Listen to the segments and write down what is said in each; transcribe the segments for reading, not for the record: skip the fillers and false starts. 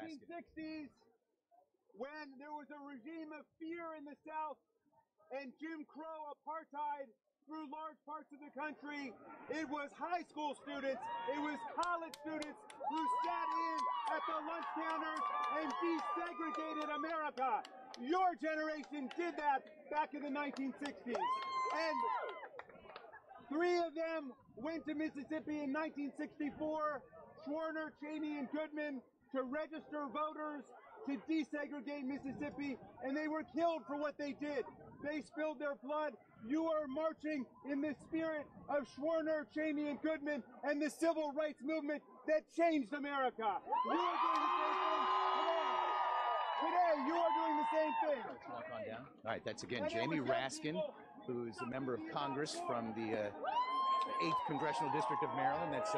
1960s, when there was a regime of fear in the South and Jim Crow apartheid through large parts of the country, it was high school students, it was college students who sat in at the lunch counters and desegregated America. Your generation did that back in the 1960s. And 3 of them went to Mississippi in 1964, Schwerner, Cheney, and Goodman, to register voters to desegregate Mississippi, and they were killed for what they did. They spilled their blood. You are marching in the spirit of Schwerner, Cheney, and Goodman and the civil rights movement that changed America. You are doing the same thing today. You are doing the same thing. Let's walk on down. All right, that's again Jamie Raskin, who's a member of Congress from the 8th Congressional District of Maryland. That's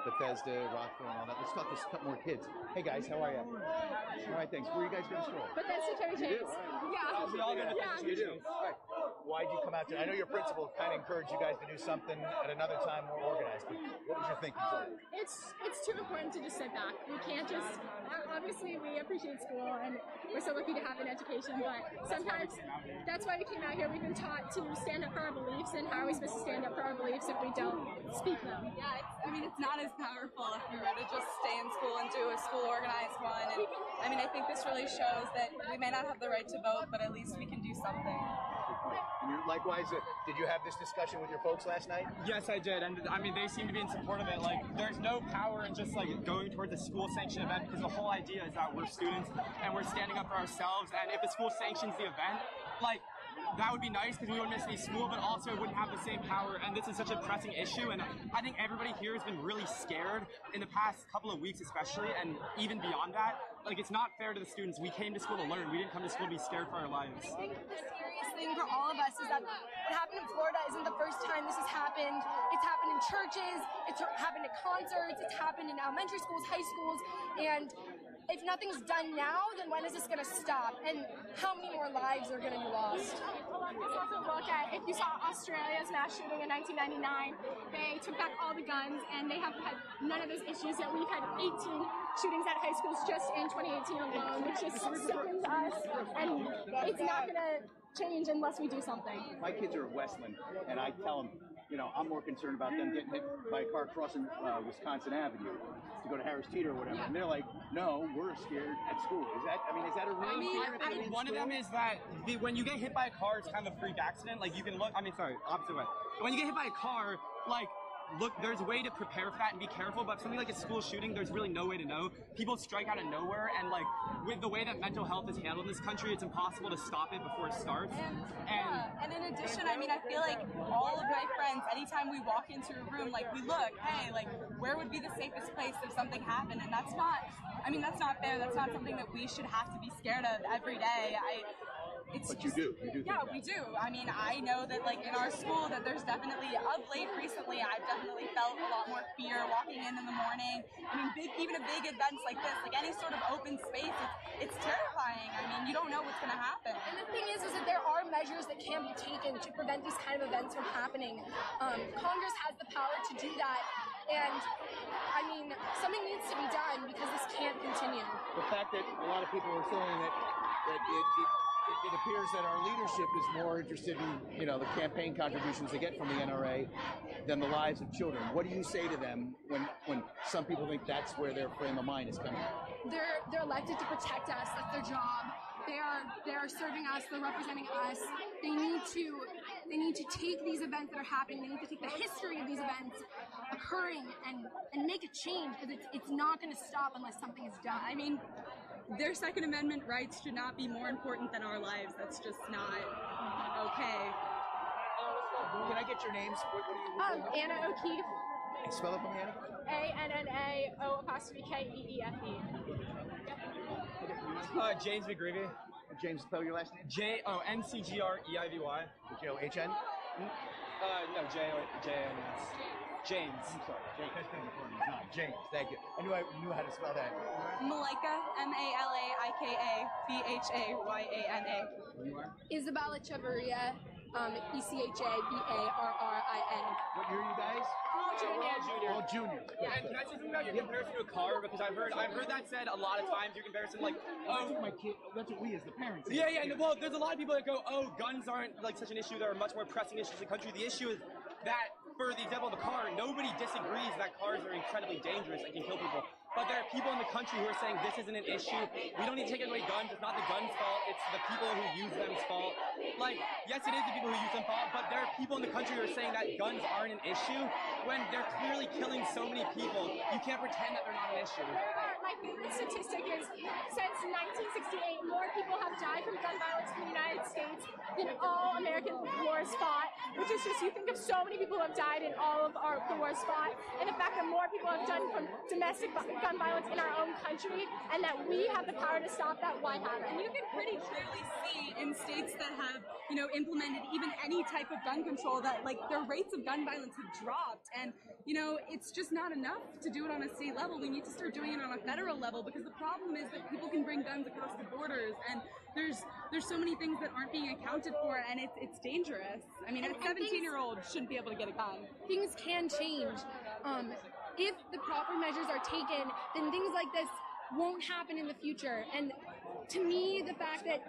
Bethesda, Rockville, and all that. Let's talk to a couple more kids. Hey guys, how are you? All right, thanks. Where are you guys going to school? Bethesda Cherry Chase. Yeah. We all go to Bethesda Cherry Chase. All right. Why'd you come out today? I know your principal kind of encouraged you guys to do something at another time more organized, but what was your thinking today? It's too important to just sit back. We can't just, obviously we appreciate school and we're so lucky to have an education, but sometimes that's why we came out here. We've been taught to stand up for our beliefs, and how are we supposed to stand up for our beliefs if we don't speak them? Yeah, it's not as powerful if we were to just stay in school and do a school organized one. And I think this really shows that we may not have the right to vote, but at least we can do something. And likewise, did you have this discussion with your folks last night? Yes, I did, and they seem to be in support of it. Like, there's no power in just going towards a school-sanctioned event, because the whole idea is that we're students and we're standing up for ourselves. And if the school sanctions the event, that would be nice because we wouldn't miss any school, but also it wouldn't have the same power. And this is such a pressing issue, and I think everybody here has been really scared in the past couple of weeks, especially, and even beyond that. It's not fair to the students. We came to school to learn. We didn't come to school to be scared for our lives. I think the serious thing for all of us is that what happened in Florida isn't the first time this has happened. It's happened in churches, it's happened at concerts, it's happened in elementary schools, high schools, and if nothing's done now, then when is this going to stop? And how many more lives are going to be lost? Let's also look at, if you saw Australia's mass shooting in 1999, they took back all the guns, and they have had none of those issues. That we've had 18 shootings at high schools just in 2018 alone, which just sickens us, and it's not going to change unless we do something. My kids are at Westland, and I tell them, I'm more concerned about them getting hit by a car crossing Wisconsin Avenue to go to Harris Teeter or whatever. And they're like, no, we're scared at school. Is that a real fear? One of them is that when you get hit by a car, it's kind of a freak accident. You can look, opposite way. When you get hit by a car, look, there's a way to prepare for that and be careful, but something like a school shooting, there's really no way to know. People strike out of nowhere, and with the way that mental health is handled in this country, it's impossible to stop it before it starts. And in addition, I feel like all of my friends, anytime we walk into a room, we look, hey, where would be the safest place if something happened? And that's not fair. That's not something that we should have to be scared of every day. But you do. Yeah, we do. I know that in our school that there's definitely, of late recently, I've definitely felt a lot more fear walking in the morning. Even big events like this, any sort of open space, it's terrifying. You don't know what's going to happen. And the thing is that there are measures that can be taken to prevent these kind of events from happening. Congress has the power to do that, and something needs to be done because this can't continue. The fact that a lot of people are saying that it appears that our leadership is more interested in, the campaign contributions they get from the NRA than the lives of children. What do you say to them when some people think that's where their frame of mind is coming from? They're elected to protect us. That's their job. They are serving us. They're representing us. They need to take these events that are happening. They need to take the history of these events occurring and make a change, because it's not going to stop unless something is done. Their Second Amendment rights should not be more important than our lives. That's just not okay. Can I get your names? Anna O'Keefe. Spell it for me, Anna. ANNAO'Keefe. James McGreevy. James, spell your last name. JONCGREIVY. JOHN? No, J-O-N-S. James. I'm sorry. James, thank you. I knew how to spell that. Malaika, M-A-L-A-I-K-A, B-H-A-Y-A-N-A. Isabella Chavarria, ECHABARRIN. What year are you guys? All junior. All juniors. And can I say something about your comparison to a car? Because I've heard that said a lot of times. Your comparison, like, That's what my kid. That's what we as the parents. yeah. Well, there's a lot of people that go, oh, guns aren't like such an issue. There are much more pressing issues in the country. The issue is that, for the example of a car, nobody disagrees that cars are incredibly dangerous and can kill people. But there are people in the country who are saying this isn't an issue. We don't need to take away guns. It's not the guns' fault. It's the people who use them's fault. Like, yes, it is the people who use them fault, but there are people in the country who are saying that guns aren't an issue when they're clearly killing so many people. You can't pretend that they're not an issue. My favorite statistic is since 1968, more people have died from gun violence in the United States than all American wars fought, which is just, you think of so many people who have died in all of the wars fought, and the fact that more people have done from domestic gun violence in our own country, and that we have the power to stop that, why haven't? And you can pretty clearly see in states that have, implemented even any type of gun control that, like, their rates of gun violence have dropped. And, it's just not enough to do it on a state level. We need to start doing it on a federal level, because the problem is that people can bring guns across the borders, and there's so many things that aren't being accounted for, and it's dangerous. I mean, a 17-year-old shouldn't be able to get a gun. Things can change. If the proper measures are taken, then things like this won't happen in the future. And to me, the fact that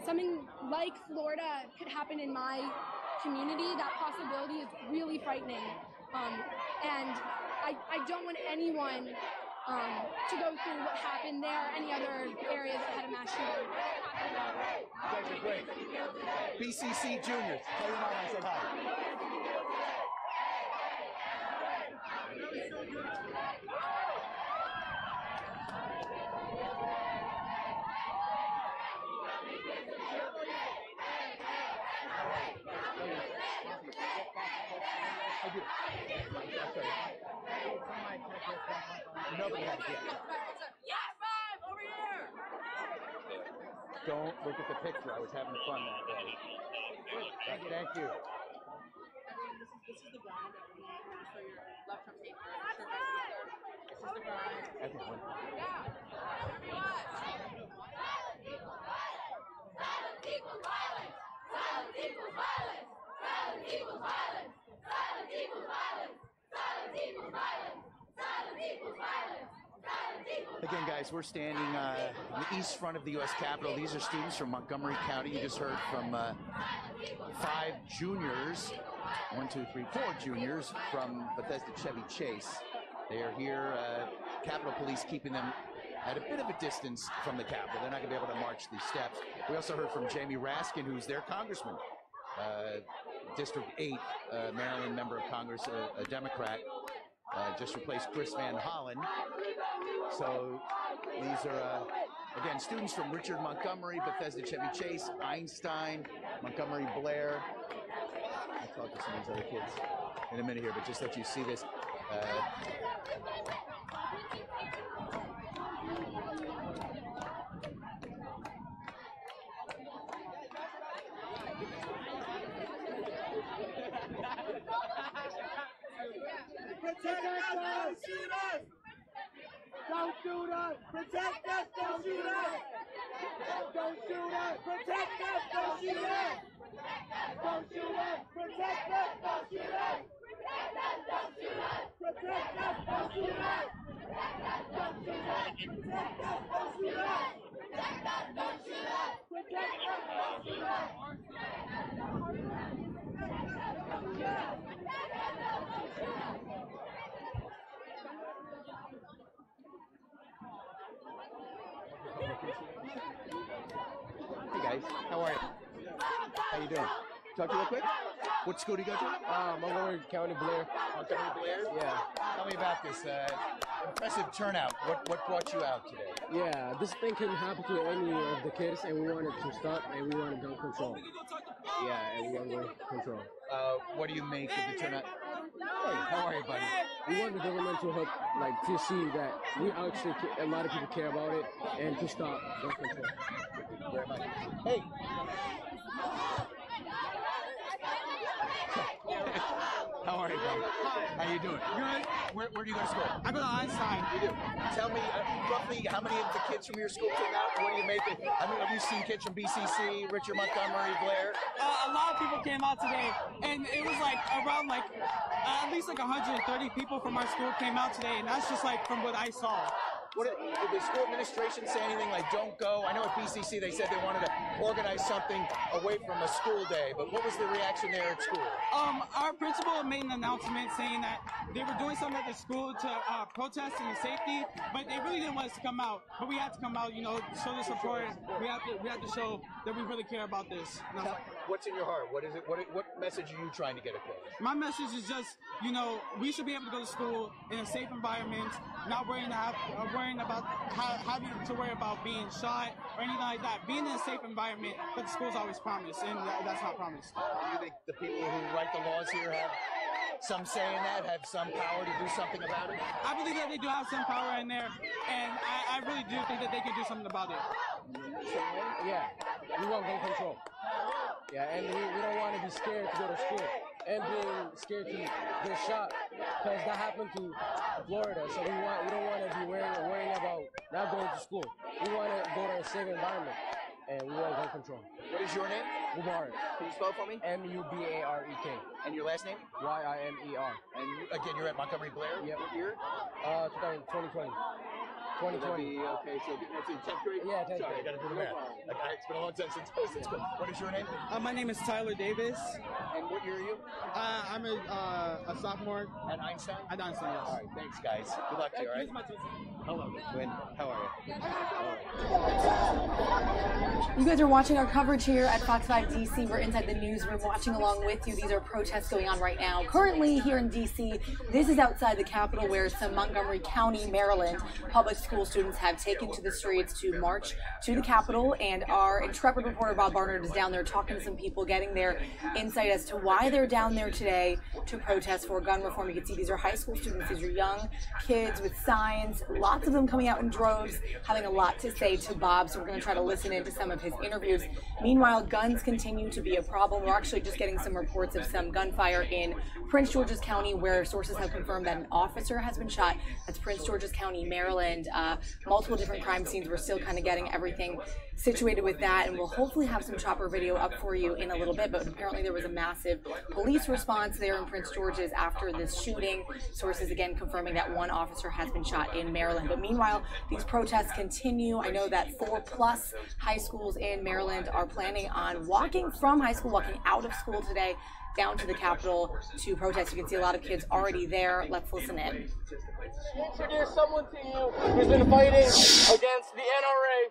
something like Florida could happen in my community, that possibility is really frightening. And I don't want anyone to go through what happened there, any other area that had a mass shooting. You guys are great. BCC juniors. Tell your mom I said hi. Nobody has yet. Yes, Bob, over here. Don't look at the picture. I was having fun that day. Thank you. This is the ground that we use for your left arm taper. This is the ground. I think one. Yeah. Silence equals violence. Silence equals violence. Silence equals violence. Silence equals violence. Silence equals violence. Silence equals violence. Again, guys, we're standing in the east front of the U.S. Capitol. These are students from Montgomery County. You just heard from 5 juniors, 4 juniors from Bethesda Chevy Chase. They are here, Capitol Police keeping them at a bit of a distance from the Capitol. They're not going to be able to march these steps. We also heard from Jamie Raskin, who's their congressman, District 8, Maryland member of Congress, a Democrat. Just replaced Chris Van Hollen. So these are, again, students from Richard Montgomery, Bethesda Chevy Chase, Einstein, Montgomery Blair. I'll talk to some of these other kids in a minute here, but just let you see this. Protect us, don't shoot us! Don't shoot us! Protect us, don't shoot us! Don't shoot us! Protect us, don't shoot us! Don't shoot us! Protect us, don't shoot us! Protect us, don't shoot us! Don't shoot us! Protect us, don't shoot us! Protect us, don't shoot us! Protect us, don't shoot us! Hey guys, how are you? How you doing? Talk to you real quick. What school do you go to? Montgomery County, Blair. Montgomery Blair? Yeah. Tell me about this. Impressive turnout. What brought you out today? Yeah, this thing can happen to any of the kids, and we want it to stop, and we want gun control. Yeah, and we want gun control. What do you make of the turnout? Hey, how are you, buddy? We want the government to help, like, to see that we actually, a lot of people care about it, and to stop gun control. Very much. Hey. How are you, bro? Hi. How you doing? Good. Where do you go to school? I go to Einstein. You do. Tell me roughly how many of the kids from your school came out. What do you make it? I mean, have you seen kids from BCC, Richard Montgomery, Blair? A lot of people came out today, and it was like around like at least like 130 people from our school came out today, and that's just like from what I saw. Did the school administration say anything like don't go? I know at BCC they said they wanted to organize something away from a school day, but what was the reaction there at school? Our principal made an announcement saying that they were doing something at the school to protest and safety, but they really didn't want us to come out. But we had to come out, you know, show the support. We have to show that we really care about this. What's in your heart? What is it? What message are you trying to get across? My message is just, you know, we should be able to go to school in a safe environment, not worrying about having to worry about being shot or anything like that. Being in a safe environment, but the school's always promised, and that's not promised. Do you think the people who write the laws here have some say in that, have some power to do something about it? I believe that they do have some power in there, and I really do think that they can do something about it. Yeah, we want gun control. Yeah, and we don't want to be scared to go to school and being scared to get shot, because that happened to Florida. So we don't want to be worrying about not going to school. We want to go to a safe environment, and we want gun control. What is your name? Barnard. Can you spell it for me? M-U-B-A-R-E-K. And your last name? Y-I-M-E-R. And again, you're at Montgomery Blair? Yep. What year? 2020. 2020. Okay, so that's in 10th grade? Yeah, 10th grade. Sorry, I got to do the math. It's been a long time since school. What is your name? My name is Tyler Davis. And what year are you? I'm a sophomore. At Einstein? At Einstein, yes. All right, thanks, guys. Good luck to you, all right? Hello, Twin. How are you? You guys are watching our coverage here at Fox 5 DC. We're inside the newsroom watching along with you. These are protests going on right now. Currently here in DC, this is outside the Capitol where some Montgomery County, Maryland public school students have taken to the streets to march to the Capitol, and our intrepid reporter Bob Barnard is down there talking to some people, getting their insight as to why they're down there today to protest for gun reform. You can see these are high school students, these are young kids with signs, lots of them coming out in droves, having a lot to say to Bob, so we're going to try to listen into some of his interviews. Meanwhile, guns continue to be a problem. We're actually just getting some reports of some gunfire in Prince George's County, where sources have confirmed that an officer has been shot. That's Prince George's County, Maryland. Multiple different crime scenes. We're still kind of getting everything situated with that, and we'll hopefully have some chopper video up for you in a little bit. But apparently there was a massive police response there in Prince George's after this shooting. Sources again confirming that one officer has been shot in Maryland. But meanwhile, these protests continue. I know that 4+ high schools in Maryland are planning on walking from high school, walking out of school today down to the Capitol to protest. You can see a lot of kids already there. Let's listen in. Introduce someone to you who's been fighting against the NRA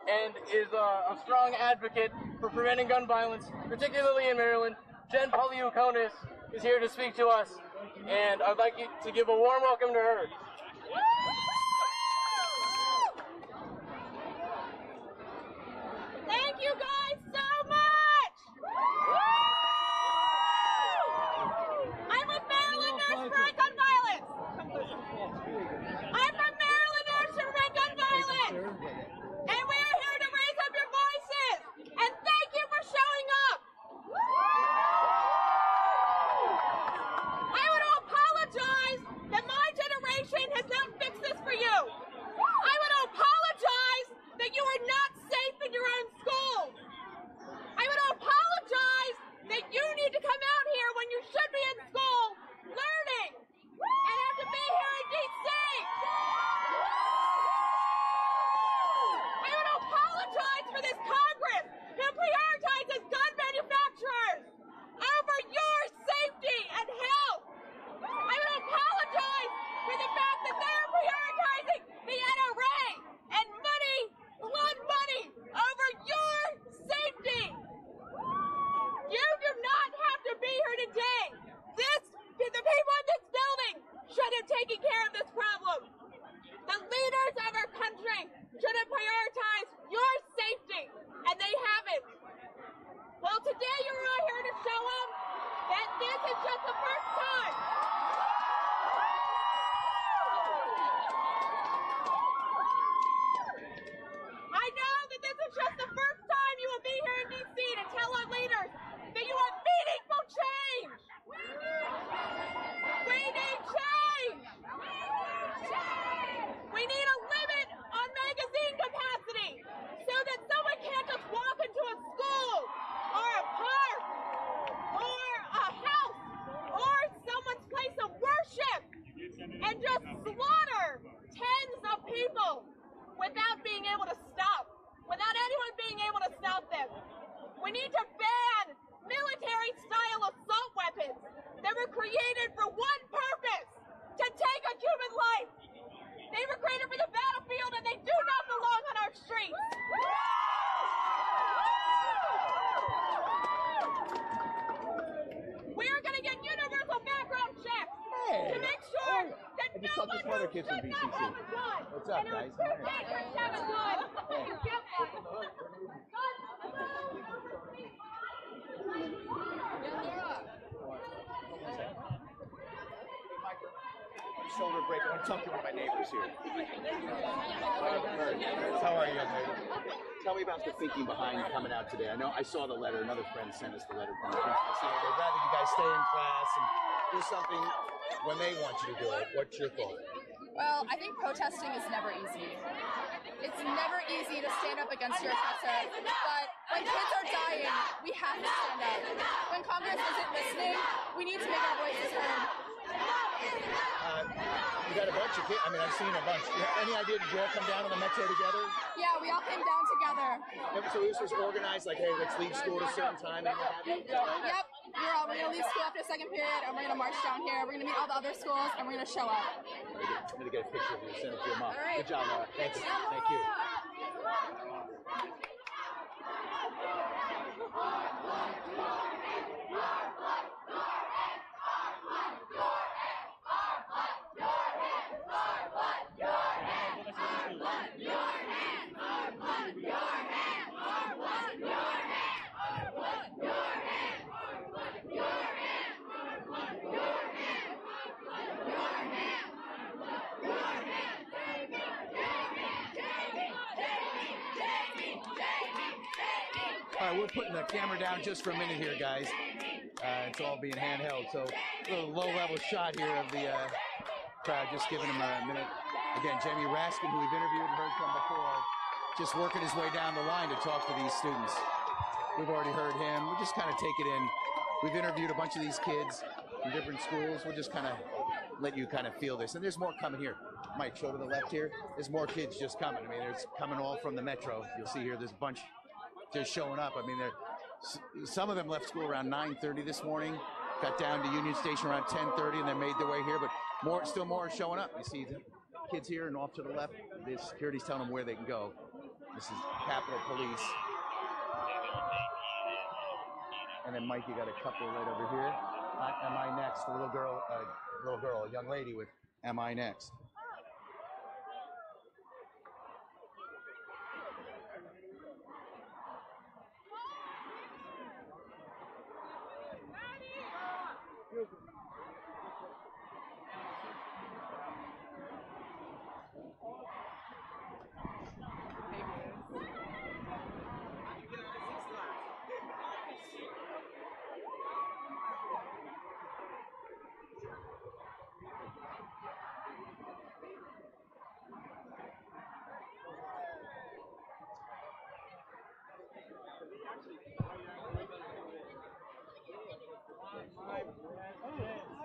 and is a strong advocate for preventing gun violence, particularly in Maryland. Jen Poliukonis is here to speak to us, and I'd like you to give a warm welcome to her. Thank you guys so much! I'm with Marylanders for gun violence! I'm from Marylanders to prevent gun violence! And we are here to raise up your voices! And thank you for showing up! I want to apologize that my generation has not fixed this for you! I want to apologize that you are not safe in your own schools! I want to apologize that you need to come out here when you should be in school learning and have to be here in D.C. I want to apologize for this Congress who prioritizes gun manufacturers over your safety and health. I want to apologize for the fact that they are prioritizing the NRA and money, blood money, over your safety. You do not have to be here today. The people in this building should have taken care of this problem. The leaders of our country should have prioritized your safety, and they without being able to stop, without anyone being able to stop them. We need to ban military-style assault weapons that were created for one purpose, to take a human life. They were created for the battlefield and they do not belong on our streets. We are going to get universal background checks to make sure that no one should not have a gun. What's up, and guys? it's too dangerous to have a gun. You get one. Shoulder break. I want to talk to one of my neighbors here. How are you, young lady? Tell me about the thinking behind coming out today. I know I saw the letter. Another friend sent us the letter from the principal saying they'd rather you guys stay in class and do something when they want you to do it. What's your thought? Well, I think protesting is never easy. It's never easy to stand up against your oppressor, but when kids are dying, we have to stand up. When Congress isn't listening, we need to make our voices heard. You got a bunch of kids. I mean, I've seen a bunch. Any idea, did you all come down on the metro together? Yeah, we all came down together. So this was organized, like, hey, let's leave school at a certain time. And Yep. We're going to leave school after the second period, and we're going to march down here. We're going to meet all the other schools, and we're going to show up. I'm going to get a picture of you and send it to your mom. All right. Good job, Laura. Thanks. Thank you. All right, we're putting the camera down just for a minute here, guys. It's all being handheld, so a little low-level shot here of the crowd, just giving them a minute. Again, Jamie Raskin, who we've interviewed and heard from before, just working his way down the line to talk to these students. We've already heard him. We'll just kind of take it in. We've interviewed a bunch of these kids from different schools. We'll just kind of let you kind of feel this. And there's more coming here. Mike, show to the left here. There's more kids just coming. I mean, there's coming all from the metro. You'll see here, there's a bunch just showing up. I mean, some of them left school around 9:30 this morning, got down to Union Station around 10:30, and they made their way here. But still more showing up. You see the kids here, and off to the left, the security's telling them where they can go. This is Capitol Police. And then Mike, you got a couple right over here. Am I next? A little girl, a young lady with Am I Next?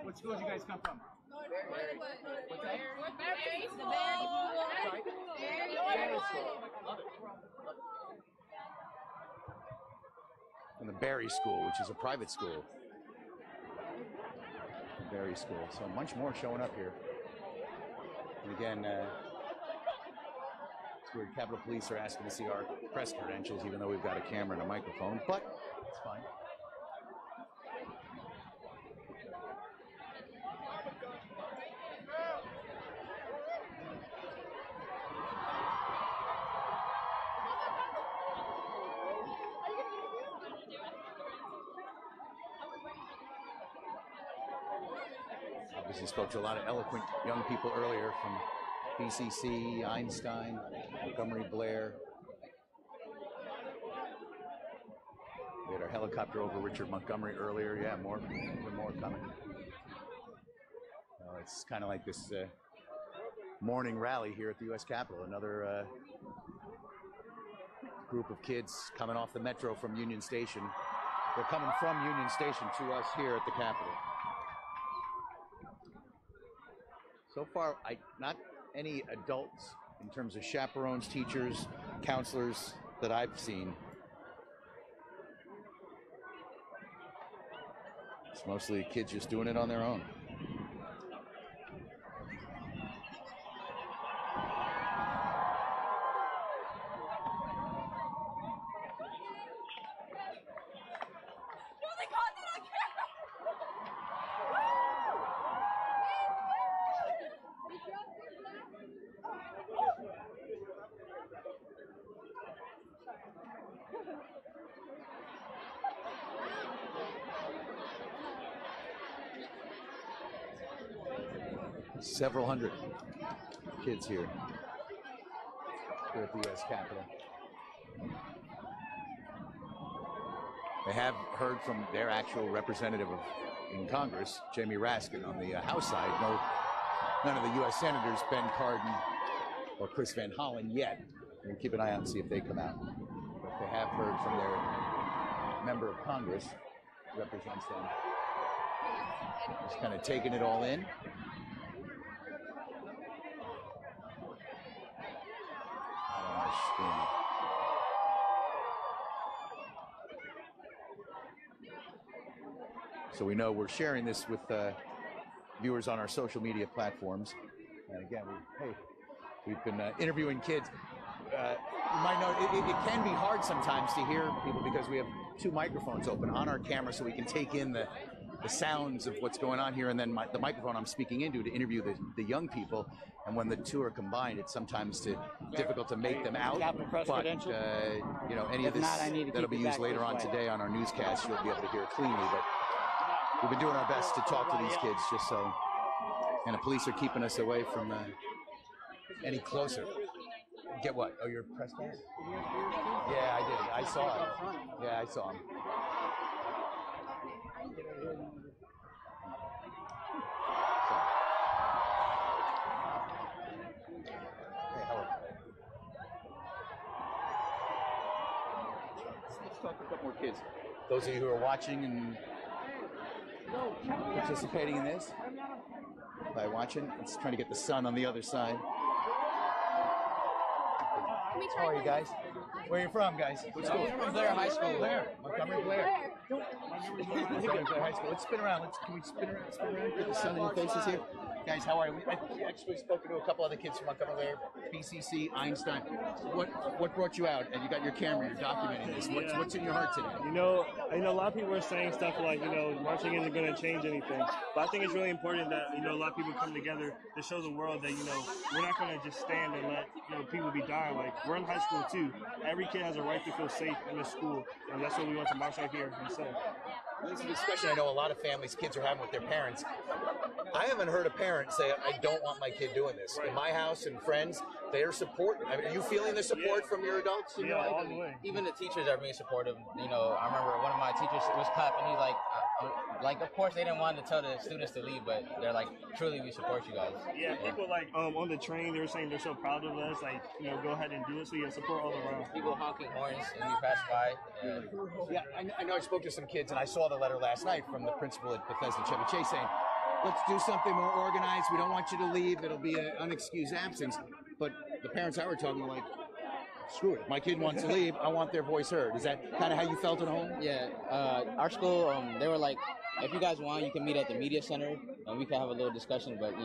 What school did you guys come from? From the Berry School, which is a private school. The Berry School. So a bunch more showing up here. And again, it's weird. Capitol Police are asking to see our press credentials, even though we've got a camera and a microphone, but it's fine. Obviously spoke to a lot of eloquent young people earlier from BCC, Einstein, Montgomery Blair. We had our helicopter over Richard Montgomery earlier. Yeah, more coming. It's kind of like this morning rally here at the U.S. Capitol. Another group of kids coming off the metro from Union Station. They're coming from Union Station to us here at the Capitol. So far, not any adults in terms of chaperones, teachers, counselors that I've seen. It's mostly kids just doing it on their own. Several hundred kids here at the U.S. Capitol. They have heard from their actual representative in Congress, Jamie Raskin, on the House side. None of the U.S. senators, Ben Cardin or Chris Van Hollen, yet. We'll keep an eye out and see if they come out. But they have heard from their member of Congress, represents them. Just kind of taking it all in. So we know we're sharing this with viewers on our social media platforms. And again, we've been interviewing kids. You might know it can be hard sometimes to hear people because we have two microphones open on our camera so we can take in the sounds of what's going on here, and then the microphone I'm speaking into to interview the young people. And when the two are combined, it's sometimes difficult to make them out. But you know, any of this that'll be used later on today on our newscast, you'll be able to hear it cleanly. But we've been doing our best to talk to these kids, just so. And the police are keeping us away from any closer. Get what? Oh, your press pass? Yeah, I did. I saw it. Yeah, I saw him. Let's talk to a couple more kids. Those of you who are watching and participating in this, by watching, it's trying to get the sun on the other side. How are you guys? Where are you from, guys? What school? From Blair High School. Blair. Montgomery Blair. Montgomery Blair High School. Let's spin around. Can we spin around? Get the sun in your faces here. Guys, how are you? I actually spoken to a couple other kids from Montgomery Blair, BCC, Einstein. What brought you out? And you got your camera, you're documenting this. What's in your heart today? You know, a lot of people are saying stuff like, marching isn't going to change anything. But I think it's really important that, a lot of people come together to show the world that, we're not going to just stand and let, people be dying. Like, we're in high school too. Every kid has a right to feel safe in the school. And that's what we want to march out here and say. This is a discussion I know a lot of families, kids are having with their parents. I haven't heard a parent say, I don't want my kid doing this. In my house and friends, they are supporting. I mean, are you feeling the support from your adults? Yeah, all the way. Even the teachers are being supportive. I remember one of my teachers was clapping. He's like, of course they didn't want to tell the students to leave, but they're like, truly, we support you guys. Yeah, people on the train, they were saying they're so proud of us. Like, go ahead and do it. So yeah, support all around. People honking horns and we pass by. Yeah, I know I spoke to some kids, and I saw the letter last night from the principal at Bethesda Chevy Chase saying, let's do something more organized. We don't want you to leave. It'll be an unexcused absence. But the parents I were talking to were like, screw it. If my kid wants to leave, I want their voice heard. Is that kind of how you felt at home? Yeah. Our school, they were like, if you guys want, you can meet at the media center and we can have a little discussion. But,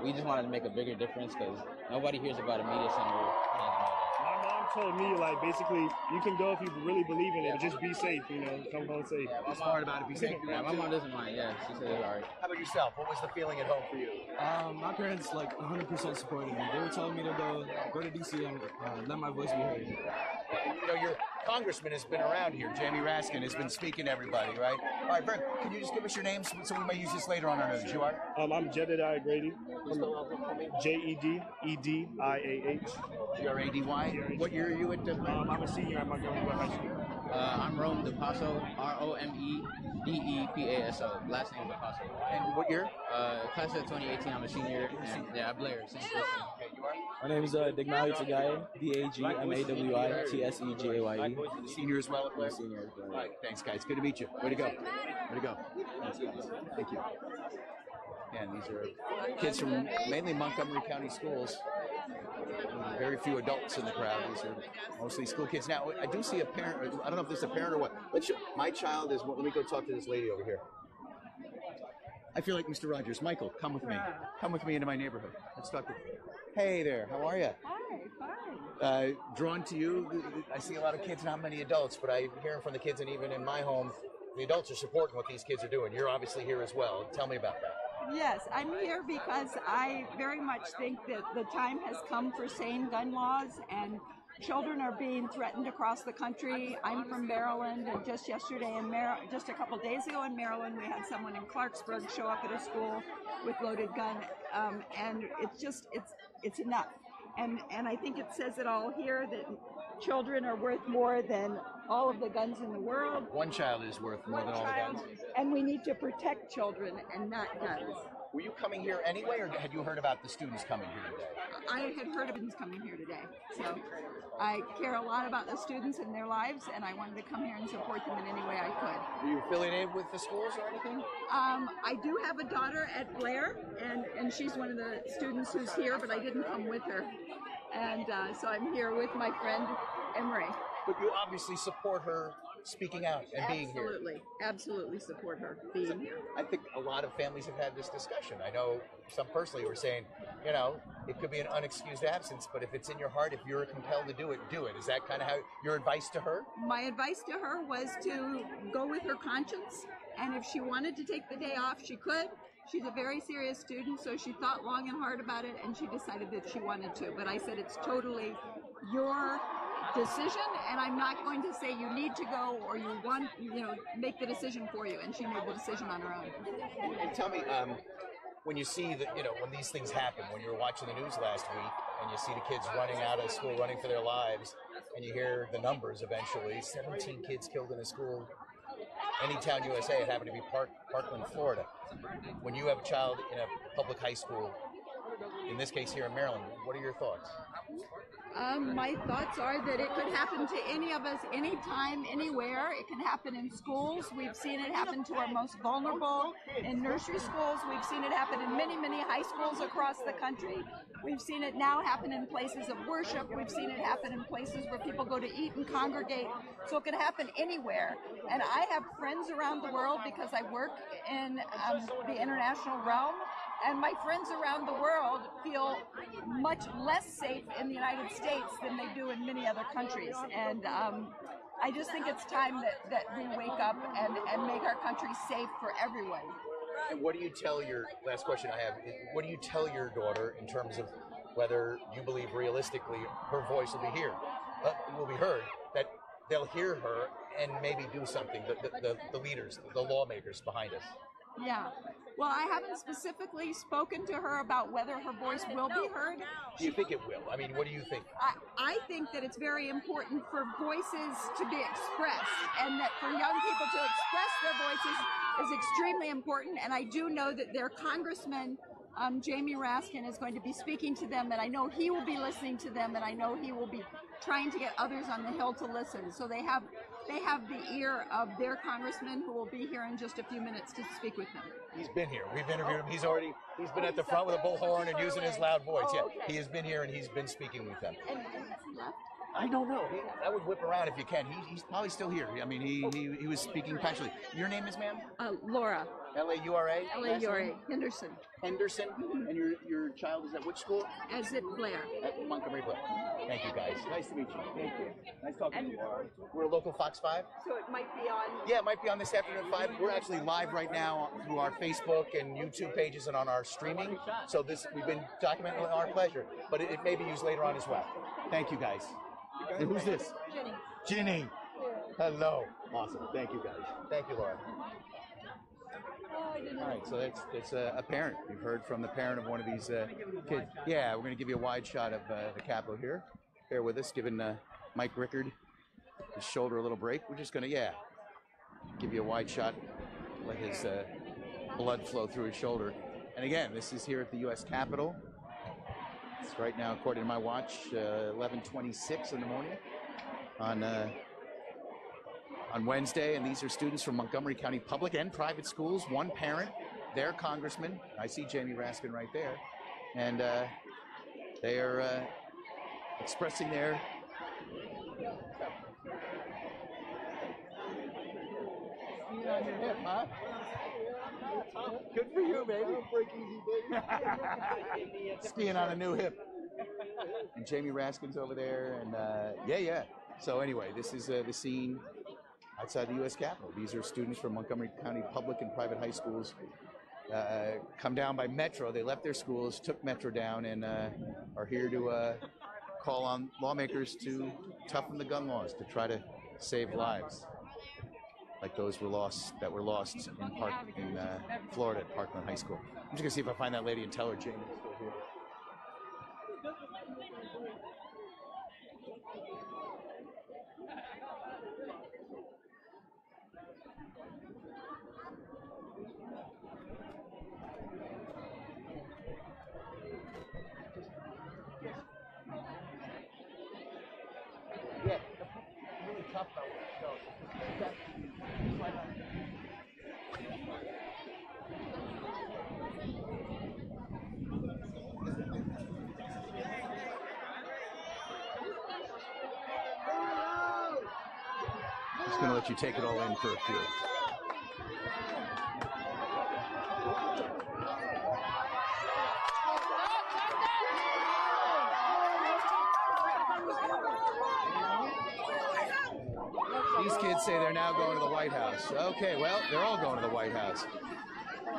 we just wanted to make a bigger difference because nobody hears about a media center. Told me, basically, you can go if you really believe in it, but just be safe, come home safe. Yeah, be smart about it, be safe. Yeah, my mom doesn't mind, yeah, she said it's all right. How about yourself? What was the feeling at home for you? My parents, 100% supported me. They were telling me to go to D.C. and let my voice be heard. Your congressman has been around here. Jamie Raskin has been speaking to everybody, right? All right, Brent, can you just give us your name so we may use this later on our news? You are? I'm Jedediah Grady. Jedediah. Grady. What year are you at? I'm a senior at Montgomery Blair High School. I'm Rome DePasso, Romedepaso. Last name DePasso. And what year? Class of 2018. I'm a senior, and at Blair. Okay, you are? My name is Digmawi Tagay, DAGMAWITSEGAYE. Senior as well at Blair? Senior as well. All right, thanks, guys. Good to meet you. Way to go. Way to go. Thanks, guys. Thank you. And these are kids from mainly Montgomery County schools. very few adults in the crowd. These are mostly school kids. Now, I do see a parent. I don't know if this is a parent or what. My child is. Let me go talk to this lady over here. I feel like Mr. Rogers. Michael, come with me. Come with me into my neighborhood. Let's talk. Hey there. How are you? Hi, fine. Drawn to you. I see a lot of kids, not many adults, but I'm hearing from the kids, and even in my home, the adults are supporting what these kids are doing. You're obviously here as well. Tell me about that. Yes, I'm here because I very much think that the time has come for sane gun laws, and children are being threatened across the country. I'm from Maryland, and just yesterday just a couple days ago in Maryland, we had someone in Clarksburg show up at a school with loaded gun, and it's enough. And I think it says it all here that children are worth more than all of the guns in the world. One child is worth more than all the guns. And we need to protect children and not guns. Were you coming here anyway, or had you heard about the students coming here today? I had heard of students coming here today. So I care a lot about the students and their lives, and I wanted to come here and support them in any way I could. Are you affiliated with the schools or anything? I do have a daughter at Blair, and she's one of the students who's here, but I didn't come with her. And so I'm here with my friend Emery. But you obviously support her speaking out and being here. Absolutely support her being here. I think a lot of families have had this discussion. I know some personally were saying, you know, it could be an unexcused absence, but if it's in your heart, if you're compelled to do it, do it. Is that kind of how your advice to her? My advice to her was to go with her conscience, and if she wanted to take the day off, she could. She's a very serious student, so she thought long and hard about it, and she decided that she wanted to. But I said it's totally your decision, and I'm not going to say you need to go or you want, make the decision for you. And she made the decision on her own. And tell me, when you see that, when these things happen, when you were watching the news last week and you see the kids running out of school, running for their lives, and you hear the numbers eventually, 17 kids killed in a school, Anytown, USA, it happened to be Parkland, Florida. When you have a child in a public high school, in this case here in Maryland, what are your thoughts? My thoughts are that it could happen to any of us, anytime, anywhere. It can happen in schools. We've seen it happen to our most vulnerable in nursery schools. We've seen it happen in many, many high schools across the country. We've seen it now happen in places of worship. We've seen it happen in places where people go to eat and congregate. So it can happen anywhere. And I have friends around the world because I work in the international realm. And my friends around the world feel much less safe in the United States than they do in many other countries. And I just think it's time that we wake up and make our country safe for everyone. And what do you tell last question I have, what do you tell your daughter in terms of whether you believe realistically her voice will be heard, that they'll hear her and maybe do something, the leaders, the lawmakers behind us? Yeah. Well, I haven't specifically spoken to her about whether her voice will be heard. Do you think it will? I mean, what do you think? I think that it's very important for voices to be expressed, and that for young people to express their voices is extremely important. And I do know that their congressman, Jamie Raskin, is going to be speaking to them, and I know he will be listening to them, and I know he will be trying to get others on the Hill to listen. So they have the ear of their congressman, who will be here in just a few minutes to speak with them. He's been here. We've interviewed him. He's been at the front with a bullhorn and using his loud voice. Yeah, okay. He has been here and he's been speaking with them. And has he left? I don't know. I would whip around if you can. He's probably still here. I mean, he was speaking passionately. Your name is, ma'am? Laura. L-A-U-R-A? L-A-U-R-A. Henderson. Henderson? Mm-hmm. And your child is at which school? Is at Blair. At Montgomery Blair. Thank you, guys. Nice to meet you. Thank you. Nice talking to you. We're a local Fox 5. So it might be on? Yeah, it might be on this afternoon at 5. We're actually live right now through our Facebook and YouTube pages and on our streaming. So we've been documenting our pleasure, but it may be used later on as well. Thank you, guys. And who's this? Jenny. Ginny. Hello. Awesome. Thank you, guys. Thank you, Laura. All right, so that's a parent. You've heard from the parent of one of these kids. Yeah, we're going to give you a wide shot of the Capitol here. Bear with us, giving Mike Rickard his shoulder a little break. We're just going to, give you a wide shot, let his blood flow through his shoulder. And again, this is here at the U.S. Capitol. It's right now, according to my watch, 11:26 in the morning on Wednesday, and these are students from Montgomery County public and private schools, one parent, their congressman. I see Jamie Raskin right there, and they are expressing their skiing on your hip, huh? Good for you, baby. Break easy, baby. Skiing on a new hip. And Jamie Raskin's over there, and yeah. So anyway, this is the scene outside the U.S. Capitol. These are students from Montgomery County public and private high schools. Come down by Metro. They left their schools, took Metro down, and are here to call on lawmakers to toughen the gun laws to try to save lives, like those that were lost in Florida at Parkland High School. I'm just gonna see if I find that lady and tell her Jamie's still here. Yeah, really tough though. Just gonna let you take it all in for a few. These kids say they're now going to the White House. Okay, well, they're all going to the White House.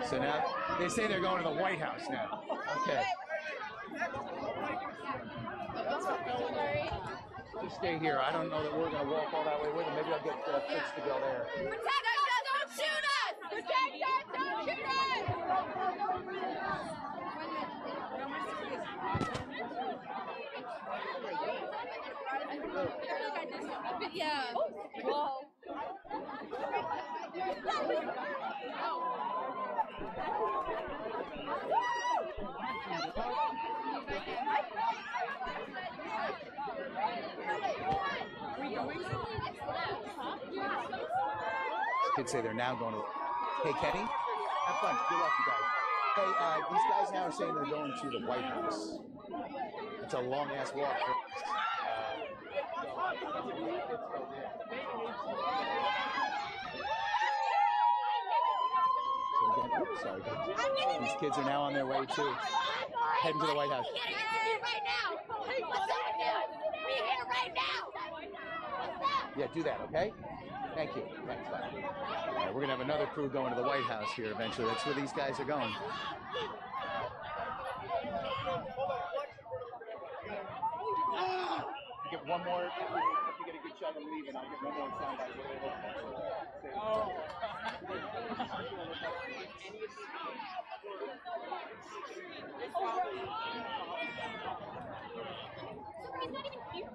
So now, they say they're going to the White House now. Okay. Just stay here. I don't know that we're going to walk all that way with them. Maybe I'll get Fitz to go there. Protect us! Don't shoot us! Protect us! Don't shoot us! Yeah. Whoa. Kids say they're now going to. Hey, Kenny, have fun. Good luck, you guys. Hey, these guys now are saying they're going to the White House. It's a long ass walk. Oops, sorry. These kids are now on their way too, heading to the White House. Yeah, do that, okay? Thank you. Thanks, bye. Right, we're gonna have another crew going to the White House here eventually. That's where these guys are going. You get one more. If you get a good shot of them leaving, I'll get one more soundbite. He's not even here.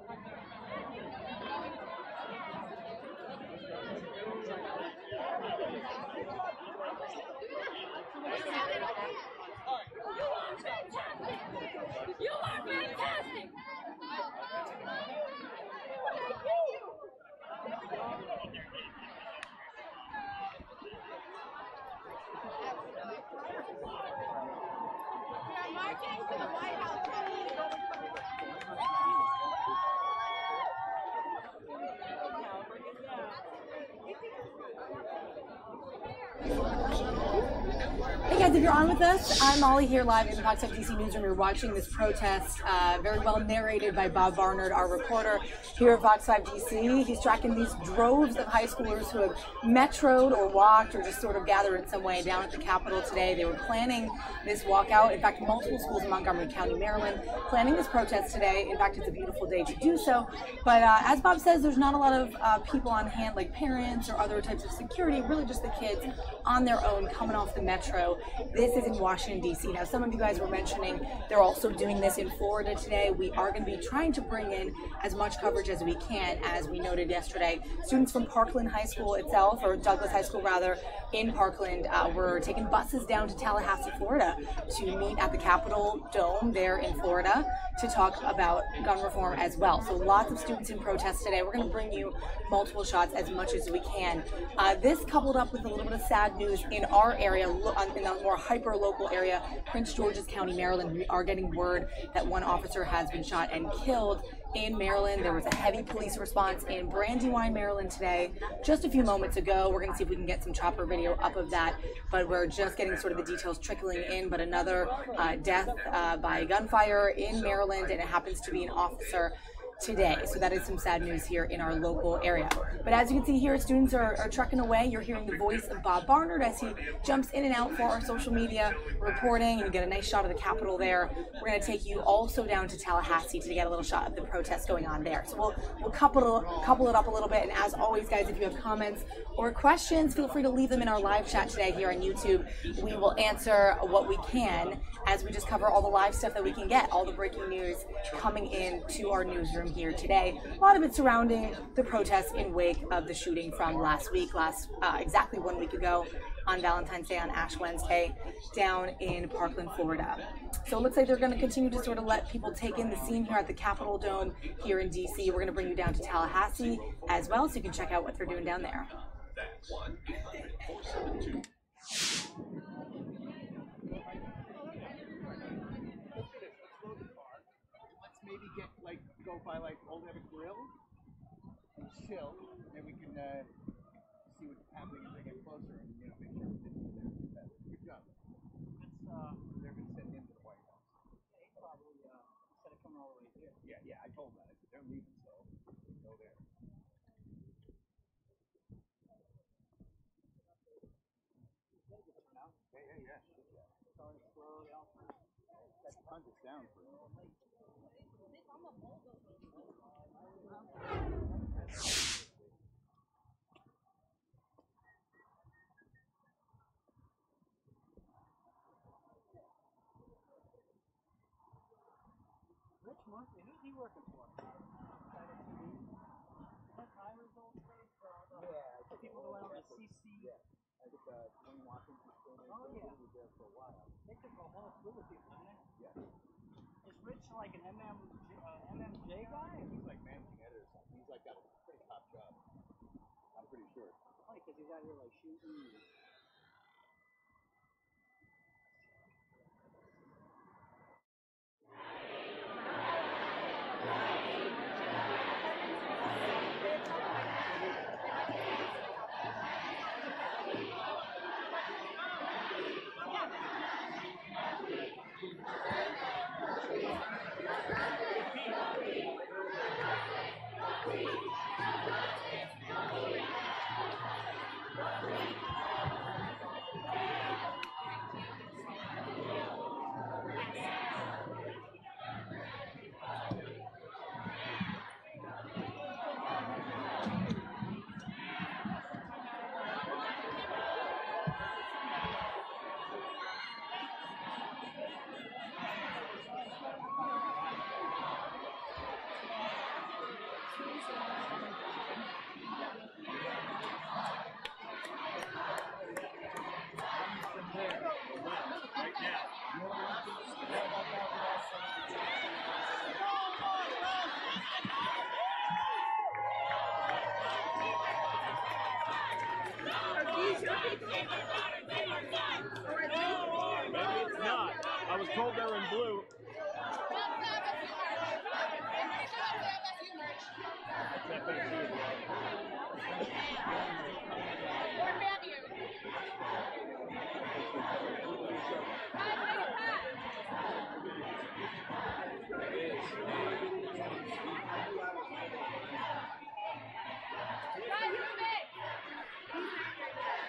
You are fantastic! We are marching to the White House. Hey guys, if you're on with us, I'm Molly here live in the Fox 5 DC newsroom. You're watching this protest, very well narrated by Bob Barnard, our reporter here at Fox 5 DC. He's tracking these droves of high schoolers who have metroed or walked or just sort of gathered in some way down at the Capitol today. They were planning this walkout. In fact, multiple schools in Montgomery County, Maryland, planning this protest today. In fact, it's a beautiful day to do so. But as Bob says, there's not a lot of people on hand, like parents or other types of security, really just the kids on their own coming off the metro. This is in Washington, D.C. Now, some of you guys were mentioning they're also doing this in Florida today. We are going to be trying to bring in as much coverage as we can, as we noted yesterday. Students from Parkland High School itself, or Douglas High School rather, in Parkland, were taking buses down to Tallahassee, Florida to meet at the Capitol Dome there in Florida to talk about gun reform as well. So lots of students in protest today. We're going to bring you multiple shots as much as we can. This coupled up with a little bit of sad news in our area, in a more hyper-local area, Prince George's County, Maryland. We are getting word that one officer has been shot and killed in Maryland. There was a heavy police response in Brandywine, Maryland today, just a few moments ago. We're going to see if we can get some chopper video up of that, but we're just getting sort of the details trickling in. But another death by gunfire in Maryland, and it happens to be an officer today. So that is some sad news here in our local area. But as you can see here, students are trucking away. You're hearing the voice of Bob Barnard as he jumps in and out for our social media reporting, and you get a nice shot of the Capitol there. We're going to take you also down to Tallahassee to get a little shot of the protest going on there. So we'll couple it up a little bit. And as always, guys, if you have comments or questions, feel free to leave them in our live chat today here on YouTube. We will answer what we can as we just cover all the live stuff that we can get, all the breaking news coming in to our newsroom here today. A lot of it surrounding the protests in wake of the shooting from last week, exactly 1 week ago on Valentine's Day, on Ash Wednesday, down in Parkland, Florida. So it looks like they're going to continue to sort of let people take in the scene here at the Capitol Dome here in DC. We're going to bring you down to Tallahassee as well, so you can check out what they're doing down there. Maybe go by Old Epic Grill and chill, and we can see what's happening as they get closer and make sure everything's there. Good job. They're going to send him to the White House. Yeah, he probably instead of coming all the way here. Yeah, I told them that. They're leaving, so go there. Yeah. That tons us down for Rich Murphy, who's he working for? Tyler's old place? People go out to CC. Yeah, I think Wayne Washington's still there. Oh, yeah. He was there for a while. They took a whole slew of people, didn't they? Yeah. Is Rich like an MMJ guy? He's like managing editor or something. He's got a pretty top job. I'm pretty sure. Funny, because he's out here shooting. Maybe it's not. I was told they're in blue.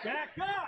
Back up!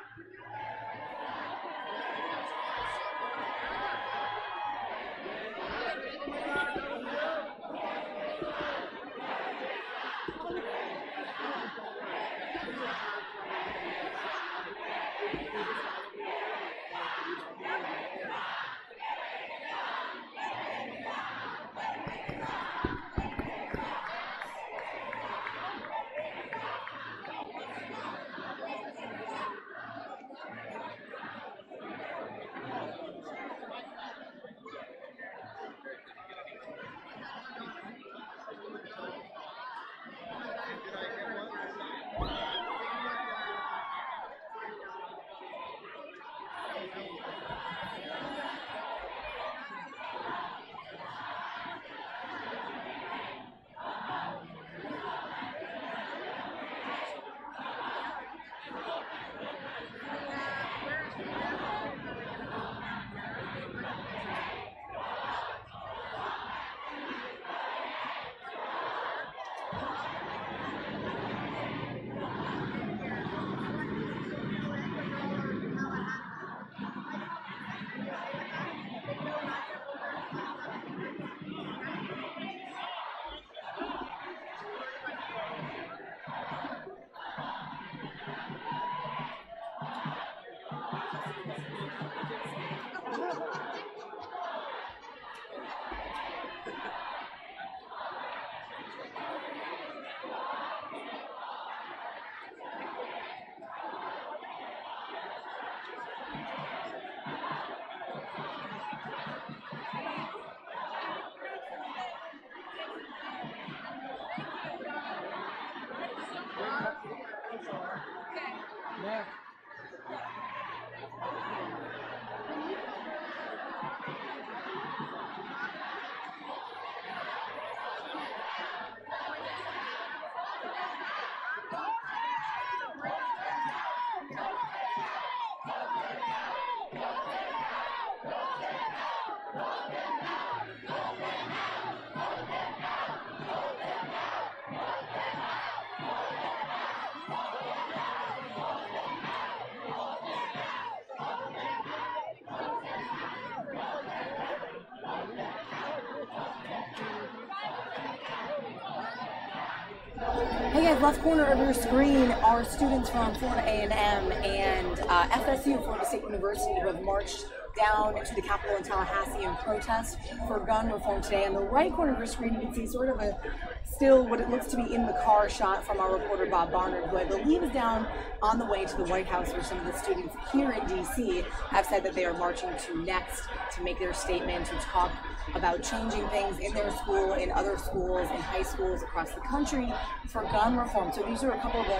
Hey guys, left corner of your screen are students from Florida A&M and FSU, Florida State University, who have marched down to the Capitol in Tallahassee in protest for gun reform today. On the right corner of your screen, you can see sort of a still what it looks to be in the car shot from our reporter Bob Barnard, who I believe is down on the way to the White House, where some of the students here in D.C. have said that they are marching to next to make their statement, to talk about changing things in their school, in other schools, in high schools across the country for gun reform. So these are a couple of the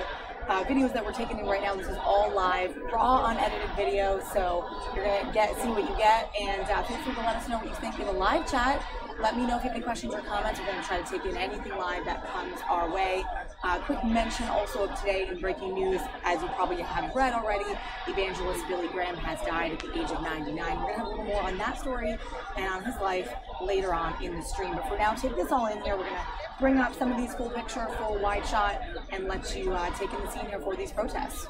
videos that we're taking in right now. This is all live, raw, unedited video, so you're going to see what you get, and feel free to let us know what you think in the live chat. Let me know if you have any questions or comments. We're going to try to take in anything live that comes our way. Quick mention also of today in breaking news, as you probably have read already, evangelist Billy Graham has died at the age of 99. We're going to have a little more on that story and on his life later on in the stream. But for now, take this all in here. We're going to bring up some of these full picture, full wide shot, and let you take in the scene here for these protests.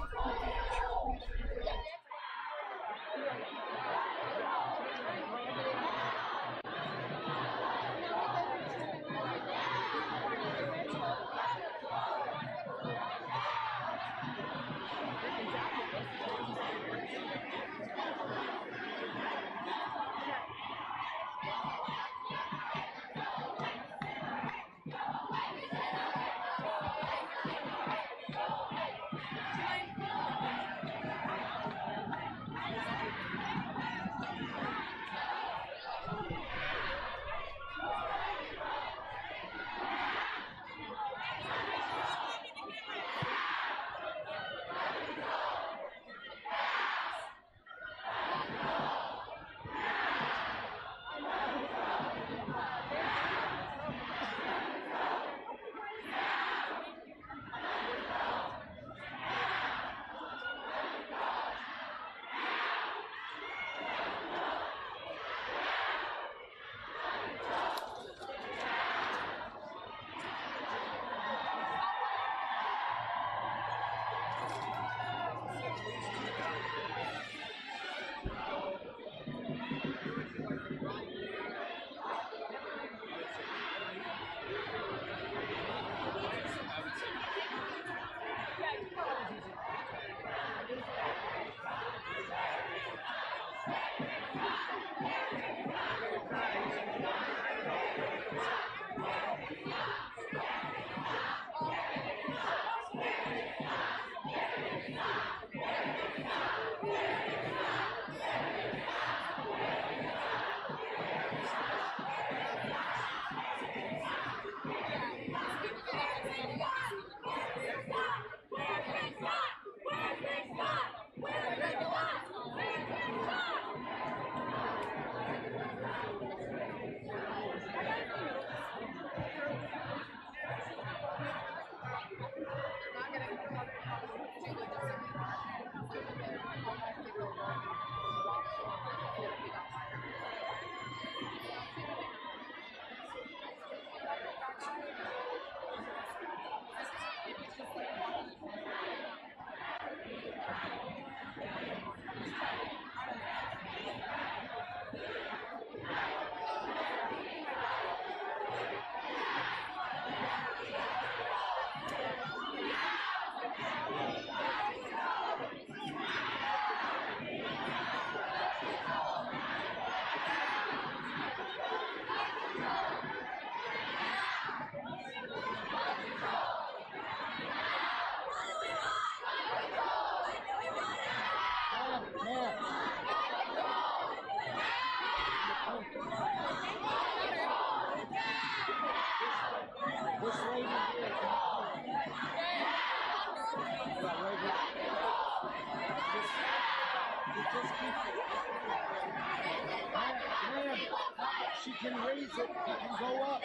She can raise it, it can go up.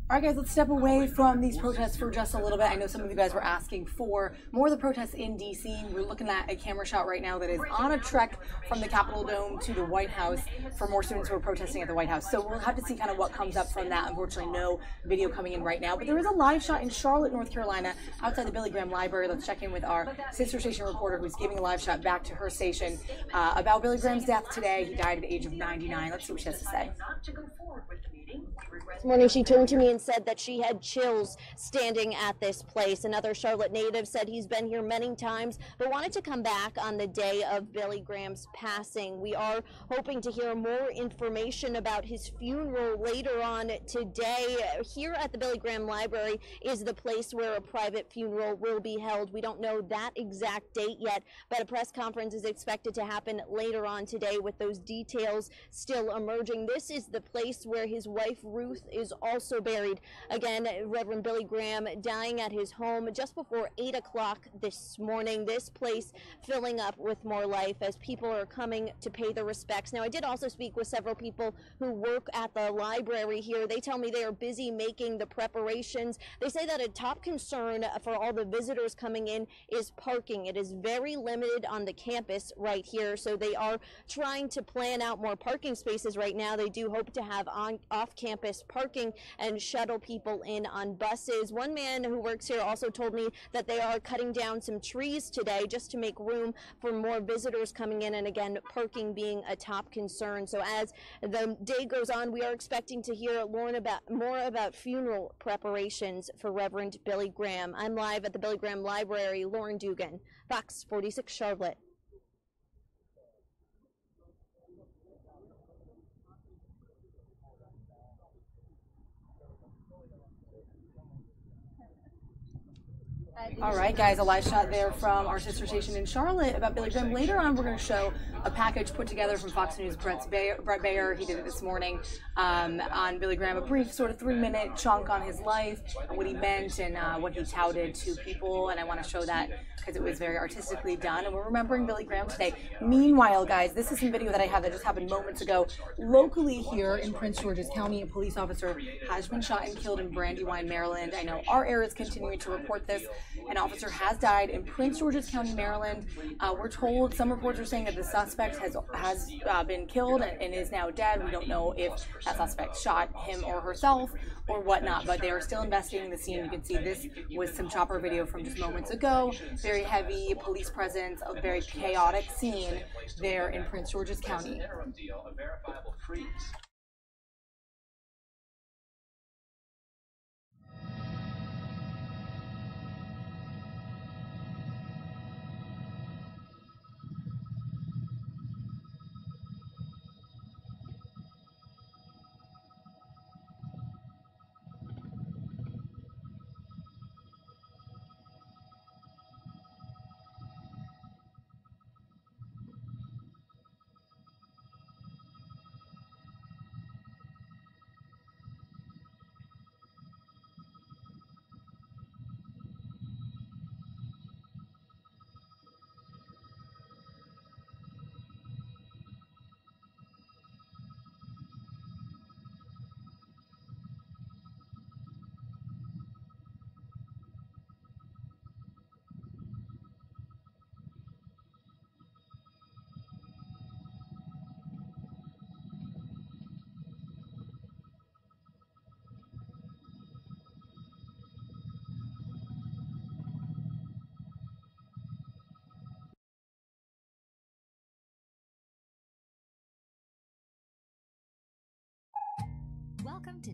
All right, guys, let's step away from these protests for just a little bit. I know some of you guys were asking for more of the protests in D.C. We're looking at a camera shot right now that is on a trek from the Capitol Dome to the White House for more students who are protesting at the White House. So we'll have to see kind of what comes up from that. Unfortunately, no video coming in right now. But there is a live shot in Charlotte, North Carolina, outside the Billy Graham Library. Let's check in with our sister station reporter who's giving a live shot back to her station about Billy Graham's death today. He died at the age of 99. Let's see what she has to say. This morning she turned to me and said that she had chills standing at this place. Another Charlotte native said he's been here many times but wanted to come back on the day of Billy Graham's passing. We are hoping to hear more information about his funeral later on today. Here at the Billy Graham Library is the place where a private funeral will be held. We don't know that exact date yet, but a press conference is expected to happen later on today with those details still emerging. This is the place where his wife Ruth is also buried. Again, Reverend Billy Graham dying at his home just before 8 o'clock this morning. This place filling up with more life as people are coming to pay their respects. Now, I did also speak with several people who work at the library here. They tell me they are busy making the preparations. They say that a top concern for all the visitors coming in is parking. It is very limited on the campus right here, so they are trying to plan out more parking spaces right now. They do hope to have off-campus parking and shuttle people in on buses. One man who works here also told me that they are cutting down some trees today just to make room for more visitors coming in, and again, parking being a top concern. So as the day goes on, we are expecting to hear more about funeral preparations for Reverend Billy Graham. I'm live at the Billy Graham Library. Lauren Dugan, Fox 46 Charlotte. All right, guys, a live shot there from our sister station in Charlotte about Billy Graham. Later on, we're going to show a package put together from Fox News' Brett Baer. He did it this morning on Billy Graham, a brief sort of 3-minute chunk on his life and what he meant and what he touted to people. And I want to show that because it was very artistically done. And we're remembering Billy Graham today. Meanwhile, guys, this is some video that I have that just happened moments ago. Locally here in Prince George's County, a police officer has been shot and killed in Brandywine, Maryland. I know our area is continuing to report this. An officer has died in Prince George's County, Maryland. We're told, some reports are saying that the suspect has been killed and is now dead. We don't know if that suspect shot him or herself or whatnot, but they are still investigating the scene. You can see this was some chopper video from just moments ago. Very heavy police presence, a very chaotic scene there in Prince George's County. Welcome to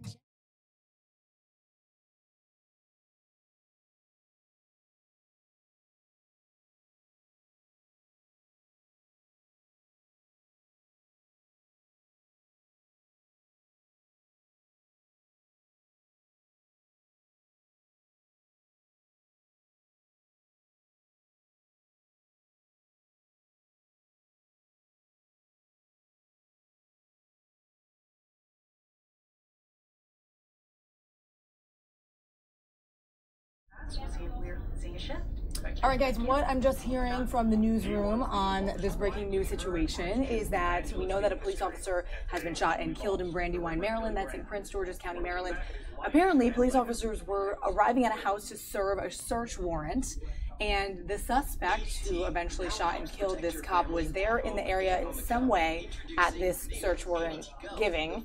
All right, guys, what I'm just hearing from the newsroom on this breaking news situation is that we know that a police officer has been shot and killed in Brandywine, Maryland. That's in Prince George's County, Maryland. Apparently, police officers were arriving at a house to serve a search warrant, and the suspect who eventually shot and killed this cop was there in the area in some way at this search warrant giving.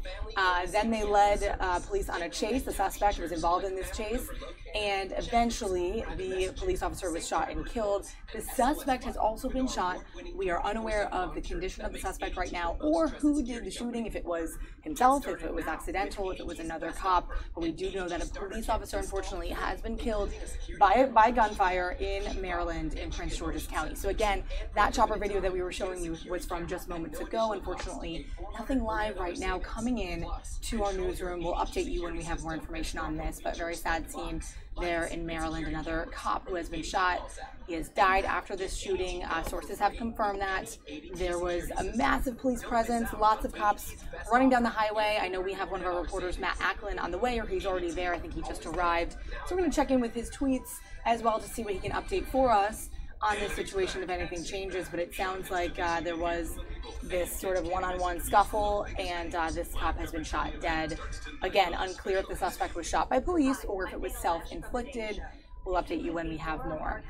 Then they led police on a chase. The suspect was involved in this chase, and eventually the police officer was shot and killed. The suspect has also been shot. We are unaware of the condition of the suspect right now or who did the shooting, if it was himself, if it was accidental, if it was another cop. But we do know that a police officer, unfortunately, has been killed by gunfire in Maryland in Prince George's County. So again, that chopper video that we were showing you was from just moments ago. Unfortunately, nothing live right now coming in to our newsroom. We'll update you when we have more information on this, but very sad scene there in Maryland. Another cop who has been shot. He has died after this shooting. Sources have confirmed that. There was a massive police presence, lots of cops running down the highway. I know we have one of our reporters, Matt Acklin, on the way, or he's already there. I think he just arrived. So we're going to check in with his tweets as well to see what he can update for us on this situation if anything changes. But it sounds like there was this sort of one-on-one scuffle, and this cop has been shot dead. Again, unclear if the suspect was shot by police or if it was self-inflicted. We'll update you when we have more.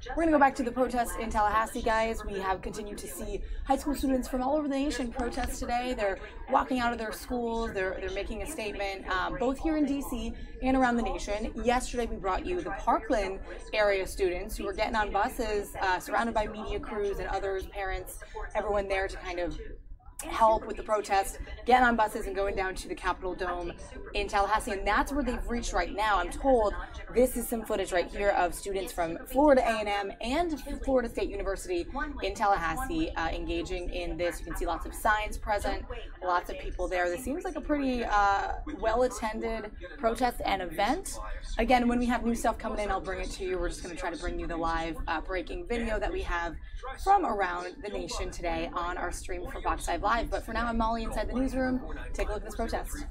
We're going to go back to the protest in Tallahassee, guys. We have continued to see high school students from all over the nation protest today. They're walking out of their schools. They're making a statement, both here in D.C. and around the nation. Yesterday, we brought you the Parkland area students who were getting on buses, surrounded by media crews and others, parents, everyone there to kind of help with the protest, getting on buses and going down to the Capitol Dome in Tallahassee, and that's where they've reached right now. I'm told this is some footage right here of students from Florida A&M and Florida State University in Tallahassee engaging in this. You can see lots of signs present, lots of people there. This seems like a pretty well-attended protest and event. Again, when we have new stuff coming in, I'll bring it to you. We're just going to try to bring you the live breaking video that we have from around the nation today on our stream for Fox 5 Live. But for now, I'm Molly inside the newsroom. Take a look at this protest.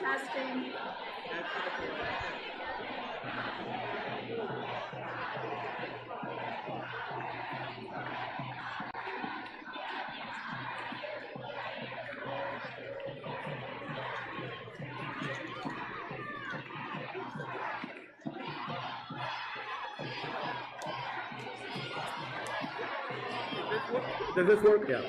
Testing. Does this work? Yeah.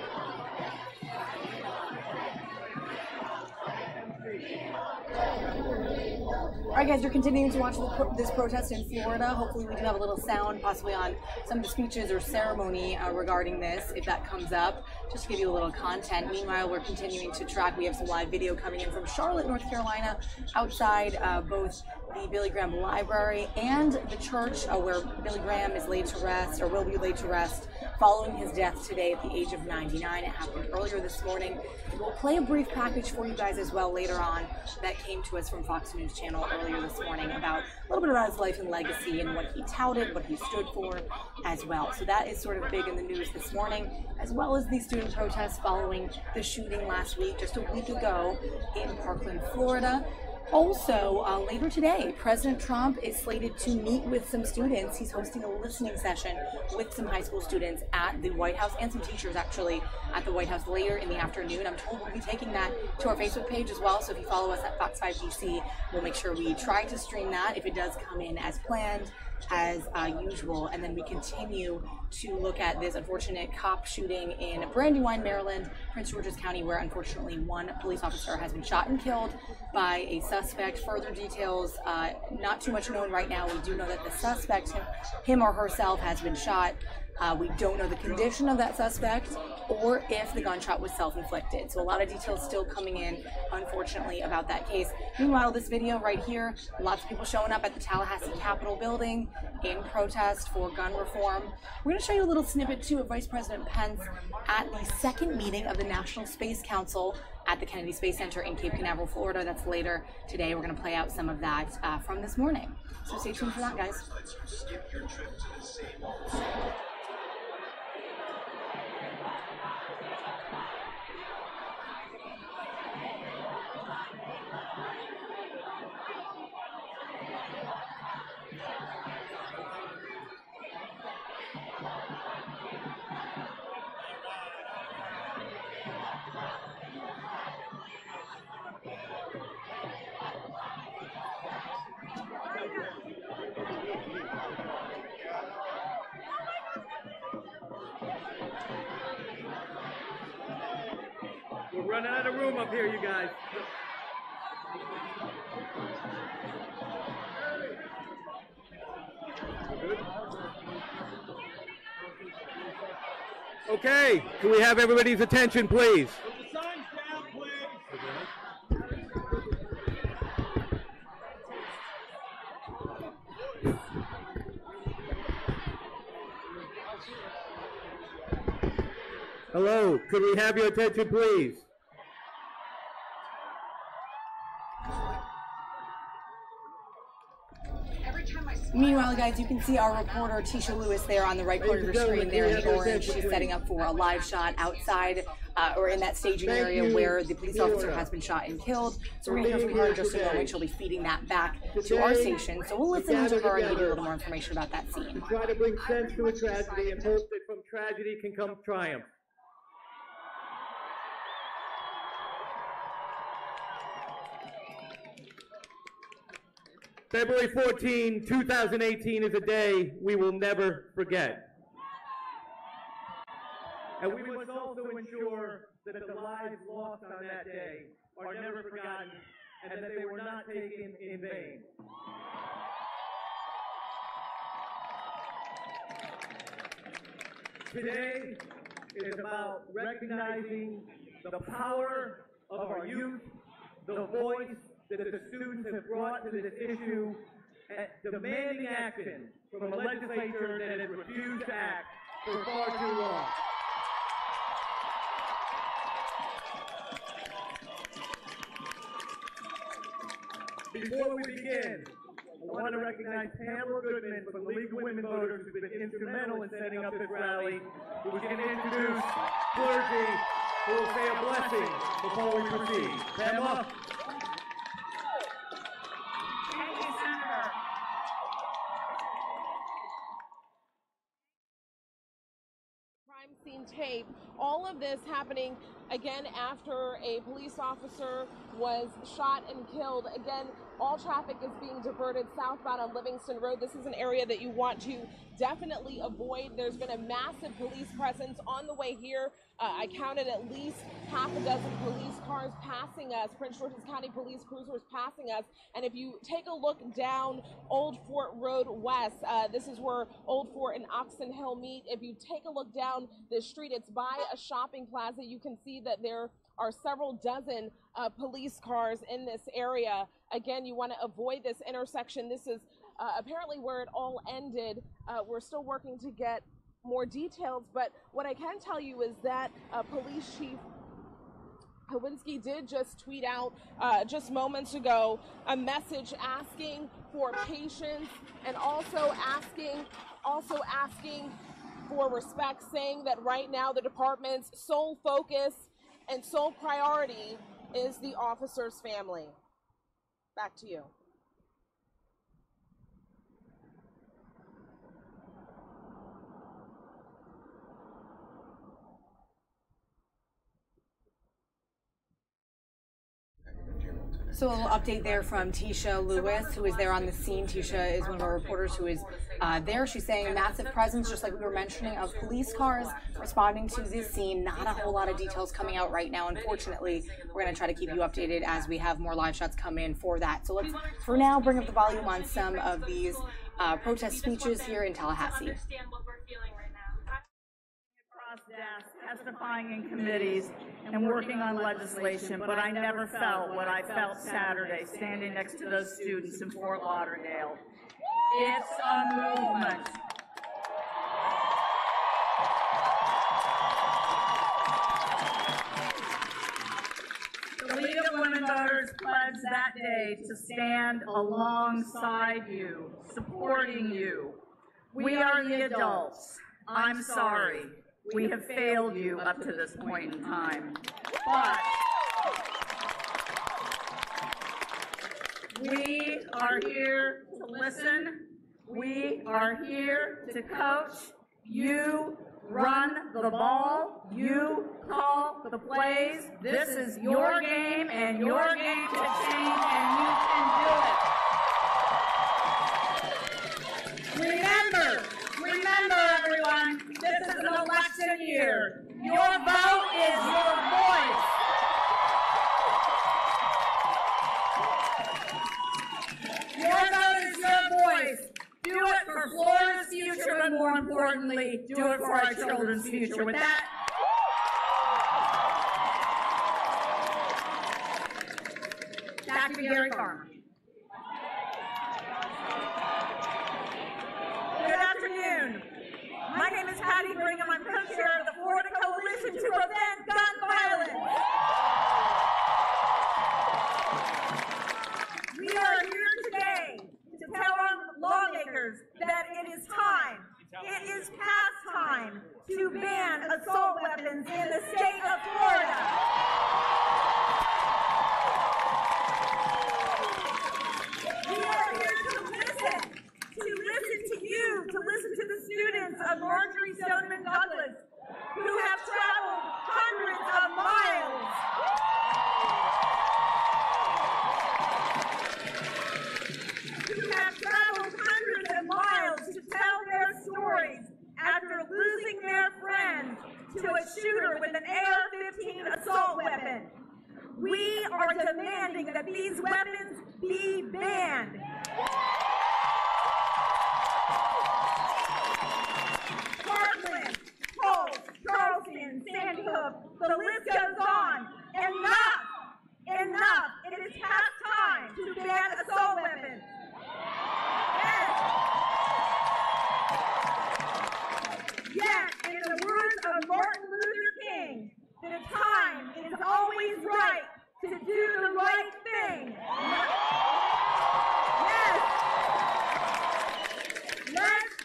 All right, guys, you're continuing to watch this protest in Florida. Hopefully we do have a little sound, possibly on some of the speeches or ceremony regarding this, if that comes up, just to give you a little content. Meanwhile, we're continuing to track. We have some live video coming in from Charlotte, North Carolina, outside both the Billy Graham Library and the church where Billy Graham is laid to rest, or will be laid to rest, following his death today at the age of 99. It happened earlier this morning. We'll play a brief package for you guys as well later on that came to us from Fox News Channel earlier this morning about a little bit about his life and legacy and what he touted, what he stood for as well. So that is sort of big in the news this morning, as well as the student protests following the shooting last week, just a week ago in Parkland, Florida. Also, later today, President Trump is slated to meet with some students. He's hosting a listening session with some high school students at the White House, and some teachers actually at the White House later in the afternoon. I'm told we'll be taking that to our Facebook page as well, so if you follow us at Fox 5 DC, we'll make sure we try to stream that if it does come in as planned, as usual. And then we continue to look at this unfortunate cop shooting in Brandywine, Maryland, Prince George's County, where unfortunately one police officer has been shot and killed by a suspect. Further details, not too much known right now. We do know that the suspect, him or herself, has been shot. We don't know the condition of that suspect or if the gunshot was self-inflicted. So a lot of details still coming in, unfortunately, about that case. Meanwhile, this video right here, lots of people showing up at the Tallahassee Capitol building in protest for gun reform. We're going to show you a little snippet, too, of Vice President Pence at the second meeting of the National Space Council at the Kennedy Space Center in Cape Canaveral, Florida. That's later today. We're going to play out some of that from this morning. So stay tuned for that, guys. We're running out of room up here, you guys. Okay, can we have everybody's attention, please? Put the signs down, please. Hello, could we have your attention, please? Meanwhile, guys, you can see our reporter, Tisha Lewis, there on the right corner of your screen there in the orange. She's setting up for a live shot outside or in that staging area where the police officer has been shot and killed. So we're going to hear from her in just a moment. She'll be feeding that back to our station. So we'll listen to her and give you a little more information about that scene. Try to bring sense to a tragedy and hope that from tragedy can come triumph. February 14, 2018 is a day we will never forget. And we must also ensure that the lives lost on that day are never forgotten and that they were not taken in vain. Today is about recognizing the power of our youth, the voice that the students have brought to this issue, and demanding action from a legislature that has refused to act for far too long. Before we begin, I want to recognize Pamela Goodman from the League of Women Voters, who's been instrumental in setting up this rally, who is going to introduce clergy who will say a blessing before we proceed. Pamela? Thank you, Senator. Cape. All of this happening again after a police officer was shot and killed. Again, all traffic is being diverted southbound on Livingston Road. This is an area that you want to definitely avoid. There's been a massive police presence on the way here. I counted at least half a dozen police cars passing us, Prince George's County police cruisers passing us. And if you take a look down Old Fort Road West, this is where Old Fort and Oxon Hill meet. If you take a look down this street, it's by a shopping plaza. You can see that there are several dozen police cars in this area. Again, you want to avoid this intersection. This is apparently where it all ended. We're still working to get more details, but what I can tell you is that Police Chief Hawinski did just tweet out just moments ago a message asking for patience and also asking for respect, saying that right now the department's sole focus and sole priority is the officer's family. Back to you. So a little update there from Tisha Lewis, who is there on the scene. Tisha is one of our reporters who is there. She's saying massive presence, just like we were mentioning, of police cars responding to this scene. Not a whole lot of details coming out right now. Unfortunately, we're going to try to keep you updated as we have more live shots come in for that. So let's, for now, bring up the volume on some of these protest speeches here in Tallahassee. Testifying in committees and working on legislation, but I never felt what I felt Saturday standing next to those students in Fort Lauderdale. It's a movement. The League of Women Voters pledged that day to stand alongside you, supporting you. We are the adults. I'm sorry. We have failed you up to this point in time, but we are here to listen. We are here to coach. You run the ball. You call the plays. This is your game and your game to change, and you can do it. Remember, everyone, this is an election year. Your vote is your voice. Your vote is your voice. Do it for Florida's future, but more importantly, do it for our children's future. With that, back to Gary Farmer. Good afternoon. My name is Patty Brigham. I'm co-chair of the Florida Coalition to Prevent Gun Violence. We are here today to tell our lawmakers that it is time, it is past time to ban assault weapons in the state of Florida. We are here to listen to you, to listen to the students of Marjorie Stoneman Douglas, who have traveled hundreds of miles. To tell their stories after losing their friends to a shooter with an AR-15 assault weapon. We are demanding that these weapons be banned. Parkland, Pulse, Charleston, Sandy Hook, the list goes on. Enough! Enough! It is past time to ban assault weapons. Yet, in the words of Martin Luther King, the time is always right to do the right thing. Yes! Let's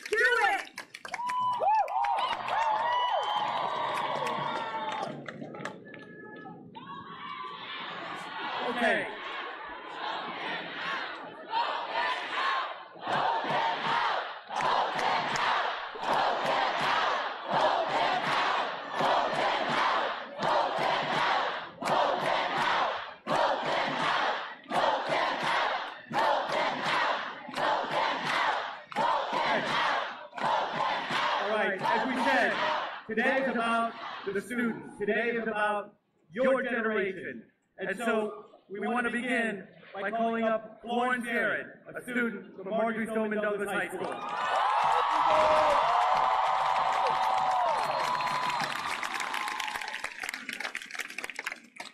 do it! Okay. the students. Today is about your generation. And so we want to begin by calling up Florence Jarrett, a student from Marjorie Stoneman Douglas High School.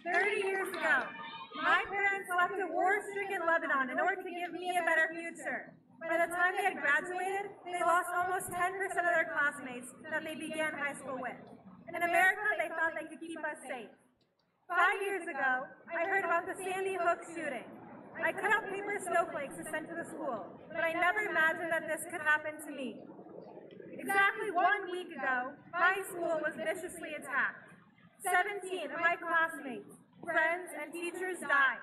30 years ago, my parents left a war-stricken Lebanon in order to give me a better future. By the time they had graduated, they lost almost 10% of their classmates that they began high school with. In America, they thought they could keep us safe. 5 years ago, I heard about the Sandy Hook shooting. I cut out paper snowflakes to send to the school, but I never imagined that this could happen to me. Exactly 1 week ago, my school was viciously attacked. 17 of my classmates, friends, and teachers died.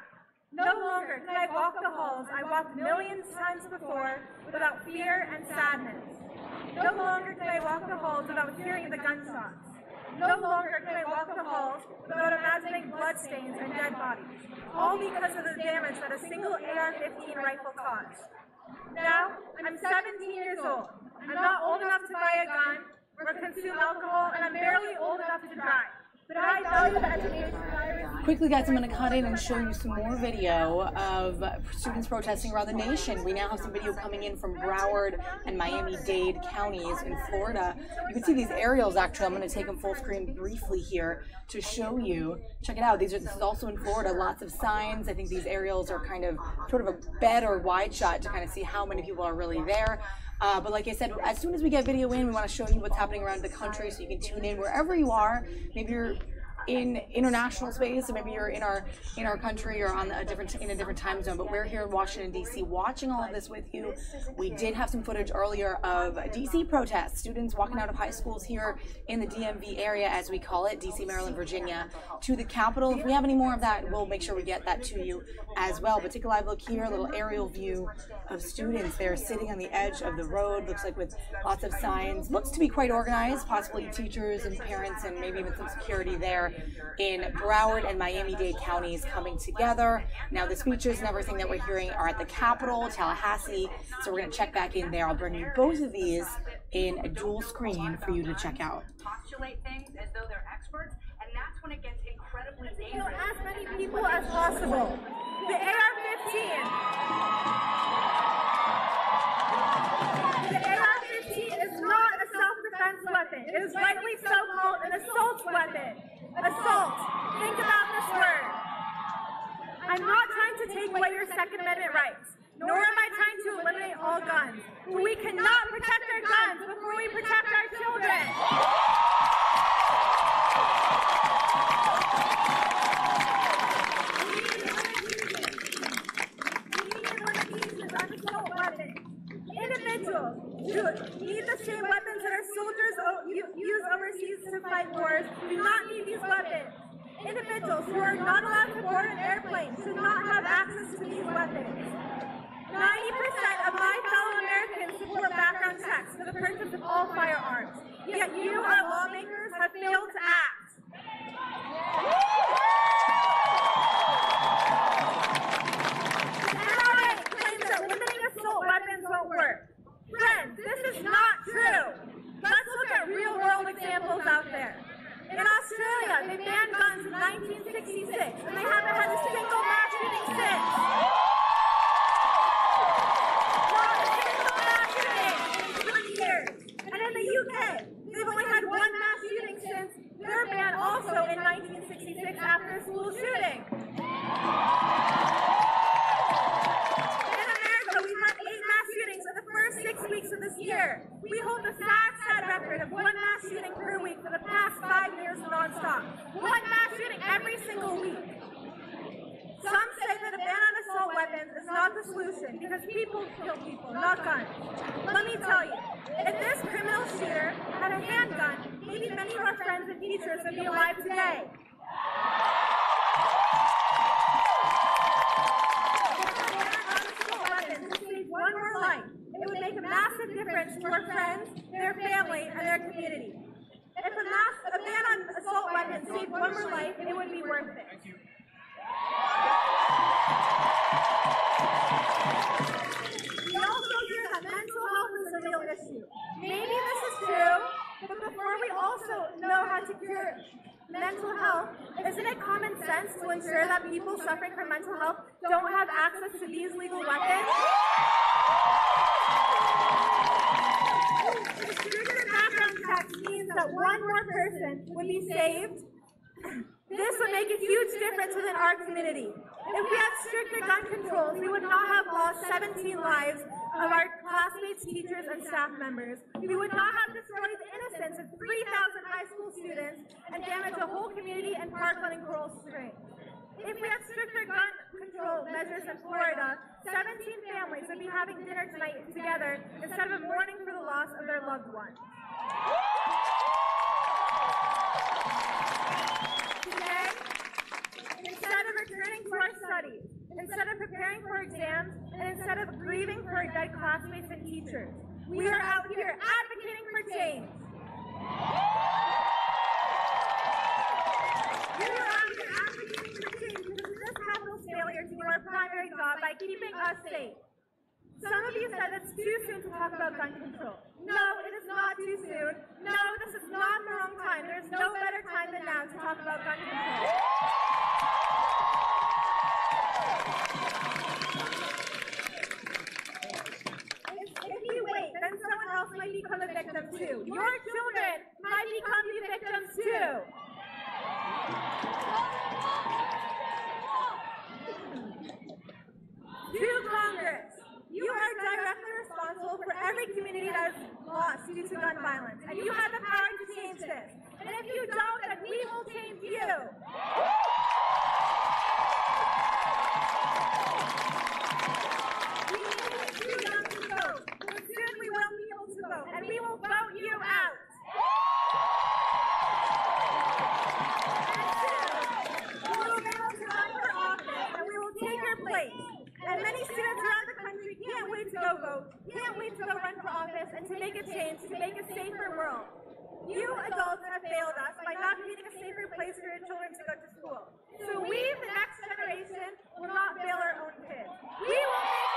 No longer can I walk the halls I walked millions of times before without fear and sadness. No longer can I walk the halls without hearing the gunshots. No longer can I walk the halls without imagining bloodstains and dead bodies, all because of the damage that a single AR-15 rifle caused. Now, I'm 17 years old. I'm not old enough to buy a gun or consume alcohol, and I'm barely old enough to drive. But I value the education I received. Quickly, guys, I'm going to cut in and show you some more video of students protesting around the nation. We now have some video coming in from Broward and Miami-Dade counties in Florida. You can see these aerials, actually. I'm going to take them full screen briefly here to show you. Check it out. This is also in Florida. Lots of signs. I think these aerials are kind of sort of a better wide shot to kind of see how many people are really there. But like I said, as soon as we get video in, we want to show you what's happening around the country so you can tune in wherever you are. Maybe you're in international space, or maybe you're in our country or on a different time zone, but we're here in Washington, D.C. watching all of this with you. We did have some footage earlier of D.C. protests, students walking out of high schools here in the DMV area, as we call it, D.C., Maryland, Virginia, to the Capitol. If we have any more of that, we'll make sure we get that to you as well. But take a live look here, a little aerial view of students. They're sitting on the edge of the road, looks like with lots of signs. Looks to be quite organized, possibly teachers and parents and maybe even some security there in Broward and Miami-Dade counties coming together. Now the speeches and everything that we're hearing are at the Capitol, Tallahassee, so we're going to check back in there. I'll bring you both of these in a dual screen for you to check out. Postulate things as though they're experts, and that's when it gets incredibly dangerous. As many people as possible. The AR-15. The AR-15 is not a self-defense weapon. It is rightly so called an assault weapon. Assault. Think about this word. I'm not trying to take away your Second Amendment rights, nor am I trying to eliminate all guns. But we cannot protect our guns before we protect our children. Individuals who need the same weapons that our soldiers use overseas to fight wars do not need these weapons. Individuals who are not allowed to board an airplane should not have access to these weapons. 90% of my fellow Americans support background checks for the purchase of all firearms, yet you, our lawmakers, have failed to act. The NRA claims that limiting assault weapons won't work. Friends, this is not true. Let's look at real-world examples out there. In Australia, they banned guns in 1966, and they haven't had a single mass shooting since. Not a single mass shooting in 20 years. And in the UK, they've only had one mass shooting since their ban also in 1966 after a school shooting. In America, we've had 8 mass shootings in the first 6 weeks of this year. We hold the sad record of one mass shooting per week for the past 5 years nonstop. One mass shooting every single week. Some say that a ban on assault weapons is not the solution because people kill people, not guns. Let me tell you, if this criminal shooter had a handgun, maybe many of our friends and teachers would be alive today. One more life. It would make a massive difference to our friends, their family, and their community. If a ban on assault weapons saved one more life, it would be worth it. Thank you. We also hear that mental health is a real issue. Maybe this is true, but before we also know how to cure mental health, isn't it common sense to ensure that people suffering from mental health don't have access to these legal weapons? Stricter background checks means that one more person would be saved. This would make a huge difference within our community. If we had stricter gun controls, we would not have lost 17 lives of our classmates, teachers, and staff members. We would not have destroyed the innocence of 3,000 high school students and damaged a whole community in Parkland and Coral Springs. If we had stricter gun control measures in Florida, 17 families would be having dinner tonight together instead of mourning for the loss of their loved one. Today, instead of returning to our studies, instead of preparing for exams, and instead of grieving for our dead classmates and teachers, we are out here advocating for change. We are out here advocating for change because of this Capitol's failure to do our primary job by keeping us safe. Some of you said it's too soon to talk about gun control. No, it is not too soon. No, this is not the wrong time. There's no better time than now to talk about gun control. If you wait, then someone else might become a victim too. Your children might become the victims too. To Congress, you are directly responsible for every community that is lost due to gun violence, and you have the power to change this. And if you don't, then we will change you. We may be too young to vote, but soon we will be able to vote, and we will vote you out. And soon, we will be able to run for office, and we will take your place. And many students around the country can't wait to go vote, can't wait to go run for office, and to make a change, to make a safer world. You adults have failed us by not creating a safer place for your children to go to school. So we, the next generation, will not fail our own kids. We will make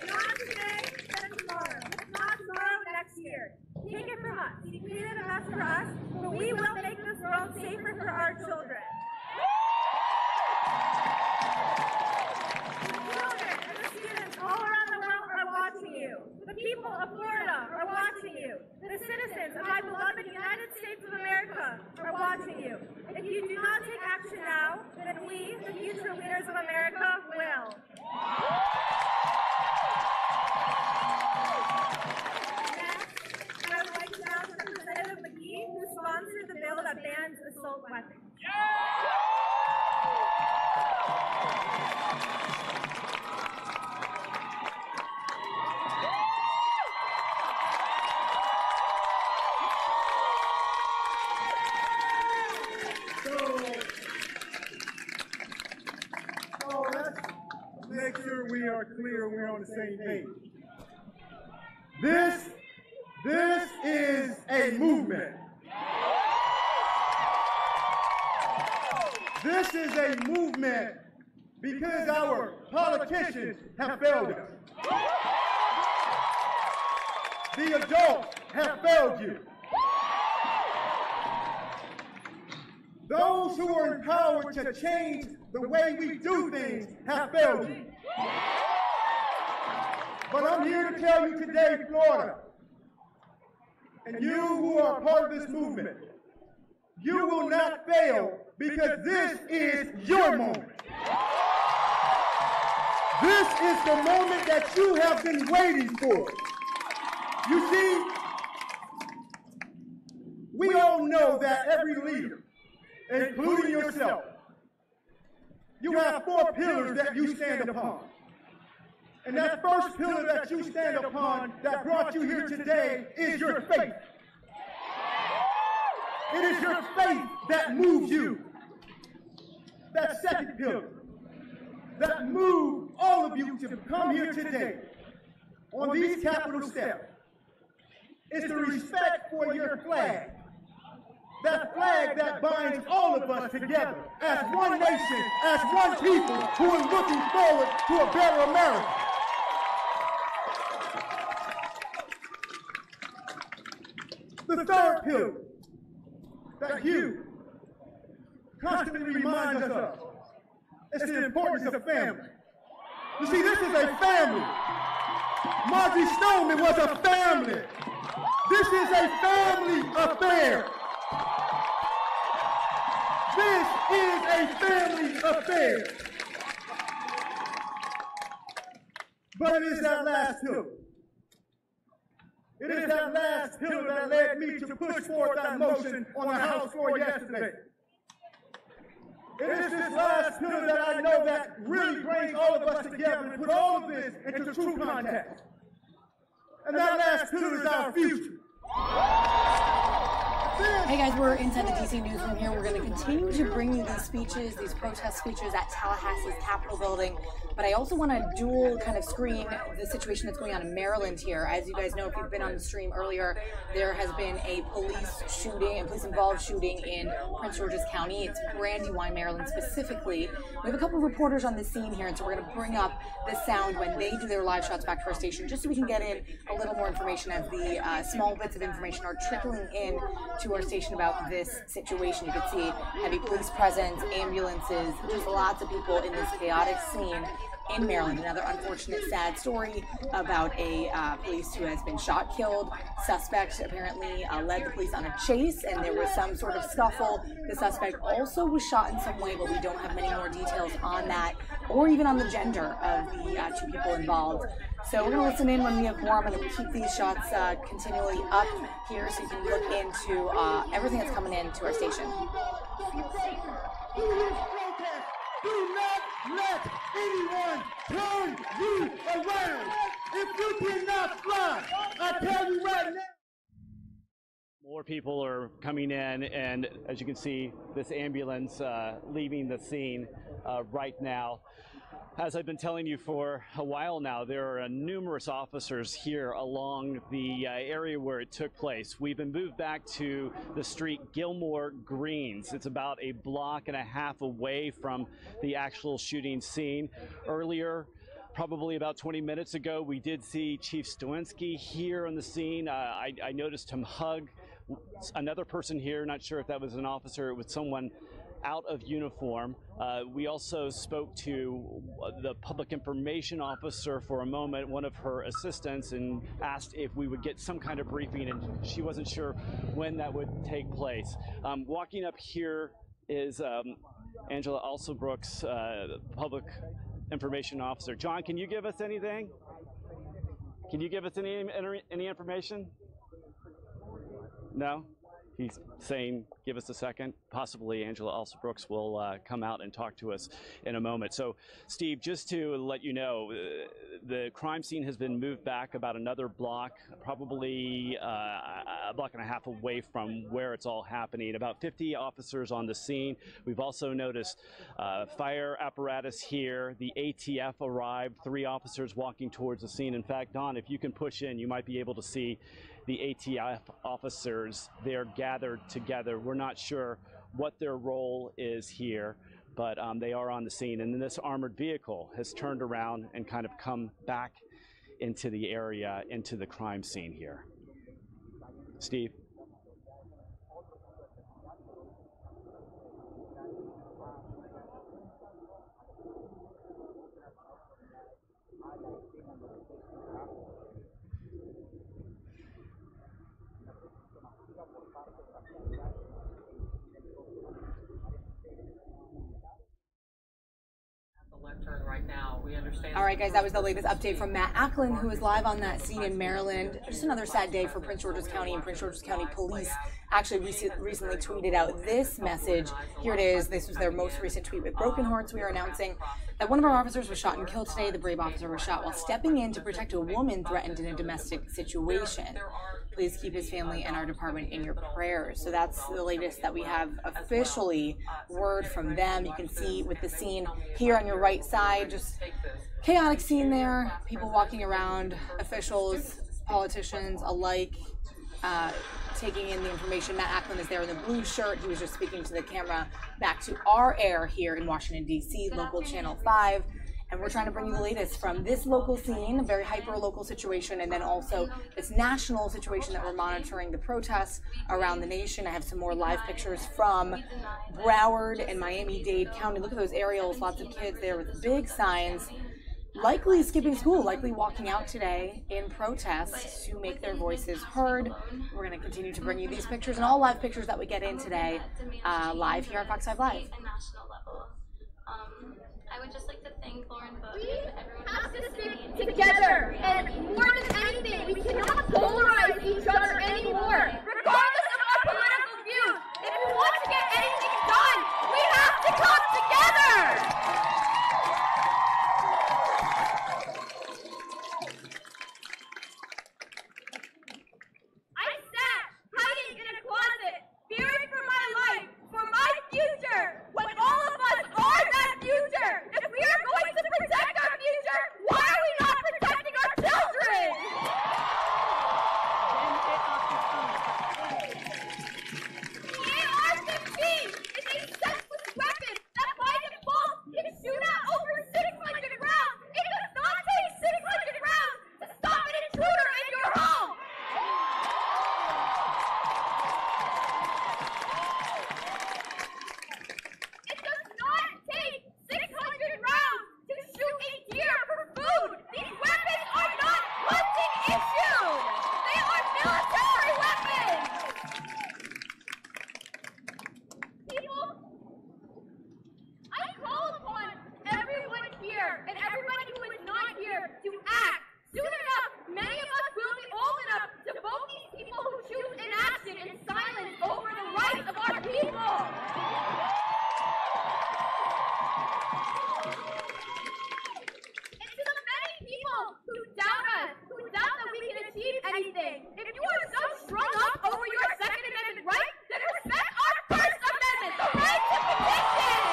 not today, then tomorrow. Not tomorrow, next year. Take it from us. You created a mess for us, but we will make this world safer for our children. Children and the students all around the world are watching you. The people of Florida are watching you. The citizens of my beloved United States of America are watching you. If you do not take action now, then we, the future leaders of America, will. Next, I would like to announce Representative McGee, who sponsored the bill that bans assault weapons. Make sure we are clear and we're on the same page. This is a movement. This is a movement because our politicians have failed us. The adults have failed you. Those who are empowered to change the way we do things have failed you. But I'm here to tell you today, Florida, and you who are part of this movement, you will not fail because this is your moment. This is the moment that you have been waiting for. You see, we all know that every leader, including yourself, you have 4 pillars that you stand upon. And that first pillar that you stand upon that brought you here today is your faith. It is your faith that moves you. That second pillar that moved all of you to come here today on these Capitol steps is the respect for your flag. That flag that binds all of us together as one nation, as one people who are looking forward to a better America. The third pillar that you constantly remind us of is the importance of family. You see, this is a family. Margie Stoneman was a family. This is a family affair. This is a family affair. But it is that last pillar. It is that last pillar that led me to push forward that motion on the House floor yesterday. It is this last pillar that I know that really brings all of us together and put all of this into true context. And that last pillar is our future. Hey guys, we're inside the DC newsroom here. We're going to continue to bring you these speeches, these protest speeches at Tallahassee's Capitol building. But I also want to dual kind of screen the situation that's going on in Maryland here. As you guys know, if you've been on the stream earlier, there has been a police shooting, a police-involved shooting in Prince George's County. It's Brandywine, Maryland specifically. We have a couple of reporters on the scene here, and so we're going to bring up the sound when they do their live shots back to our station, just so we can get in a little more information as the small bits of information are trickling in to our station about this situation. You can see heavy police presence, ambulances, just lots of people in this chaotic scene in Maryland. Another unfortunate, sad story about a police who has been shot, killed. Suspect apparently led the police on a chase, and there was some sort of scuffle. The suspect also was shot in some way, but we don't have many more details on that, or even on the gender of the two people involved. So we're going to listen in when we have more. I'm going to keep these shots continually up here so you can look into everything that's coming into our station. Do not let anyone turn you around. If you cannot fly, I tell you right now. More people are coming in, and as you can see, this ambulance leaving the scene right now. As I've been telling you for a while now, there are numerous officers here along the area where it took place. We've been moved back to the street Gilmore Greens. It's about a block and a half away from the actual shooting scene. Earlier, probably about 20 minutes ago, we did see Chief Stawinski here on the scene. I noticed him hug another person here. Not sure if that was an officer or it was someone out of uniform. We also spoke to the public information officer for a moment, one of her assistants, and asked if we would get some kind of briefing, and she wasn't sure when that would take place. Walking up here is Angela Alsobrooks, public information officer. John, can you give us anything? Can you give us any information? No? He's saying, give us a second. Possibly Angela Alsobrooks will come out and talk to us in a moment. So, Steve, just to let you know, the crime scene has been moved back about another block, probably a block and a half away from where it's all happening. About 50 officers on the scene. We've also noticed fire apparatus here. The ATF arrived, 3 officers walking towards the scene. In fact, Don, if you can push in, you might be able to see the ATF officers. They're gathered together. We're not sure what their role is here, but they are on the scene. And then this armored vehicle has turned around and kind of come back into the area, into the crime scene here. Steve? Right now, we understand. All right, guys, that was the latest update from Matt Ackland, who is live on that scene in Maryland. Just another sad day for Prince George's County, and Prince George's County Police actually recently tweeted out this message. Here it is. This was their most recent tweet. With broken hearts, we are announcing that one of our officers was shot and killed today. The brave officer was shot while stepping in to protect a woman threatened in a domestic situation. Please keep his family and our department in your prayers. So that's the latest that we have officially word from them. You can see with the scene here on your right side, just chaotic scene there. People walking around, officials, politicians alike, taking in the information. Matt Ackland is there in the blue shirt. He was just speaking to the camera back to our air here in Washington, D.C., local Channel 5. and we're trying to bring you the latest from this local scene, a very hyper-local situation, and then also this national situation that we're monitoring, the protests around the nation. I have some more live pictures from Broward and Miami-Dade County. Look at those aerials, lots of kids there with big signs, likely skipping school, likely walking out today in protest to make their voices heard. We're going to continue to bring you these pictures and all live pictures that we get in today, live here on Fox 5 Live. I would just like to thank Lauren Book We and everyone have else to stick together, and more than anything, we cannot polarize each other anymore, regardless of our political views. If we want to get anything done, we have to come together. I sat hiding in a closet, fearing for my life, for my future, when all of us are that future. If we are going to protect our future, why are we not protecting our children? The AR-15 is a senseless weapon that by default can shoot out over 600 rounds. It does not take 600 rounds to stop an intruder in your home. It does not take 600 rounds to shoot a deer for food. These weapons are not hunting issues. They are military weapons. People, I call upon everyone here and everybody who is not here to act. Soon enough, many of us will be old enough to vote these people who choose inaction and silence over the rights of our people. And to the many people who doubt us, who doubt that we can achieve anything, if you are so strung up over your Second Amendment right, then respect our First Amendment, the right to petition.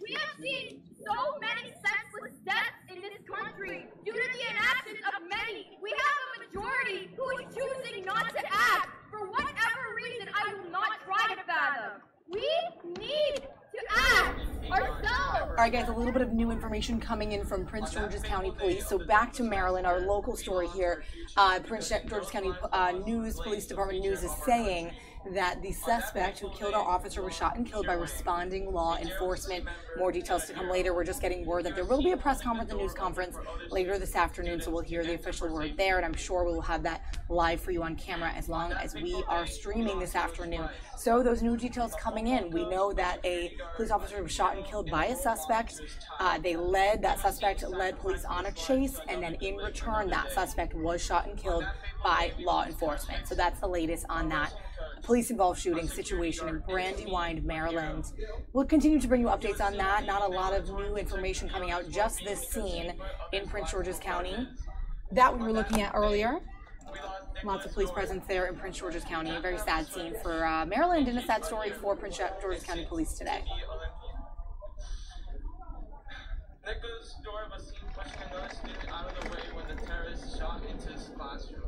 We have seen so many senseless deaths in this country due to the inactions of many. We have a majority who is choosing not to act. For whatever reason, I will not try to fathom. We need to act ourselves. All right, guys, a little bit of new information coming in from Prince George's County Police. So back to Maryland, our local story here. Prince George's County Police Department News is saying that the suspect who killed our officer was shot and killed by responding law enforcement. More details to come later. We're just getting word that there will be a press conference and news conference later this afternoon, so we'll hear the official word there, and I'm sure we will have that live for you on camera as long as we are streaming this afternoon. So those new details coming in. We know that a police officer was shot and killed by a suspect. That suspect led police on a chase, and then in return, that suspect was shot and killed by law enforcement. So that's the latest on that police-involved shooting situation in Brandywine, Maryland. We'll continue to bring you updates on that. Not a lot of new information coming out, just this scene in Prince George's County that we were looking at earlier. Lots of police presence there in Prince George's County. A very sad scene for Maryland and a sad story for Prince George's County Police today. Nicholas door was seen pushing another student out of the way when the terrorist shot into his classroom.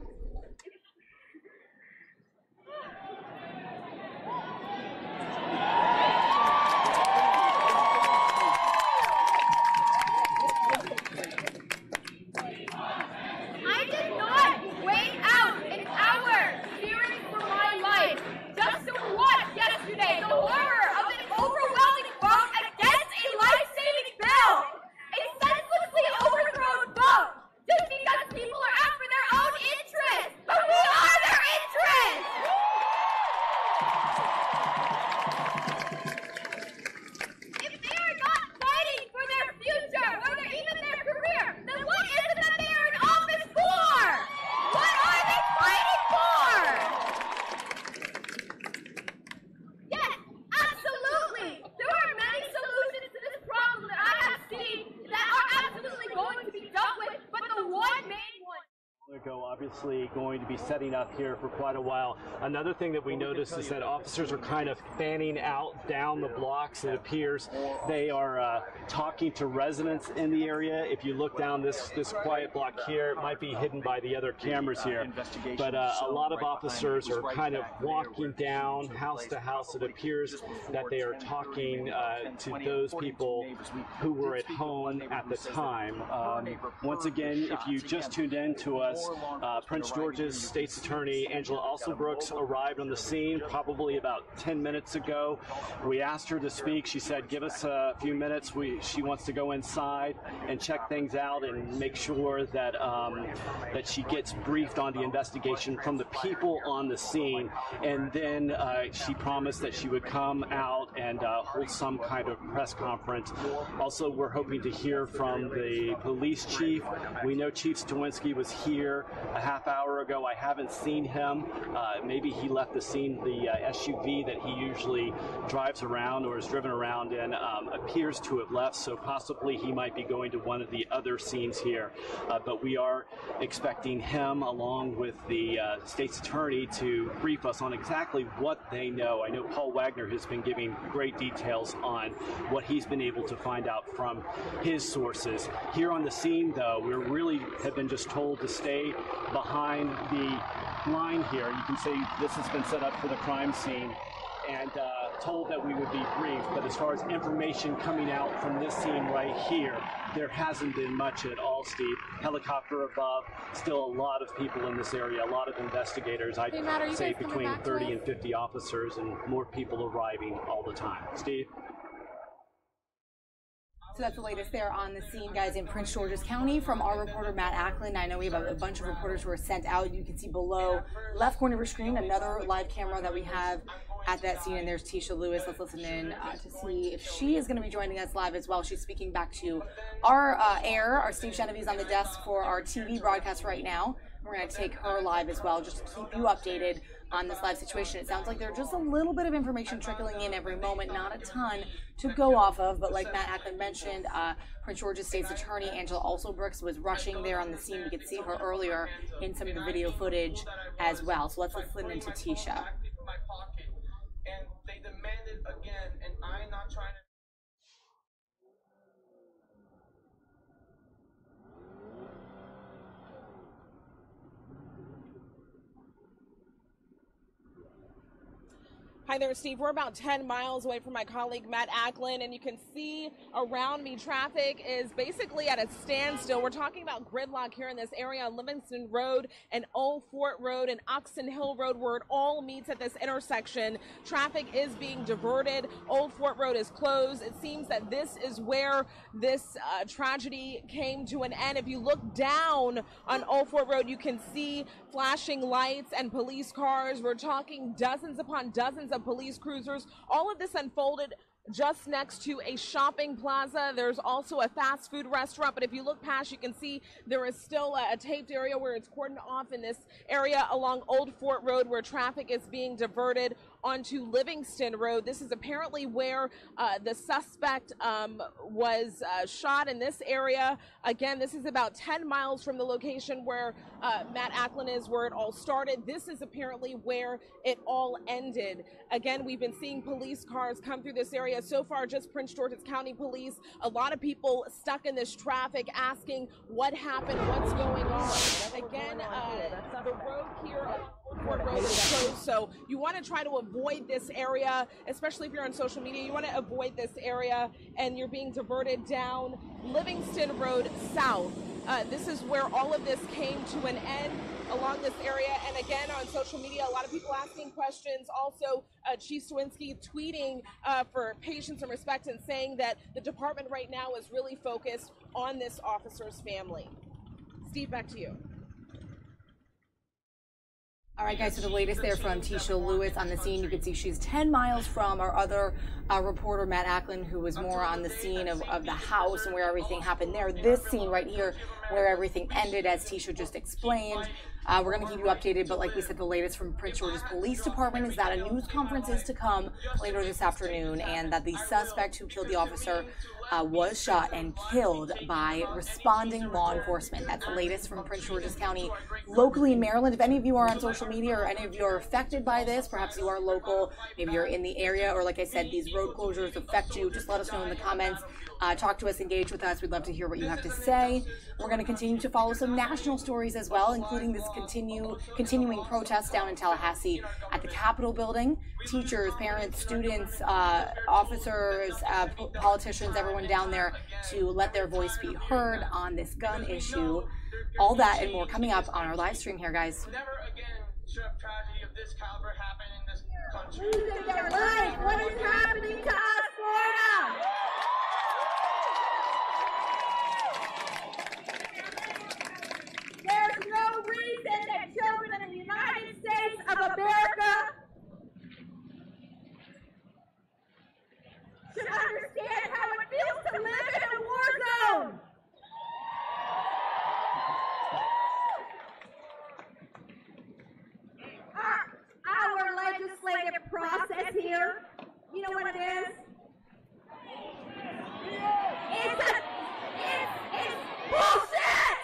I did not wait out an hour fearing for my life just to watch yesterday the horror of an overwhelming vote against a life-saving bill. A senselessly overthrown vote just because people are after their own interests. ago, obviously going to be setting up here for quite a while. Another thing that we noticed is that officers are kind of fanning out down the blocks. It appears they are talking to residents in the area. If you look down this quiet block here, it might be hidden by the other cameras here. But a lot of officers are kind of walking down house to house. It appears that they are talking to those people who were at home at the time. Once again, if you just tuned in to us, Prince George's State's Attorney Angela Alsobrooks arrived on the scene probably about 10 minutes ago. We asked her to speak. She said, give us a few minutes. She wants to go inside and check things out and make sure that that she gets briefed on the investigation from the people on the scene. And then she promised that she would come out and hold some kind of press conference. Also, we're hoping to hear from the police chief. We know Chief Stawinski was here a half hour ago. I haven't seen him. Maybe he left the scene. The SUV that he usually drives around or is driven around in appears to have left, so possibly he might be going to one of the other scenes here. But we are expecting him, along with the state's attorney, to brief us on exactly what they know. I know Paul Wagner has been giving great details on what he's been able to find out from his sources. Here on the scene, though, we really have been just told to stay behind the line here. You can see this has been set up for the crime scene, and told that we would be briefed. But as far as information coming out from this scene right here, there hasn't been much at all, Steve. Helicopter above, still a lot of people in this area, a lot of investigators. I'd say between 30 and 50 officers, and more people arriving all the time. Steve? So that's the latest there on the scene, guys, in Prince George's County from our reporter, Matt Ackland. I know we have a bunch of reporters who are sent out. You can see below, left corner of your screen, another live camera that we have at that scene, and there's Tisha Lewis. Let's listen in to see if she is going to be joining us live as well. She's speaking back to our our Steve Genovese on the desk for our TV broadcast right now. We're going to take her live as well, just to keep you updated on this live situation. It sounds like there's just a little bit of information trickling in every moment, not a ton to go off of, but like Matt Ackland mentioned, Prince George's State's Attorney Angela Alsobrooks was rushing there on the scene. We could see her earlier in some of the video footage as well. So let's listen into Tisha. And they demanded again, and I'm not trying to. Hi there, Steve. We're about 10 miles away from my colleague Matt Ackland, and you can see around me traffic is basically at a standstill. We're talking about gridlock here in this area on Livingston Road and Old Fort Road and Oxon Hill Road, where it all meets at this intersection. Traffic is being diverted. Old Fort Road is closed. It seems that this is where this tragedy came to an end. If you look down on Old Fort Road, you can see flashing lights and police cars. We're talking dozens upon dozens of police cruisers. All of this unfolded just next to a shopping plaza. There's also a fast food restaurant, but if you look past, you can see there is still a taped area where it's cordoned off in this area along Old Fort Road, where traffic is being diverted onto Livingston Road. This is apparently where the suspect was shot in this area. Again, this is about 10 miles from the location where Matt Ackland is, where it all started. This is apparently where it all ended. Again, we've been seeing police cars come through this area. So far, just Prince George's County Police. A lot of people stuck in this traffic asking what happened, what's going on. Again, the road here on Old Fort Road is closed, so you want to try to avoid this area, especially if you're on social media. You want to avoid this area, and you're being diverted down Livingston Road south. This is where all of this came to an end along this area. And again, on social media, a lot of people asking questions. Also, Chief Stawinski tweeting for patience and respect and saying that the department right now is really focused on this officer's family. Steve, back to you. All right, guys, so the latest there from Tisha Lewis on the scene. You can see she's 10 miles from our other reporter, Matt Ackland, who was more on the scene of the house and where everything happened there. This scene right here, where everything ended, as Tisha just explained. We're going to keep you updated, but like we said, the latest from Prince George's Police Department is that a news conference is to come later this afternoon, and that the suspect who killed the officer was shot and killed by responding law enforcement. That's the latest from Prince George's County, locally in Maryland. If any of you are on social media or any of you are affected by this, perhaps you are local, maybe you're in the area, or like I said, these road closures affect you, just let us know in the comments. Talk to us, engage with us. We'd love to hear what you have to say. We're going to continue to follow some national stories as well, including this continuing protest down in Tallahassee at the Capitol building. Teachers, parents, students, officers, politicians, everyone down there to let their voice be heard on this gun issue. All that and more coming up on our live stream here, guys. Never again should a tragedy of this caliber happen in this country. Losing their life. What is happening to us, Florida? There's no reason that children in the United States of America should understand how it feels to live in a war zone. Our legislative process here, you know what it is? It's bullshit!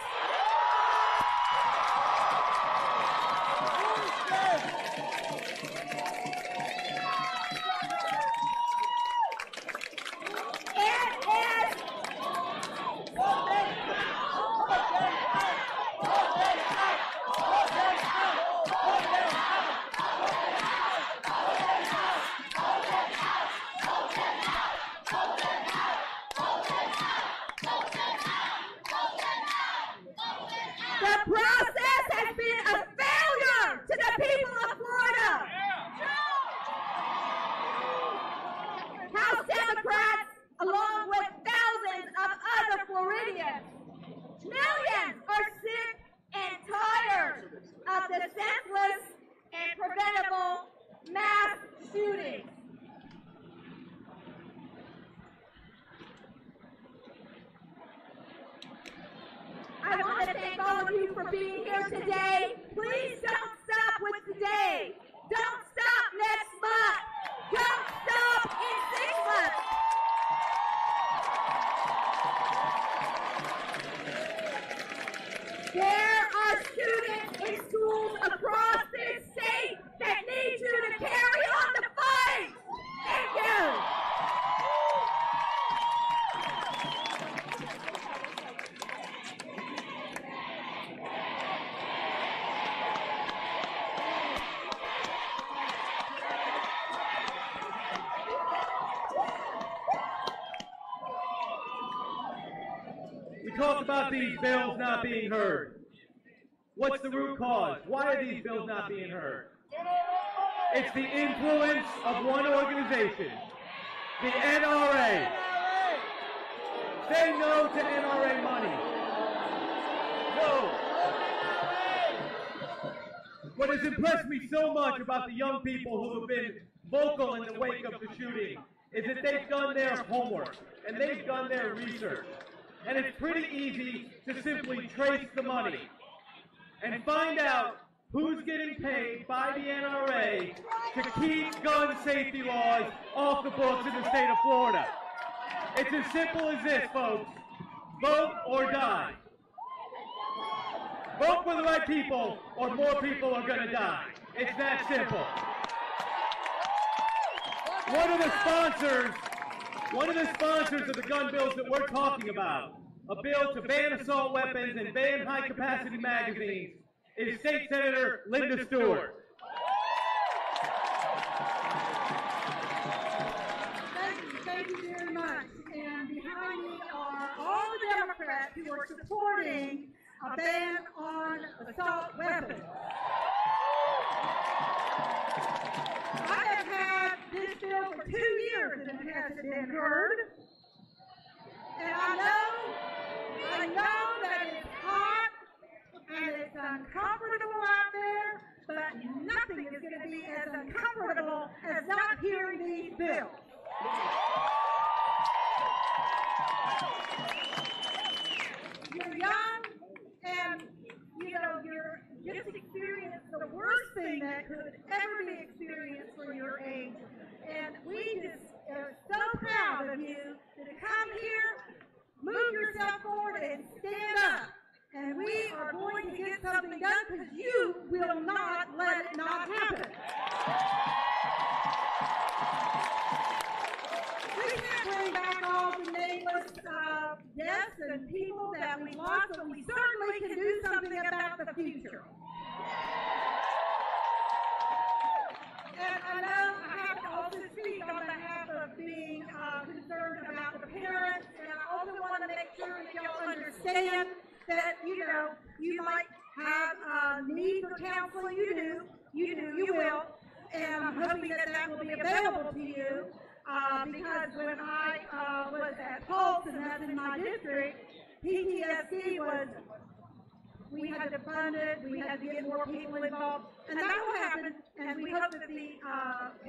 The process has been a failure to the people of Florida. House Democrats, along with thousands of other Floridians, millions are sick and tired of the senseless and preventable mass shootings. I want to thank all of you for being here today. Please don't stop with today. Don't stop next month. Don't stop in 6 months. There are students in schools across this state that need you to carry on the fight. Thank you. We talk about these bills not being heard. What's the root cause? Why are these bills not being heard? It's the influence of one organization, the NRA. Say no to NRA money. No. What has impressed me so much about the young people who have been vocal in the wake of the shooting is that they've done their homework and they've done their research. And it's pretty easy to simply trace the money and find out who's getting paid by the NRA to keep gun safety laws off the books in the state of Florida. It's as simple as this, folks. Vote or die. Vote for the right people or more people are going to die. It's that simple. One of the sponsors of the gun bills that we're talking about, a bill to ban assault weapons and ban high-capacity magazines, is State Senator Linda Stewart. Thank you very much. And behind me are all the Democrats who are supporting a ban on assault weapons. I have had this bill for 2 years and it hasn't been heard. And I know that it's hot and it's uncomfortable out there, but nothing is going to be as uncomfortable as not hearing these bills. You're young, and you know, you're just experienced the worst thing that could ever be experienced for your age. And we just are so proud of you to come here, move yourself forward, and stand up. And we are going to get something done because you will not let it not happen. We can't bring back all the nameless deaths and people that we lost, but we certainly can do something about the future. And I know I have to also speak on behalf of being concerned about the parents, and I also want to make sure that y'all understand that, you know, you might have a need for counseling. You will, and I'm hoping that that will be available to you, because when I was at Pulse, and that's in my district, PTSD was, we had to fund it, we had to get more people involved, and that will happen, and we hope that the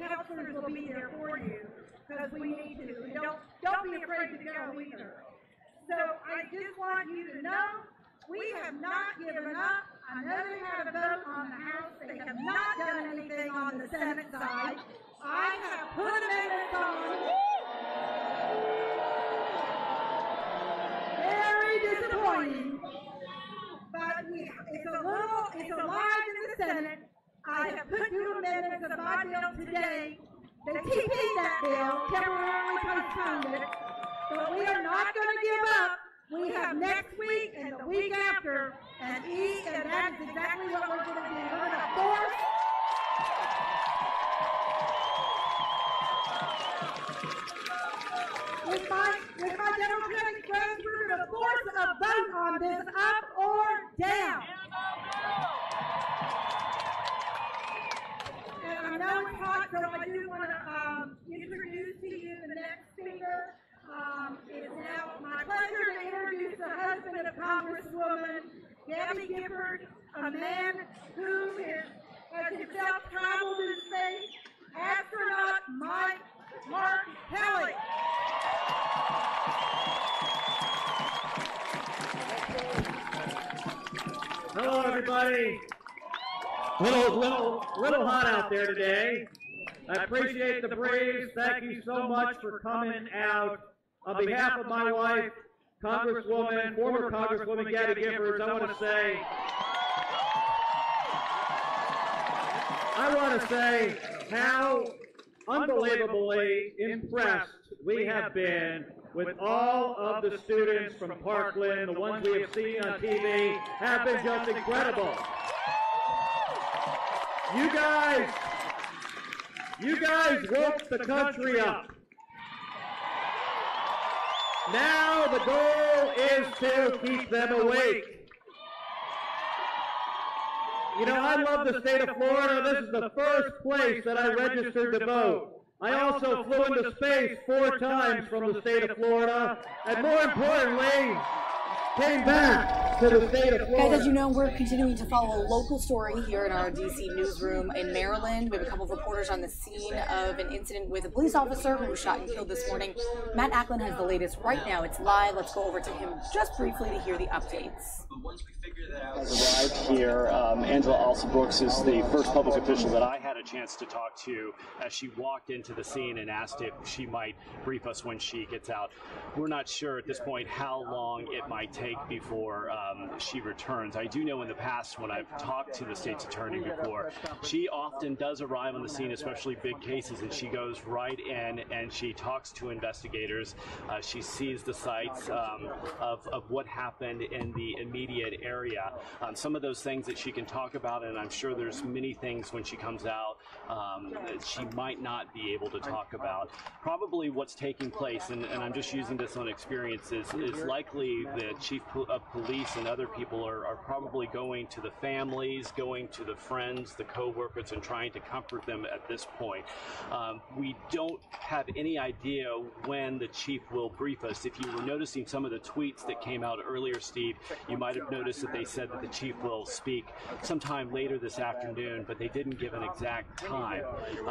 counselors will be there for you, because we need to. And don't be afraid to go either. So I just want you to know, we have not given up. I know they had a vote on the House. They have not done anything on the Senate side. I have put amendments on. Very disappointing. But it's alive in the Senate. I have put 2 amendments of my bill today. They TP'd that bill, temporarily postponed it. But we are not going to give up. We have next week and the week after, and that is exactly what we're going to do. We're going to force with my Democratic friends, we're going to force a vote on this, up or down. And I know it's hot, so I do want to introduce to you the next speaker. It is now my pleasure to introduce the husband of Congresswoman Gabby Gifford, a man who has himself traveled in space, astronaut Mark Kelly. Hello, everybody. Little hot out there today. I appreciate the breeze. Thank you so much for coming out. On behalf of my wife, former Congresswoman Gabby Gifford, I want to say how unbelievably impressed we have been with all of the students from Parkland. The ones we have seen on TV have been just incredible. You guys woke the country up. Now the goal is to keep them awake. You know, I love the state of Florida. This is the first place that I registered to vote. I also flew into space 4 times from the state of Florida, and more importantly, came back to the state of Florida. Guys, as you know, we're continuing to follow a local story here in our D.C. newsroom in Maryland. We have a couple of reporters on the scene of an incident with a police officer who was shot and killed this morning. Matt Ackland has the latest right now. It's live. Let's go over to him just briefly to hear the updates. Has arrived here. Angela Alsabrooks is the first public official that I had a chance to talk to as she walked into the scene and asked if she might brief us when she gets out. We're not sure at this point how long it might take before she returns. I do know in the past when I've talked to the state's attorney before, she often does arrive on the scene, especially big cases, and she goes right in and she talks to investigators. She sees the sites of what happened in the immediate area. Some of those things that she can talk about, and I'm sure there's many things when she comes out that she might not be able to talk about. Probably what's taking place, and I'm just using this on experience, is likely the chief of police and other people are probably going to the families, going to the friends, the co-workers, and trying to comfort them at this point. We don't have any idea when the chief will brief us. If you were noticing some of the tweets that came out earlier, Steve, you might have noticed that they said that the chief will speak sometime later this afternoon, but they didn't give an exact time.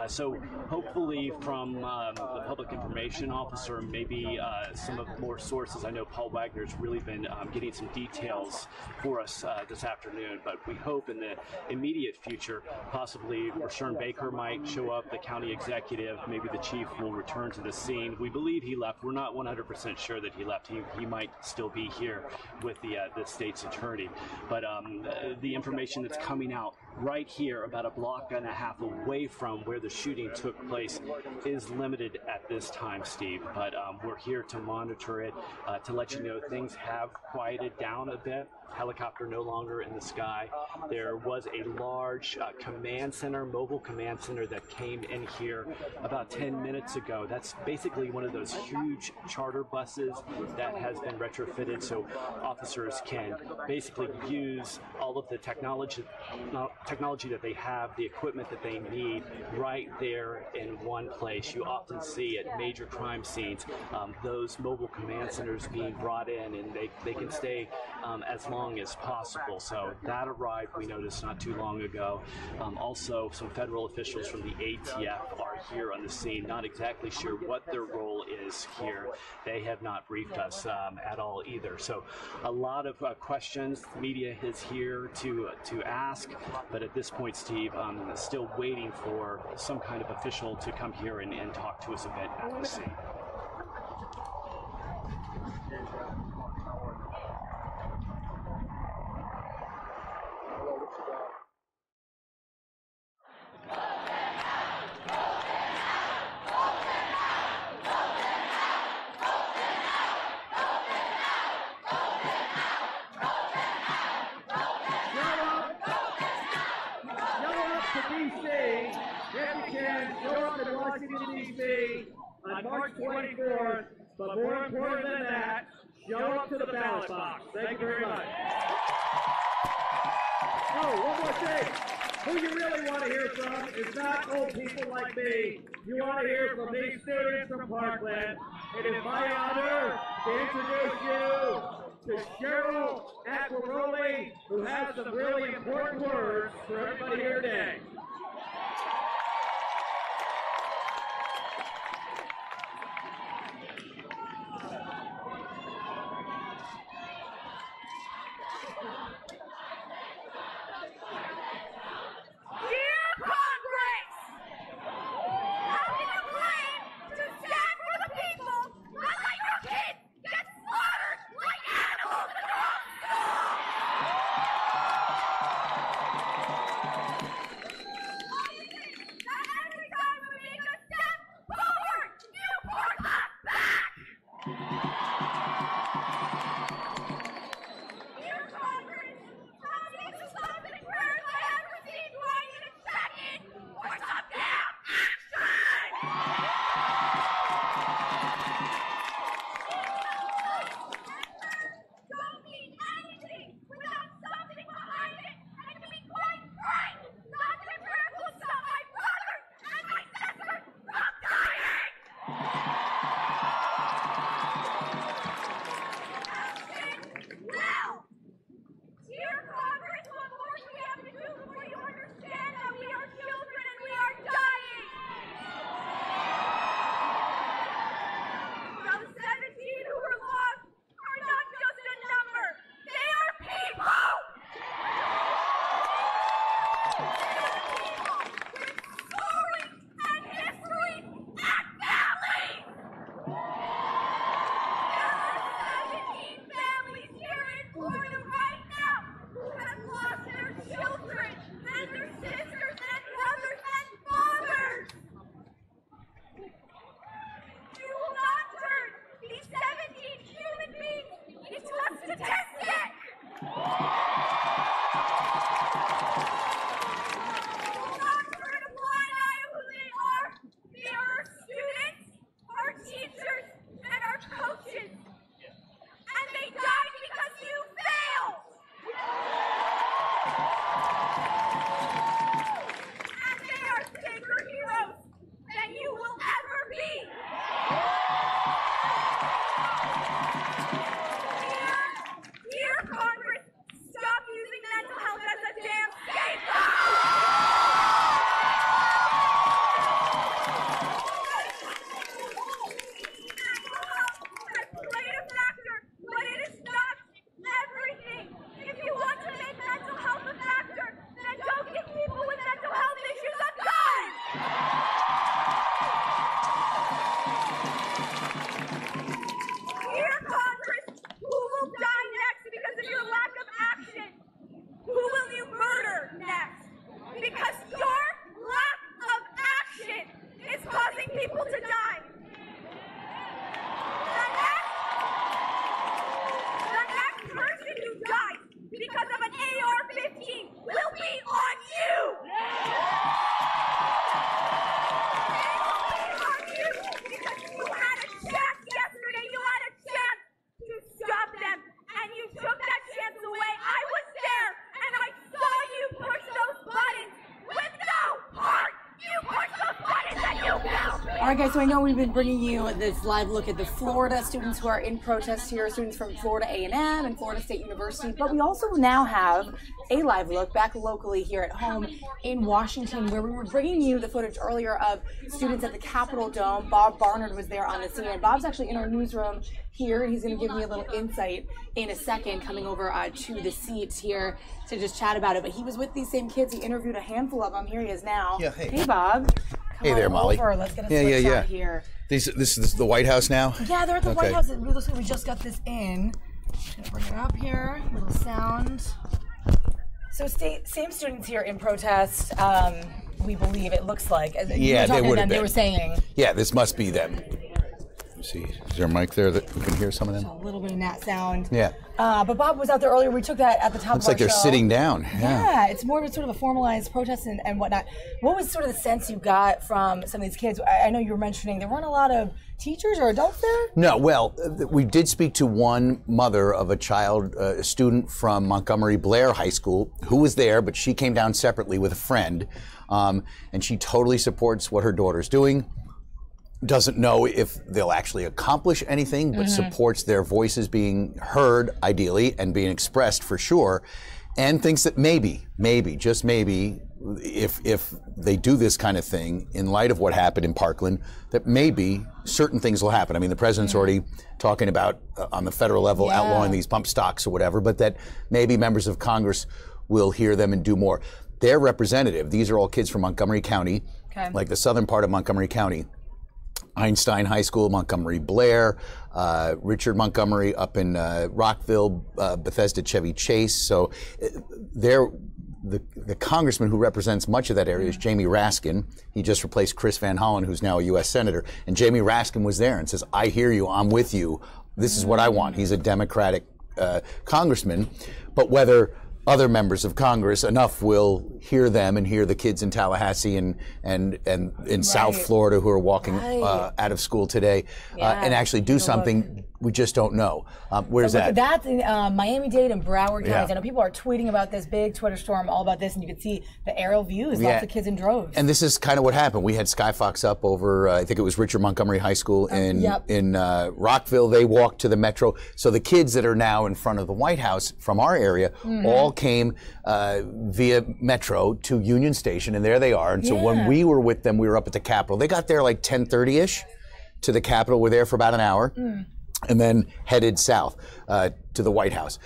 So hopefully from the public information officer, maybe some of more sources. I know Paul Wagner's really been getting some detailed details for us this afternoon, but we hope in the immediate future, possibly Rashawn Baker might show up, the county executive, maybe the chief will return to the scene. We believe he left. We're not 100% sure that he left. He might still be here with the state's attorney. But the information that's coming out right here, about a block and a half away from where the shooting took place, is limited at this time, Steve. But we're here to monitor it, to let you know things have quieted down a bit. Helicopter no longer in the sky. There was a large command center, mobile command center that came in here about 10 minutes ago. That's basically one of those huge charter buses that has been retrofitted so officers can basically use all of the technology that they have, the equipment that they need right there in one place. You often see at major crime scenes those mobile command centers being brought in, and they can stay as long as possible. So that arrived, we noticed, not too long ago. Also, some federal officials from the ATF are here on the scene. Not exactly sure what their role is here. They have not briefed us at all either. So a lot of questions. The media is here to ask, but at this point, Steve, still waiting for some kind of official to come here and talk to us a bit at the scene. On March 24th, but more important than that, show up to the ballot box. Thank you very much. Oh, one more thing. Who you really want to hear from is not old people like me. You want to hear from these students from Parkland. It is my honor to introduce you to Cheryl Aquaroli, who has some really important words for everybody here today. All right, guys, so I know we've been bringing you this live look at the Florida students who are in protest here, students from Florida A&M and Florida State University, but we also now have a live look back locally here at home in Washington, where we were bringing you the footage earlier of students at the Capitol Dome. Bob Barnard was there on the scene, and Bob's actually in our newsroom here. He's going to give me a little insight in a second, coming over to the seats here to just chat about it. But he was with these same kids. He interviewed a handful of them. Here he is now. Yeah, hey. Hey, Bob. Come Hey there, Molly. over. Let's get a switch shot here. This is the White House now? Yeah, they're at the Okay. White House. We just got this in. Gonna bring it up here. Little sound. So same students here in protest. We believe it looks like. As you Yeah, were they talking to would them, have they been. were saying Yeah, this must be them. Let's see. Is there a mic there that we can hear some of them? a little bit of that sound. Yeah. But Bob was out there earlier. We took that at the top Looks of our like they're show. sitting down. Yeah, it's more of a sort of a formalized protest and whatnot. What was sort of the sense you got from some of these kids? I know you were mentioning there weren't a lot of teachers or adults there? No, well, we did speak to one mother of a child, a student from Montgomery Blair High School, who was there, but she came down separately with a friend, and she totally supports what her daughter's doing. Doesn't know if they'll actually accomplish anything, but supports their voices being heard, ideally, and being expressed for sure, and thinks that maybe, just maybe, if they do this kind of thing, in light of what happened in Parkland, that maybe certain things will happen. I mean, the president's already talking about, on the federal level, outlawing these pump stocks or whatever, but that maybe members of Congress will hear them and do more. Their representative, these are all kids from Montgomery County, like the southern part of Montgomery County, Einstein High School, Montgomery Blair, Richard Montgomery up in Rockville, Bethesda Chevy Chase. So the congressman who represents much of that area is Jamie Raskin. He just replaced Chris Van Hollen, who's now a U.S. Senator. And Jamie Raskin was there and says, I hear you, I'm with you. This is what I want. He's a Democratic congressman. But whether other members of Congress enough will hear them and hear the kids in Tallahassee and in South Florida who are walking out of school today and actually do something, we just don't know. Where's that? That's in Miami-Dade and Broward counties. Yeah. I know people are tweeting about this big Twitter storm all about this, and you can see the aerial views, lots of kids in droves. And this is kind of what happened. We had Skyfox up over, I think it was Richard Montgomery High School in Rockville. They walked to the Metro. So the kids that are now in front of the White House from our area all came via Metro to Union Station, and there they are. And so when we were with them, we were up at the Capitol. They got there like 10:30-ish to the Capitol. We're there for about an hour. And then headed south to the White House.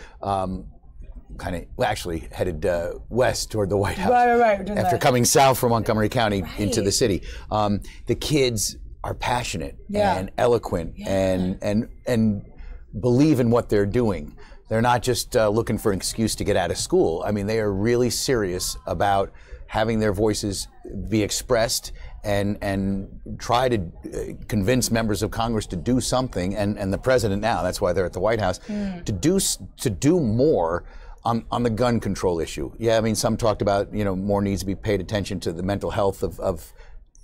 Actually headed west toward the White House. After coming south from Montgomery County into the city. The kids are passionate and eloquent and believe in what they're doing. They're not just looking for an excuse to get out of school. I mean, they are really serious about having their voices be expressed and try to convince members of Congress to do something, and the president now, that's why they're at the White House, to do more on the gun control issue. Yeah, I mean, some talked about, more needs to be paid attention to the mental health of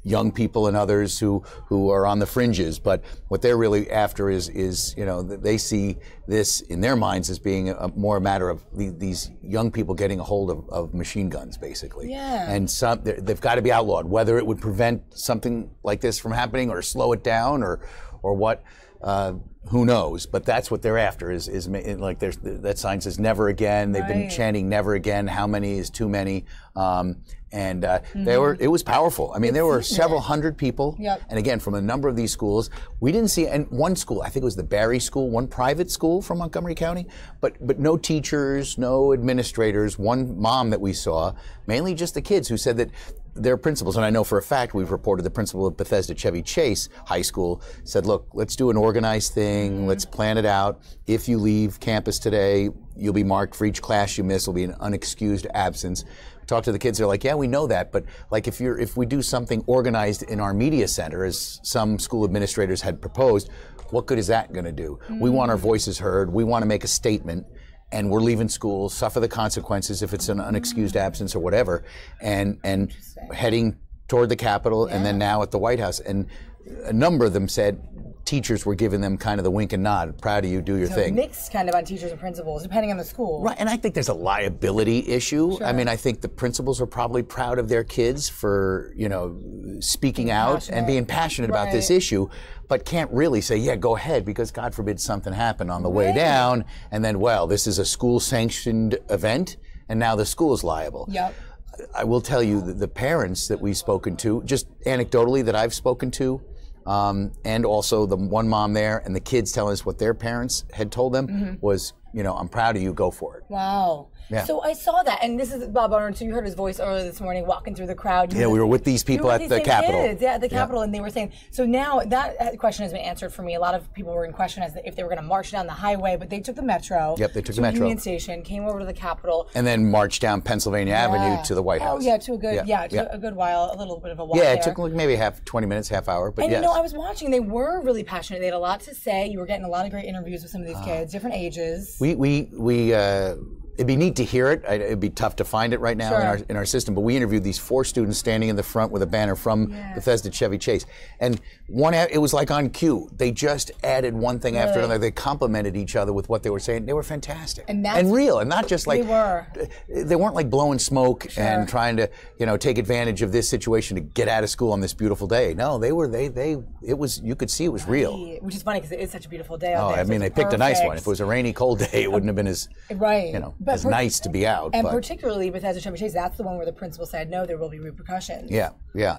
young people and others who are on the fringes, but what they're really after is they see this in their minds as being more a matter of these young people getting a hold of machine guns, basically. Yeah. And they've got to be outlawed, whether it would prevent something like this from happening or slow it down or what. Who knows? But that's what they're after. Is like that sign says "Never again." They've been chanting "Never again." How many is too many? It was powerful. I mean, there were several hundred people, and again, from a number of these schools. We didn't see, and one school, I think it was the Barry School, one private school from Montgomery County, but no teachers, no administrators. One mom that we saw, mainly just the kids, who said that their principals, and I know for a fact we've reported the principal of Bethesda Chevy Chase High School said, look, let's do an organized thing, let's plan it out. If you leave campus today, you'll be marked for each class you miss, will be an unexcused absence. Talk to the kids, they're like, yeah, we know that, but like if we do something organized in our media center, as some school administrators had proposed, what good is that going to do? We want our voices heard, we want to make a statement, and we're leaving school, suffer the consequences if it's an unexcused absence or whatever, and heading toward the Capitol and then now at the White House. And a number of them said, teachers were giving them kind of the wink and nod. Proud of you, do your thing. Mixed kind of on teachers and principals, depending on the school. Right, and I think there's a liability issue. Sure. I mean, I think the principals are probably proud of their kids for, speaking out and being passionate about this issue, but can't really say, yeah, go ahead, because God forbid something happened on the way down, and then, well, this is a school-sanctioned event, and now the school is liable. Yep. I will tell you that the parents that we've spoken to, just anecdotally that I've spoken to, and also the one mom there and the kids telling us what their parents had told them was, I'm proud of you, go for it. Wow. Yeah. So I saw that, and this is Bob Barnard, so you heard his voice earlier this morning walking through the crowd. Yeah, we were with these people at the Capitol. At the Capitol, and they were saying, so now that question has been answered for me. A lot of people were in question as if they were going to march down the highway, but they took the metro. Yep, they took the metro. Union Station, came over to the Capitol. And then marched down Pennsylvania Avenue to the White House. Oh, yeah, to a good, a good while, a little bit of a walk Yeah, there. it took like maybe 20 minutes, half hour, but and yes. I was watching, they were really passionate. They had a lot to say. You were getting a lot of great interviews with some of these kids, different ages. It'd be neat to hear it. It'd be tough to find it right now in our system. But we interviewed these 4 students standing in the front with a banner from Bethesda Chevy Chase, and it was like on cue. They just added one thing after another. They complimented each other with what they were saying. They were fantastic and real, and not just like they weren't like blowing smoke and trying to take advantage of this situation to get out of school on this beautiful day. No, they were it was, you could see it was real. Which is funny because it is such a beautiful day out Oh, there. I mean, they picked a nice one. If it was a rainy, cold day, it wouldn't have been as as nice to be out. And particularly Bethesda Chevy Chase, that's the one where the principal said, no, there will be repercussions. Yeah.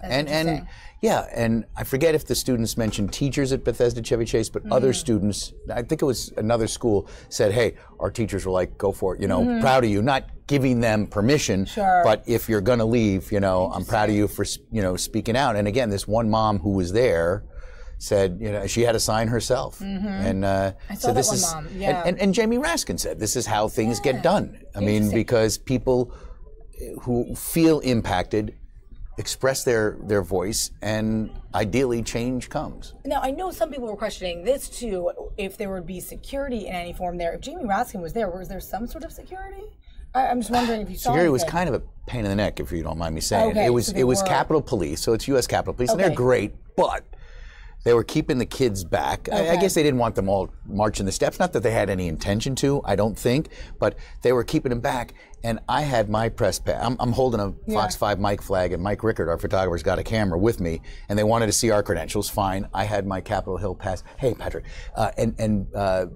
And I forget if the students mentioned teachers at Bethesda Chevy Chase, but other students, I think it was another school, said, hey, our teachers were like, go for it, proud of you, not giving them permission, but if you're going to leave, I'm proud of you for, speaking out. And again, this one mom who was there said, she had a sign herself, and so this is, and Jamie Raskin said, this is how things get done. I mean, because people who feel impacted express their voice, and ideally change comes. Now, I know some people were questioning this too, if there would be security in any form there. If Jamie Raskin was there some sort of security? I'm just wondering if you saw security was kind of a pain in the neck, if you don't mind me saying. Okay, it was Capitol Police, so it's U.S. Capitol Police, and they're great, but they were keeping the kids back. I guess they didn't want them all marching the steps. Not that they had any intention to, I don't think, but they were keeping them back. And I had my press pass. I'm holding a Fox 5 mic flag, and Mike Rickard, our photographer's got a camera with me, and they wanted to see our credentials. Fine. I had my Capitol Hill pass. Hey, Patrick. And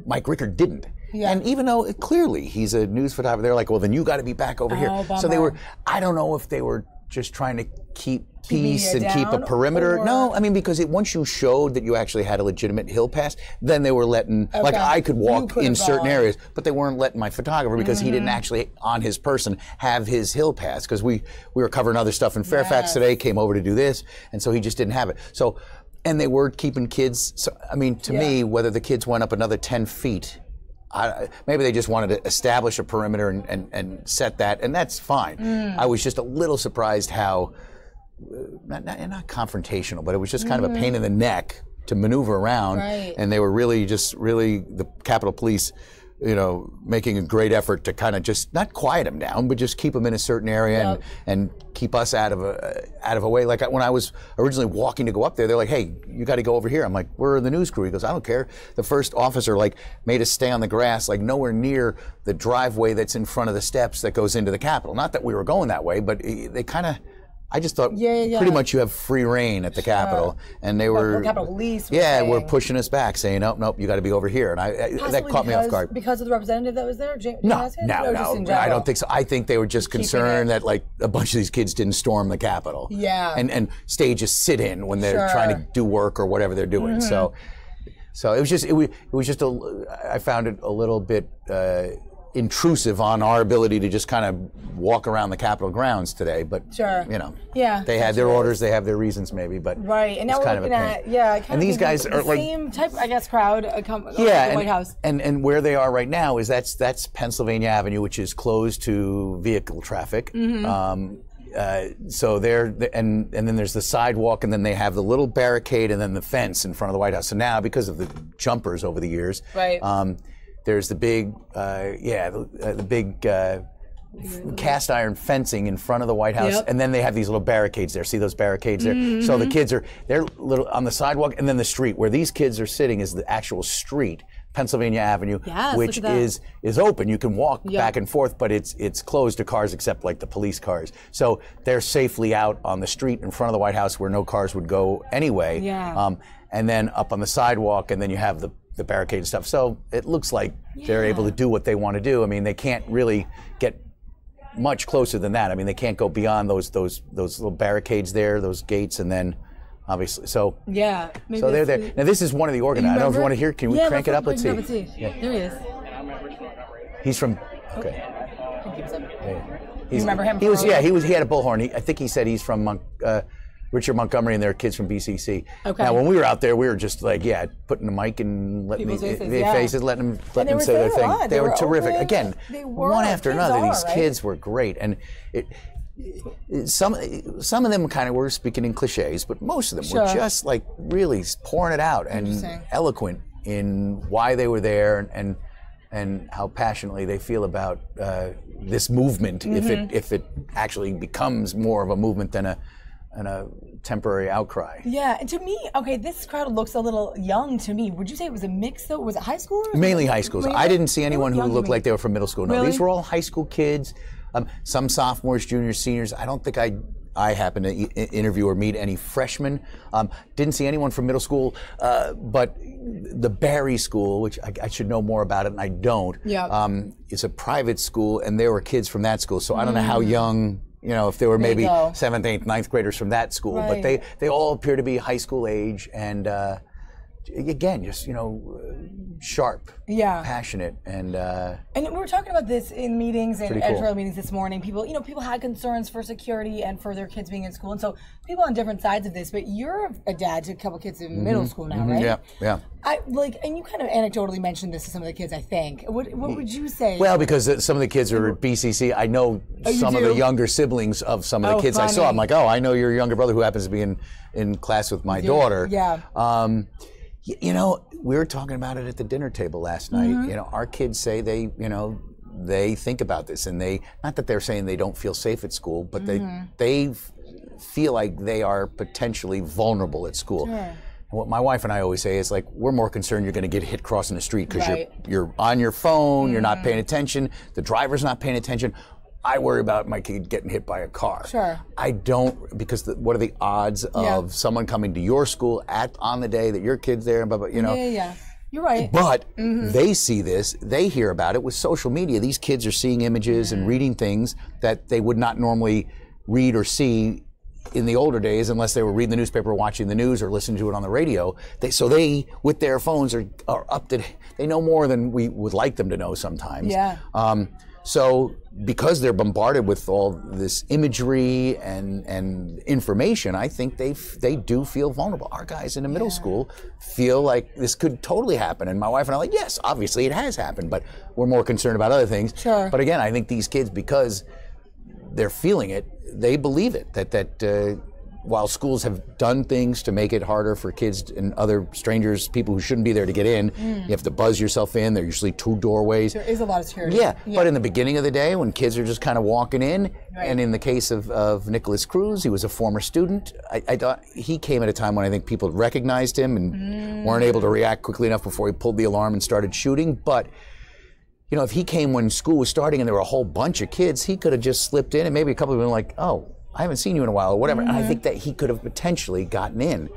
Mike Rickard didn't. Yeah. And even though clearly he's a news photographer, they're like, well, then you got to be back over here. Bummer. So they were, I don't know if they were just trying to keep peace and keep a perimeter. Or... No, I mean, because once you showed that you actually had a legitimate hill pass, then they were letting, like I could walk in certain areas, but they weren't letting my photographer because he didn't actually, on his person, have his hill pass, because we were covering other stuff in Fairfax today, came over to do this, and so he just didn't have it. So, and they were keeping kids, so, I mean, to me, whether the kids went up another 10 feet, maybe they just wanted to establish a perimeter and set that, and that's fine. I was just a little surprised how, not confrontational, but it was just kind of a pain in the neck to maneuver around, and they were really the Capitol Police, making a great effort to kind of just not quiet them down, but just keep them in a certain area and keep us out of a way. Like when I was originally walking to go up there, they're like, "Hey, you got to go over here." I'm like, "We're the news crew." He goes, "I don't care." The first officer made us stay on the grass, nowhere near the driveway that's in front of the steps that goes into the Capitol. Not that we were going that way, but they kind of. I just thought pretty much you have free reign at the Capitol, and they were Capitol Police. Were pushing us back, saying, "Nope, you got to be over here," and that caught me off guard. Because of the representative that was there, No, I don't think so. I think they were just concerned that a bunch of these kids didn't storm the Capitol, and stage a sit-in when they're trying to do work or whatever they're doing. So it was just I found it a little bit. Intrusive on our ability to just kind of walk around the Capitol grounds today, but they had their orders, they have their reasons maybe, but and now we're looking at and these guys are the same type, I guess, crowd at the White House. And where they are right now is that's Pennsylvania Avenue, which is closed to vehicle traffic. So and then there's the sidewalk, and then they have the little barricade, and then the fence in front of the White House. So now, because of the jumpers over the years, there's the big, the big cast iron fencing in front of the White House, and then they have these little barricades there. See those barricades there? So the kids they're little on the sidewalk, and then the street where these kids are sitting is the actual street, Pennsylvania Avenue, which is open. You can walk back and forth, but it's closed to cars except like the police cars. So they're safely out on the street in front of the White House where no cars would go anyway. And then up on the sidewalk, and then you have the barricade and stuff. So it looks like they're able to do what they want to do. I mean, they can't really get much closer than that. I mean, they can't go beyond those little barricades there, those gates, and then obviously. So so they're there. Now this is one of the organizers. I don't know if you want to hear. Can we crank it up? Let's see. Yeah. There he is. He's from. Okay. You remember him? He was. Yeah. He was. He had a bullhorn. I think he said he's from Richard Montgomery, and their kids from BCC. Okay. Now, when we were out there, we were just like, putting the mic and letting faces, letting them say their thing. They were terrific. Open. Again, one after another. These kids were great, and some of them kind of were speaking in cliches, but most of them were just like really pouring it out and eloquent in why they were there and how passionately they feel about this movement. If it actually becomes more of a movement than a temporary outcry. Yeah, and to me, okay, this crowd looks a little young to me. Would you say it was a mix though? Was it high schoolers? Mainly high schools. I didn't see anyone who looked like they were from middle school. No, Really? These were all high school kids. Some sophomores, juniors, seniors. I don't think I happened to interview or meet any freshmen. Didn't see anyone from middle school, but the Barry School, which I should know more about it, and I don't. It's a private school, and there were kids from that school. So I don't know how young. If they were maybe 7th, 8th, 9th graders from that school, but they all appear to be high school age, and again, just sharp, passionate, and we were talking about this in meetings and cool. editorial meetings this morning. People, people had concerns for security and for their kids being in school, and so people on different sides of this. But you're a dad to a couple kids in middle school now, right? Yeah. And you kind of anecdotally mentioned this to some of the kids, I think. What would you say? Well, because some of the kids are at BCC, I know some of the younger siblings of some of the kids I saw. I'm like, I know your younger brother who happens to be in class with my daughter. We were talking about it at the dinner table last night. Our kids say they think about this, and not that they're saying they don't feel safe at school, but they feel like they are potentially vulnerable at school. And what my wife and I always say is like, we're more concerned you're going to get hit crossing the street because you're on your phone, you're not paying attention, the driver's not paying attention. I worry about my kid getting hit by a car. I don't, because what are the odds of someone coming to your school on the day that your kid's there, and blah, blah, You're right. But they see this, they hear about it with social media. These kids are seeing images and reading things that they would not normally read or see in the older days unless they were reading the newspaper or watching the news or listening to it on the radio. They with their phones are up to, they know more than we would like them to know sometimes. So because they're bombarded with all this imagery and information, I think they do feel vulnerable. Our guys in the middle school feel like this could totally happen. And my wife and I are like, yes, obviously it has happened, but we're more concerned about other things. But again, I think these kids, because they're feeling it, they believe it, that while schools have done things to make it harder for kids and other strangers, people who shouldn't be there to get in, you have to buzz yourself in. There are usually 2 doorways. There is a lot of security. But in the beginning of the day, when kids are just kind of walking in, and in the case of Nicholas Cruz, he was a former student. I thought he came at a time when I think people recognized him and weren't able to react quickly enough before he pulled the alarm and started shooting. But if he came when school was starting and there were a whole bunch of kids, he could have just slipped in, and maybe a couple of them were like, oh, I haven't seen you in a while, or whatever. And I think that he could have potentially gotten in.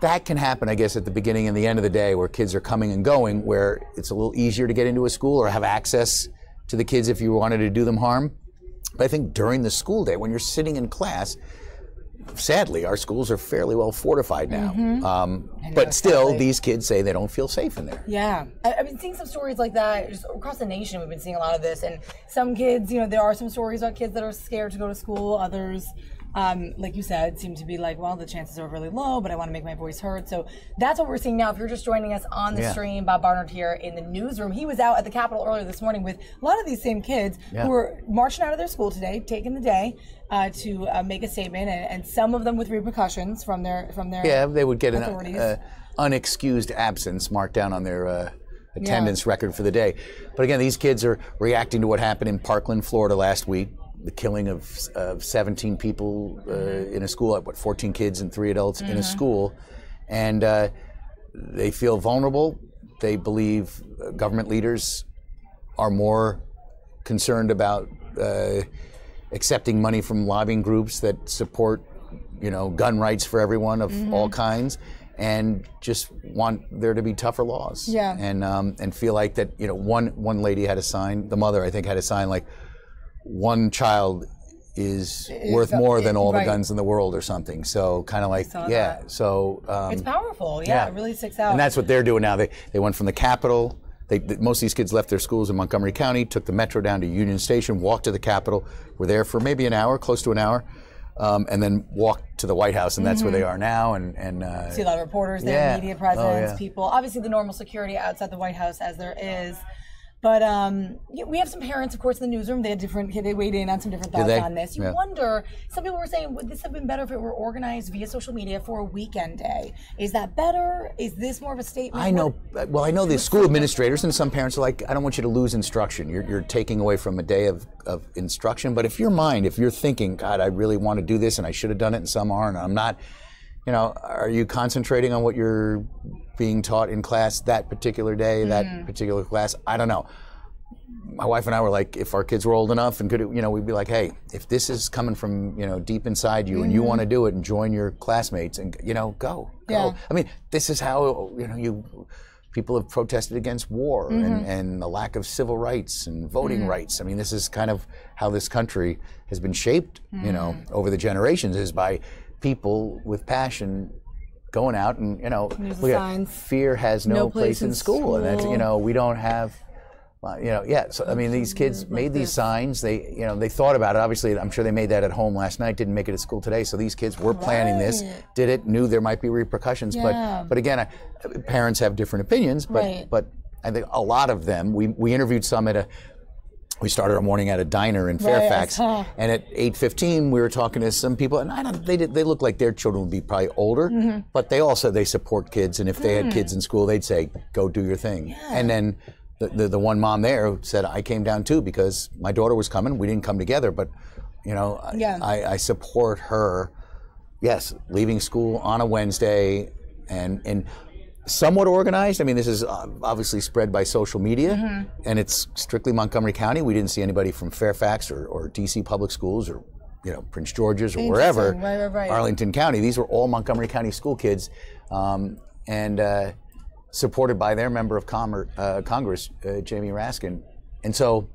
That can happen, I guess, at the beginning and the end of the day, where kids are coming and going, where it's a little easier to get into a school or have access to the kids if you wanted to do them harm. But I think during the school day, when you're sitting in class, sadly, our schools are fairly well fortified now. But still, these kids say they don't feel safe in there. I've been seeing some stories like that just across the nation. We've been seeing a lot of this, and some kids, there are some stories about kids that are scared to go to school. Others, like you said, seem to be like, well, the chances are really low, but I want to make my voice heard. So that's what we're seeing now. If you're just joining us on the stream, Bob Barnard here in the newsroom. He was out at the Capitol earlier this morning with a lot of these same kids who were marching out of their school today, taking the day to make a statement, and some of them with repercussions from their they would get authorities. an unexcused absence marked down on their attendance record for the day. But again, these kids are reacting to what happened in Parkland, Florida last week, the killing of 17 people in a school, 14 kids and 3 adults in a school. And they feel vulnerable. They believe government leaders are more concerned about accepting money from lobbying groups that support, gun rights for everyone of all kinds, and just want there to be tougher laws. Yeah. And feel like that, one lady had a sign, the mother I think had a sign like, one child is worth more than all the guns in the world or something. So kind of like, so it's powerful. Yeah, it really sticks out. And that's what they're doing now. They went from the Capitol. Most of these kids left their schools in Montgomery County, took the metro down to Union Station, walked to the Capitol, were there for maybe an hour, close to an hour, and then walked to the White House, and that's where they are now. And see a lot of reporters there, media presence, people. Obviously, the normal security outside the White House, as there is. But we have some parents, of course, in the newsroom. They weighed in on some different thoughts on this. You wonder, some people were saying, would this have been better if it were organized via social media for a weekend day? Is that better? Is this more of a statement? I know the school administrators and some parents are like, I don't want you to lose instruction. You're taking away from a day of instruction. But if you're thinking, God, I really want to do this and I should have done it and some aren't, I'm not, are you concentrating on what you're being taught in class that particular day, that particular class? I don't know. My wife and I were like, if our kids were old enough and could, we'd be like, hey, if this is coming from, deep inside you and you want to do it and join your classmates and, go. Yeah. I mean, this is how, people have protested against war and the lack of civil rights and voting rights. I mean, this is kind of how this country has been shaped, over the generations, is by people with passion going out and, look at, fear has no place in school. And that's, we don't have, so I mean, these kids made these signs. They thought about it. Obviously, I'm sure they made that at home last night, didn't make it at school today. So these kids were planning this, did it, knew there might be repercussions. But again, parents have different opinions, but I think a lot of them, we interviewed some we started our morning at a diner in Fairfax, and at 8:15 we were talking to some people, and they look like their children would be probably older, but they all said they support kids, and if they had kids in school, they'd say, go do your thing. And then the one mom there said, I came down too because my daughter was coming. We didn't come together, but I support her. Yes, leaving school on a Wednesday and somewhat organized. I mean, this is obviously spread by social media, and it's strictly Montgomery County. We didn't see anybody from Fairfax or DC Public Schools or Prince George's or wherever, right. Arlington County. These were all Montgomery County school kids, and supported by their member of Congress, Jamie Raskin. And so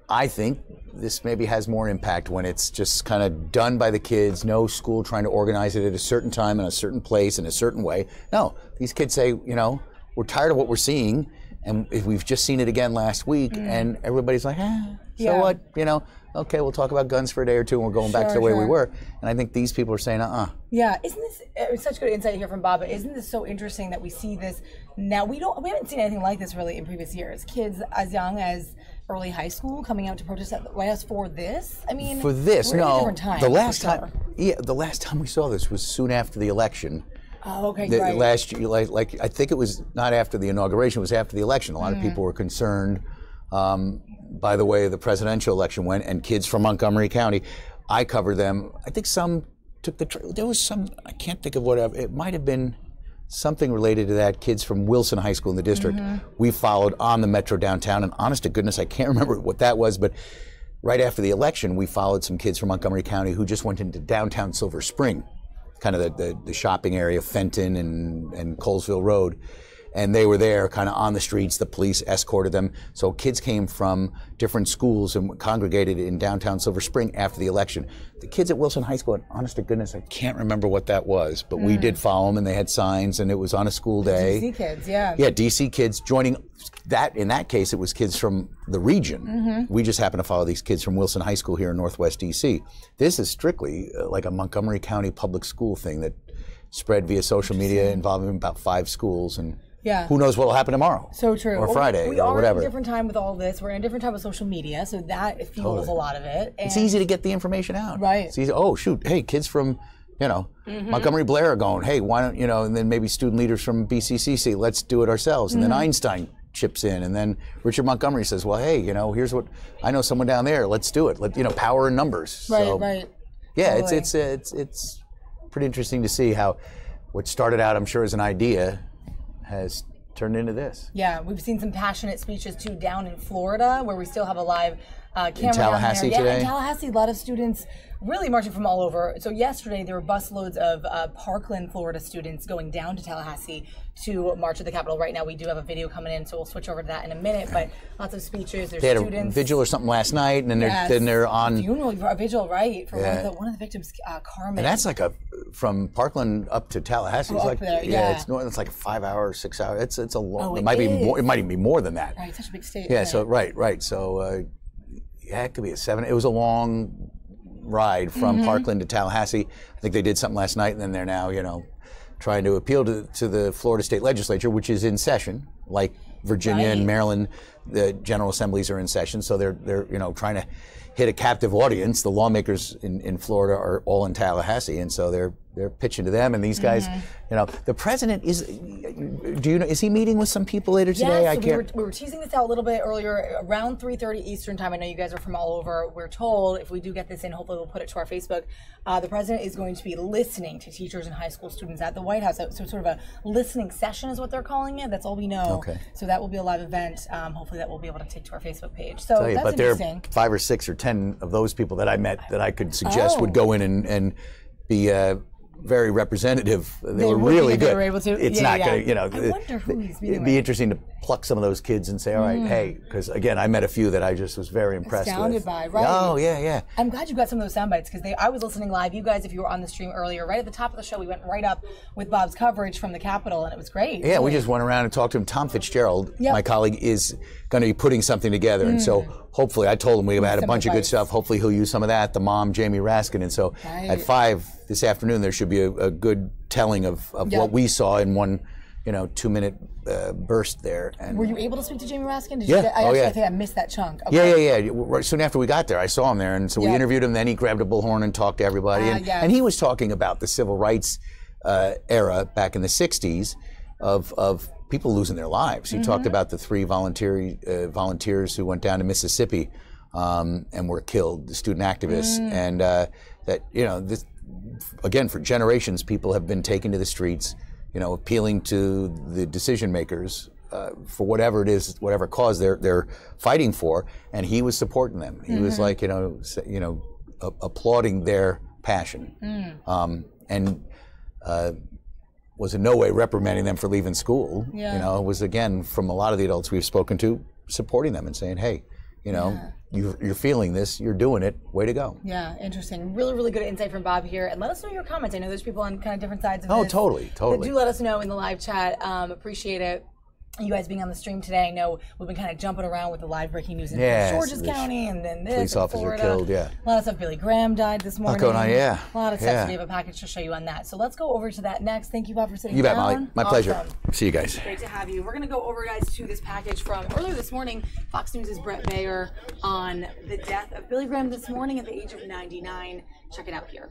I think this maybe has more impact when it's just kind of done by the kids, no school trying to organize it at a certain time in a certain place in a certain way. No, these kids say, we're tired of what we're seeing, and we've just seen it again last week, and everybody's like, so what? Okay, we'll talk about guns for a day or two, and we're going back to the way we were. And I think these people are saying, Yeah, isn't this such good insight here from Bob? But isn't this so interesting that we see this now? We haven't seen anything like this really in previous years. Kids as young as early high school coming out to protest at the White House for this. I mean, for this, we're in a different time, the last time we saw this was soon after the election. Oh, okay, right. Last year, like I think it was not after the inauguration; it was after the election. A lot of people were concerned by the way the presidential election went, and kids from Montgomery County. I covered them. I think some took there was some. I can't think of what it might have been. Something related to that, kids from Wilson High School in the district, we followed on the metro downtown, and honest to goodness, I can't remember what that was, but right after the election, we followed some kids from Montgomery County who just went into downtown Silver Spring, kind of the shopping area, Fenton and Colesville Road, and they were there kind of on the streets. The police escorted them. So kids came from different schools and congregated in downtown Silver Spring after the election. The kids at Wilson High School, honest to goodness, I can't remember what that was, but we did follow them, and they had signs, and it was on a school day. DC kids, yeah. Yeah, DC kids joining that. In that case, it was kids from the region. We just happened to follow these kids from Wilson High School here in Northwest DC. This is strictly like a Montgomery County public school thing that spread via social media, involving about 5 schools, and who knows what will happen tomorrow? So true. Or Friday, or whatever. We are in a different time with all this. We're in a different time with social media, so that fuels a lot of it. And it's easy to get the information out. Right. It's easy. Oh, shoot. Hey, kids from, you know, Montgomery Blair are going, hey, why don't, you know, and then maybe student leaders from BCCC, let's do it ourselves. And then Einstein chips in, and then Richard Montgomery says, well, hey, you know, here's what, I know someone down there, let's do it. You know, power in numbers. Right, so, right. Yeah, Totally. it's pretty interesting to see how what started out, I'm sure, as an idea has turned into this. Yeah, we've seen some passionate speeches too down in Florida, where we still have a live camera In Tallahassee down there. today? Yeah, in Tallahassee, a lot of students really marching from all over. So yesterday there were busloads of Parkland, Florida students going down to Tallahassee to march at the Capitol. Right now we do have a video coming in, so we'll switch over to that in a minute. But lots of speeches. There's They had students. a vigil or something last night, and then they're on. Funeral, a vigil, right? For one of the victims, Carmen. And that's like from Parkland up to Tallahassee. It's up like there, yeah. It's like a 5 hour, 6 hour. It's a long. Oh, it might be is. more. It might even be more than that. Right, such a big state. Yeah. right. So right. So yeah, it could be a 7. It was a long ride from Parkland to Tallahassee. I think they did something last night, and then they're now, you know, trying to appeal to the Florida State Legislature, which is in session, like Virginia and Maryland. The General Assemblies are in session, so they're you know, trying to hit a captive audience. The lawmakers in Florida are all in Tallahassee, and so they're pitching to them. And these guys, you know, the president is. Do you know? Is he meeting with some people later today? Yes, so we were teasing this out a little bit earlier, around 3:30 Eastern time. I know you guys are from all over. We're told if we do get this in, hopefully we'll put it to our Facebook. The president is going to be listening to teachers and high school students at the White House. So sort of a listening session is what they're calling it. That's all we know. Okay. So that will be a live event. Hopefully that we'll be able to take to our Facebook page. So Tell you, that's but there interesting. are 5 or 6 or 10 of those people that I met that I could suggest would go in and be very representative. They were would be really if they good. were able to. It's Yeah, not yeah. going to, you know. I wonder who he's meeting It'd be interesting to pluck some of those kids and say, all right, hey, because again, I met a few that I just was very impressed Astounded with. by, right? Oh, yeah. I'm glad you got some of those sound bites because I was listening live. You guys, if you were on the stream earlier, right at the top of the show, we went right up with Bob's coverage from the Capitol, and it was great. Yeah, we just went around and talked to him. Tom Fitzgerald, Yep. my colleague, is going to be putting something together. And so hopefully, I told him we had a bunch of good stuff. Hopefully he'll use some of that. The mom, Jamie Raskin. And so at 5 this afternoon, there should be a good telling of what we saw in one, 2-minute burst there. And were you able to speak to Jamie Raskin? Did Yeah. You get, I Oh, actually, yeah. I think I missed that chunk. Okay. Yeah. Right soon after we got there, I saw him there. And so we Yeah. interviewed him. Then he grabbed a bullhorn and talked to everybody. Yeah. And he was talking about the civil rights era back in the 60s of people losing their lives. He talked about the 3 volunteers who went down to Mississippi and were killed, the student activists. And that, this, again, for generations, people have been taken to the streets, appealing to the decision makers for whatever it is, whatever cause they're fighting for. And he was supporting them. He was like, applauding their passion. And was in no way reprimanding them for leaving school. Yeah. It was, again, from a lot of the adults we've spoken to, supporting them and saying, hey, you're feeling this, you're doing it, way to go. Yeah, interesting. Really, really good insight from Bob here. And let us know your comments. I know there's people on kind of different sides of this. Oh, totally. But do let us know in the live chat. Appreciate it. You guys being on the stream today. I know we've been kind of jumping around with the live breaking news in Georges County and then this. Police in officer Florida. killed, yeah. A lot of stuff. Billy Graham died this morning. going on, yeah. A lot of stuff. Yeah. So we have a package to show you on that. So let's go over to that next. Thank you, Bob, for sitting You bet, down. Molly. My pleasure. Awesome. See you guys. Great to have you. We're going to go over, guys, to this package from earlier this morning. Fox News' Brett Baer on the death of Billy Graham this morning at the age of 99. Check it out here.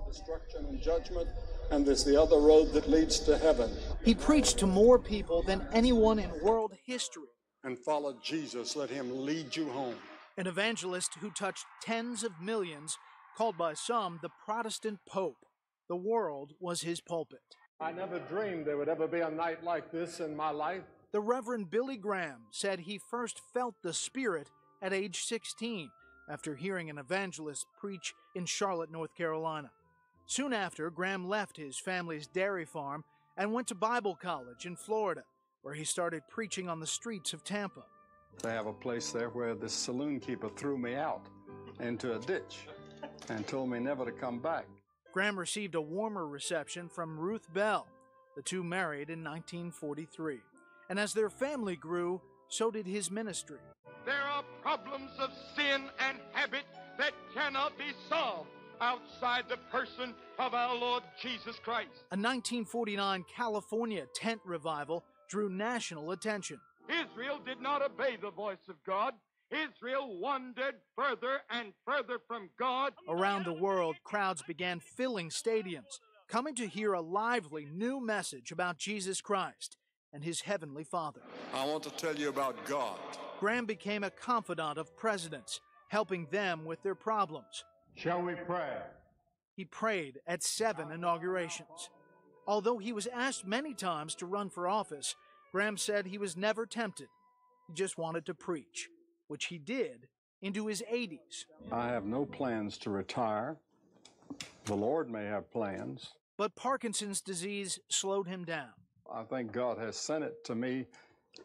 Destruction and judgment, and there's the other road that leads to heaven. He preached to more people than anyone in world history. And follow Jesus, let him lead you home. An evangelist who touched tens of millions, called by some the Protestant Pope. The world was his pulpit. I never dreamed there would ever be a night like this in my life. The Reverend Billy Graham said he first felt the Spirit at age 16 after hearing an evangelist preach in Charlotte, North Carolina. Soon after, Graham left his family's dairy farm and went to Bible college in Florida, where he started preaching on the streets of Tampa. They have a place there where this saloon keeper threw me out into a ditch and told me never to come back. Graham received a warmer reception from Ruth Bell. The two married in 1943. And as their family grew, so did his ministry. There are problems of sin and habit that cannot be solved outside the person of our Lord Jesus Christ. A 1949 California tent revival drew national attention. Israel did not obey the voice of God. Israel wandered further and further from God. Around the world, crowds began filling stadiums, coming to hear a lively new message about Jesus Christ and his heavenly Father. I want to tell you about God. Graham became a confidant of presidents, helping them with their problems. Shall we pray? He prayed at 7 inaugurations. Although he was asked many times to run for office, Graham said he was never tempted. He just wanted to preach, which he did into his 80s. I have no plans to retire. The Lord may have plans. But Parkinson's disease slowed him down. I think God has sent it to me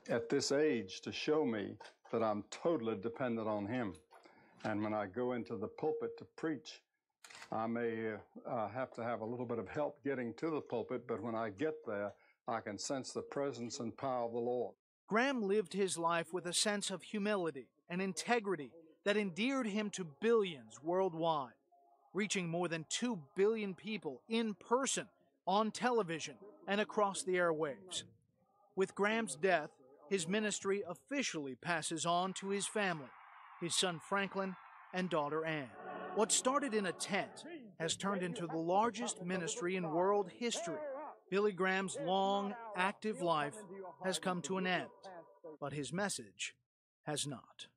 at this age to show me that I'm totally dependent on Him. And when I go into the pulpit to preach, I may have to have a little bit of help getting to the pulpit, but when I get there, I can sense the presence and power of the Lord. Graham lived his life with a sense of humility and integrity that endeared him to billions worldwide, reaching more than 2 billion people in person, on television, and across the airwaves. With Graham's death, his ministry officially passes on to his family, his son Franklin and daughter Ann. What started in a tent has turned into the largest ministry in world history. Billy Graham's long, active life has come to an end, but his message has not.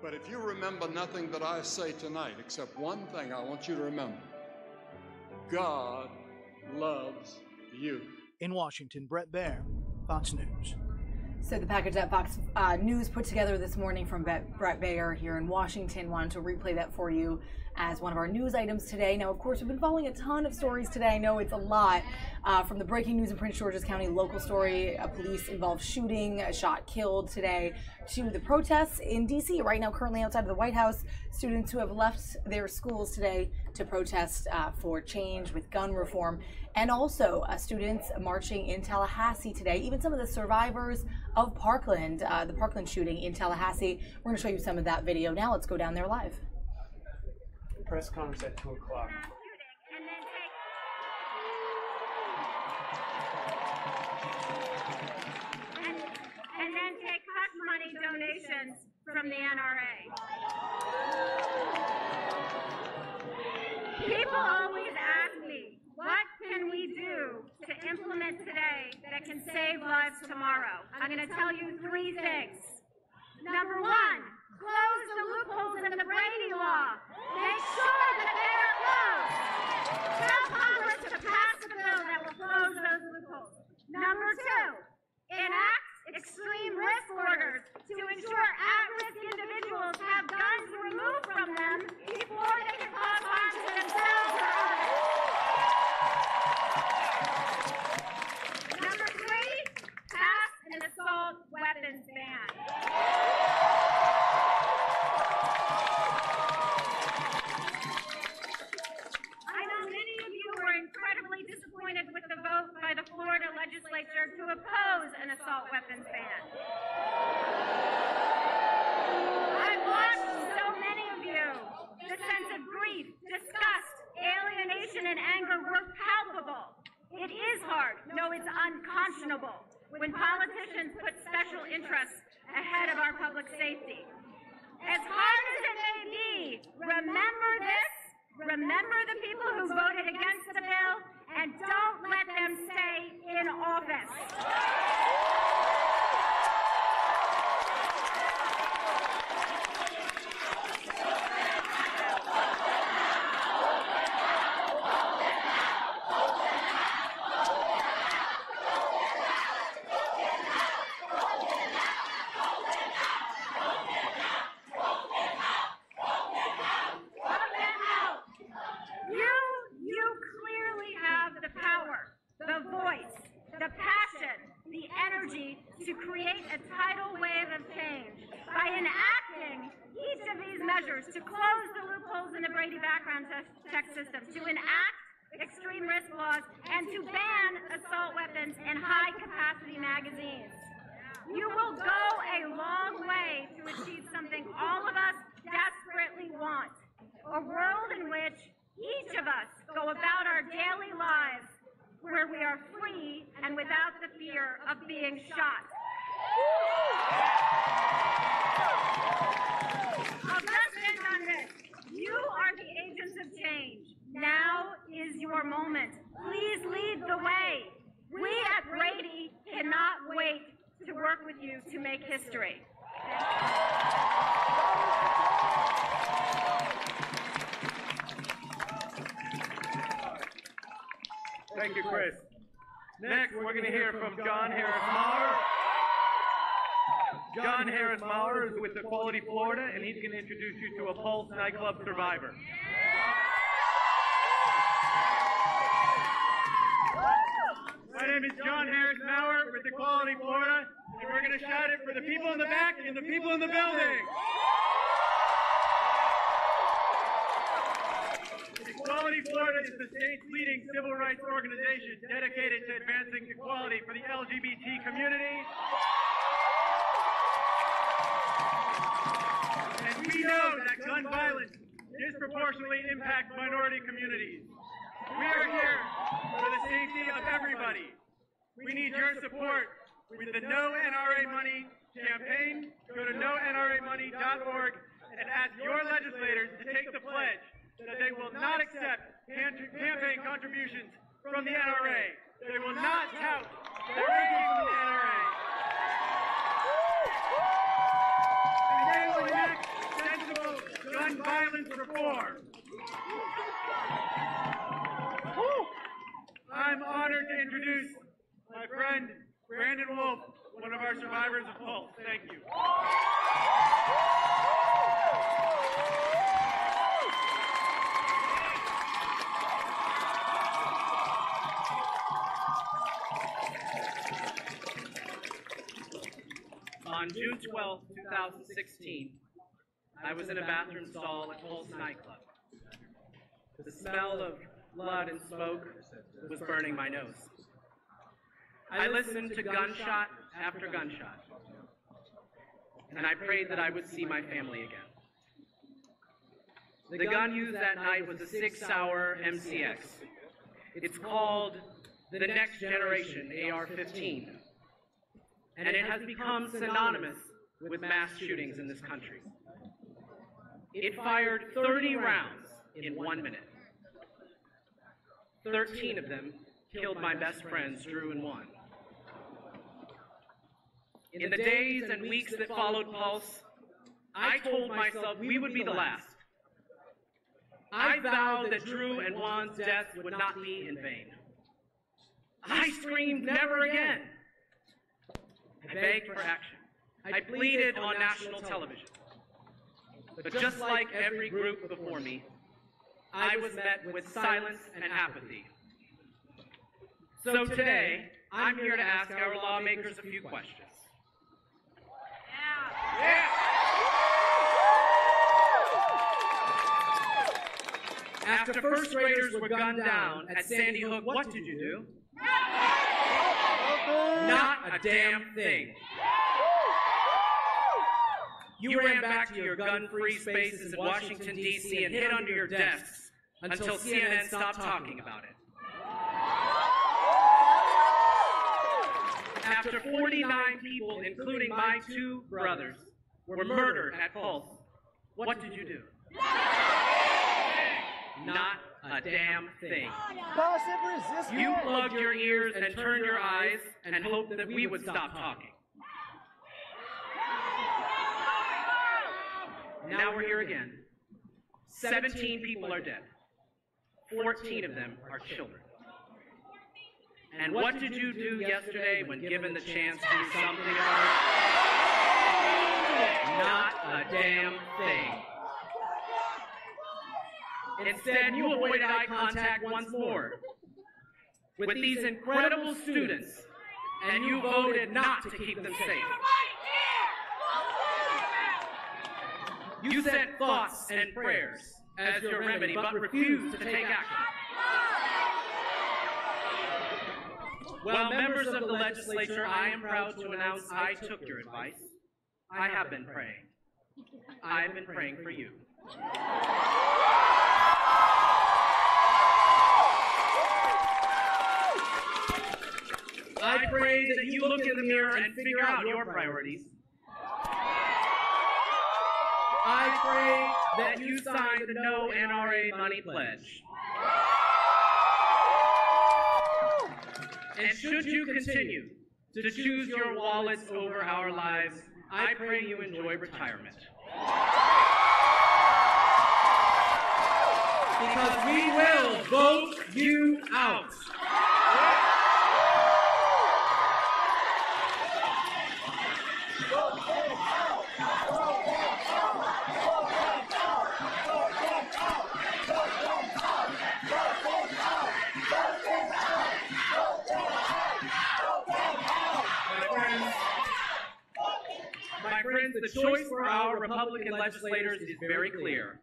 But if you remember nothing that I say tonight, except one thing I want you to remember: God loves you. In Washington, Brett Baer, Fox News. So the package that Fox News put together this morning from Brett Baer here in Washington, wanted to replay that for you as one of our news items today. Now, of course, we've been following a ton of stories today. I know it's a lot. From the breaking news in Prince George's County local story, a police-involved shooting, a shot killed today, to the protests in D.C. right now, currently outside of the White House, students who have left their schools today to protest for change with gun reform, and also students marching in Tallahassee today, even some of the survivors of Parkland, the Parkland shooting in Tallahassee. We're going to show you some of that video now. Let's go down there live. Press conference at 2 o'clock. And then take hush money donations from the NRA. People always ask me, what can we do to implement today that can save lives tomorrow? I'm going to tell you 3 things. Number 1, close the loopholes in the Brady Law. Make sure that they are closed. Tell Congress to pass a bill that will close those loopholes. Number 2, enact extreme risk orders to ensure at-risk individuals have guns removed from them before they can cause harm to themselves or others. Number 3, pass an assault weapons ban. I know many of you were incredibly disappointed with the vote by the Florida legislature to oppose an assault weapons ban. I've watched so many of you. The sense of grief, disgust, alienation, and anger were palpable. It is hard, no, it's unconscionable, when politicians put special interests ahead of our public safety. As hard as it may be, remember this. Remember the people who voted against the bill, and don't let them stay in office. You clearly have the power, the voice, the passion, the energy to create a tidal wave of change by enacting each of these measures to close the loopholes in the Brady background check system, to enact extreme risk laws, and to ban assault weapons and high-capacity magazines. You will go a long way to achieve something all of us desperately want, a world in which each of us go about our daily lives where we are free and without the fear of being shot. Thank you, Chris. Next, we're going to hear from John Harris Maurer. John Harris Maurer is with Equality Florida, and he's going to introduce you to a Pulse nightclub survivor. My name is John Harris Maurer with Equality Florida, and we're going to shout it for the people in the back and the people in the building. Equality Florida is the state's leading civil rights organization dedicated to advancing equality for the LGBT community. And we know that gun violence disproportionately impacts minority communities. We are here for the safety of everybody. We need your support with the No NRA Money campaign. Go to nonramoney.org and ask your legislators to take the pledge that they will not accept campaign contributions from the NRA. They will not tout their making from the NRA. And they will enact sensible gun violence reform. I'm honored to introduce my friend Brandon Wolf, one of our survivors of Pulse. Thank you. On June 12, 2016, I was in a bathroom stall at Pulse nightclub. The smell of blood and smoke was burning my nose. I listened to gunshot after gunshot, and I prayed that I would see my family again. The gun used that night was a 6-hour MCX. It's called the Next Generation AR-15, and it has become synonymous with mass shootings in this country. It fired 30 rounds in 1 minute. 13 of them killed my best friends, Drew and Juan. In the days and weeks that followed Pulse, I told myself we would be the last. I vowed that Drew and Juan's death would not be in vain. I screamed, never again. I begged for action. I pleaded on national television. But just like every group before me, I was met with silence and apathy. So today, I'm here to ask our lawmakers a few questions. After first graders were gunned down at Sandy Hook, what did you do? Not a damn thing. You ran back to your gun-free spaces in Washington, D.C. and hid under your desks until CNN stopped talking about it. After 49 people, including my 2 brothers, were murdered at Pulse, what did you do? Not a damn thing. You plugged your ears and turned your eyes and hoped that we would stop talking. Now we're here again. 17 people are dead. 14 of them are children. And what did you do yesterday when given the chance to do something about it? Not a damn thing. Instead, you avoided eye contact once more with these incredible students, and you voted not to keep them safe. You sent thoughts and prayers as your remedy, but refused to take action. Well, members of the legislature, I am proud to announce I took your advice. I have been praying. I've been praying for you. I pray that you look in the mirror and figure out your priorities. I pray that you sign the No NRA Money Pledge. And should you continue to choose your wallets over our lives, I pray you enjoy retirement. Because we will vote you out. My friends, the choice for our Republican legislators is very clear.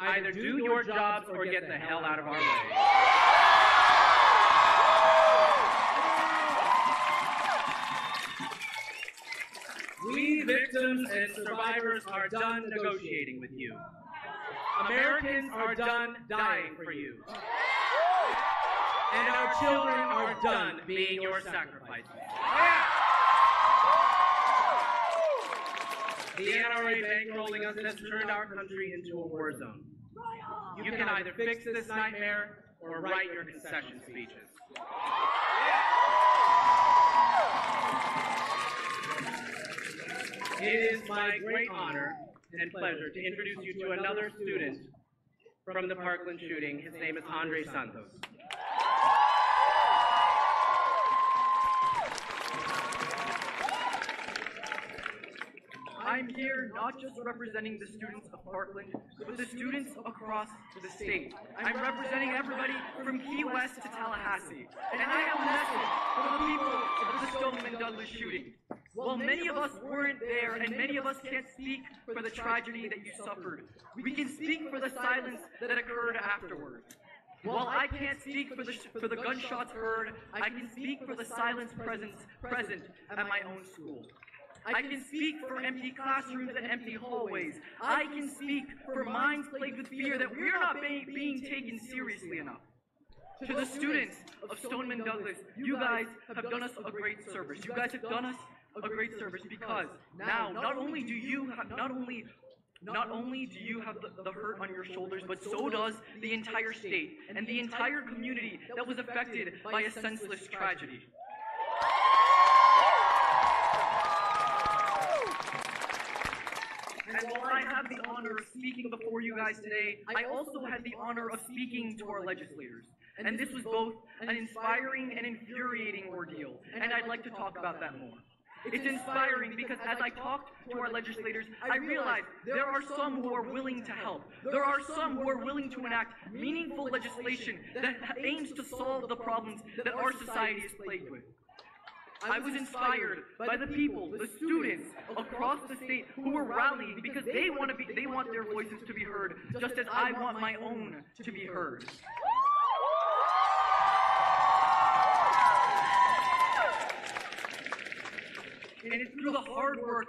Either do your jobs or get the hell out of our way. We victims and survivors are done negotiating with you. Americans are done dying for you. And our children are done being your sacrifices. The NRA bankrolling us has turned our country into a war zone. You can either fix this nightmare or write your concession speeches. It is my great honor and pleasure to introduce you to another student from the Parkland shooting. His name is Andre Santos. I'm here not just representing the students of Parkland, but the students across the state. I'm representing everybody from Key West to Tallahassee. And I have a message for the people of the Stoneman Douglas shooting. While many of us weren't there and many of us can't speak for the tragedy that you suffered, we can speak for the silence that occurred afterward. While I can't speak for the gunshots heard, I can speak for the silence present at my own school. I can speak for empty classrooms and empty hallways. I can speak for minds plagued with fear that we're not being taken seriously enough. To the students of Stoneman Douglas, you guys have done us a great service. You guys have done us a great service because now not only do you have the hurt on your shoulders, but so does the entire state and the entire community that was affected by a senseless tragedy. And while I have the honor of speaking before you guys today, I also had the honor of speaking to our legislators. And this was both an inspiring and infuriating ordeal, and I'd like to talk about that more. It's inspiring because as I talked to our legislators, I realized there are some who are willing to help. There are some who are willing to enact meaningful legislation that aims to solve the problems that our society is plagued with. I was inspired by the people, the students across the state who were rallying because they want their voices to be heard, just as I want my own to be heard. And it's through the hard work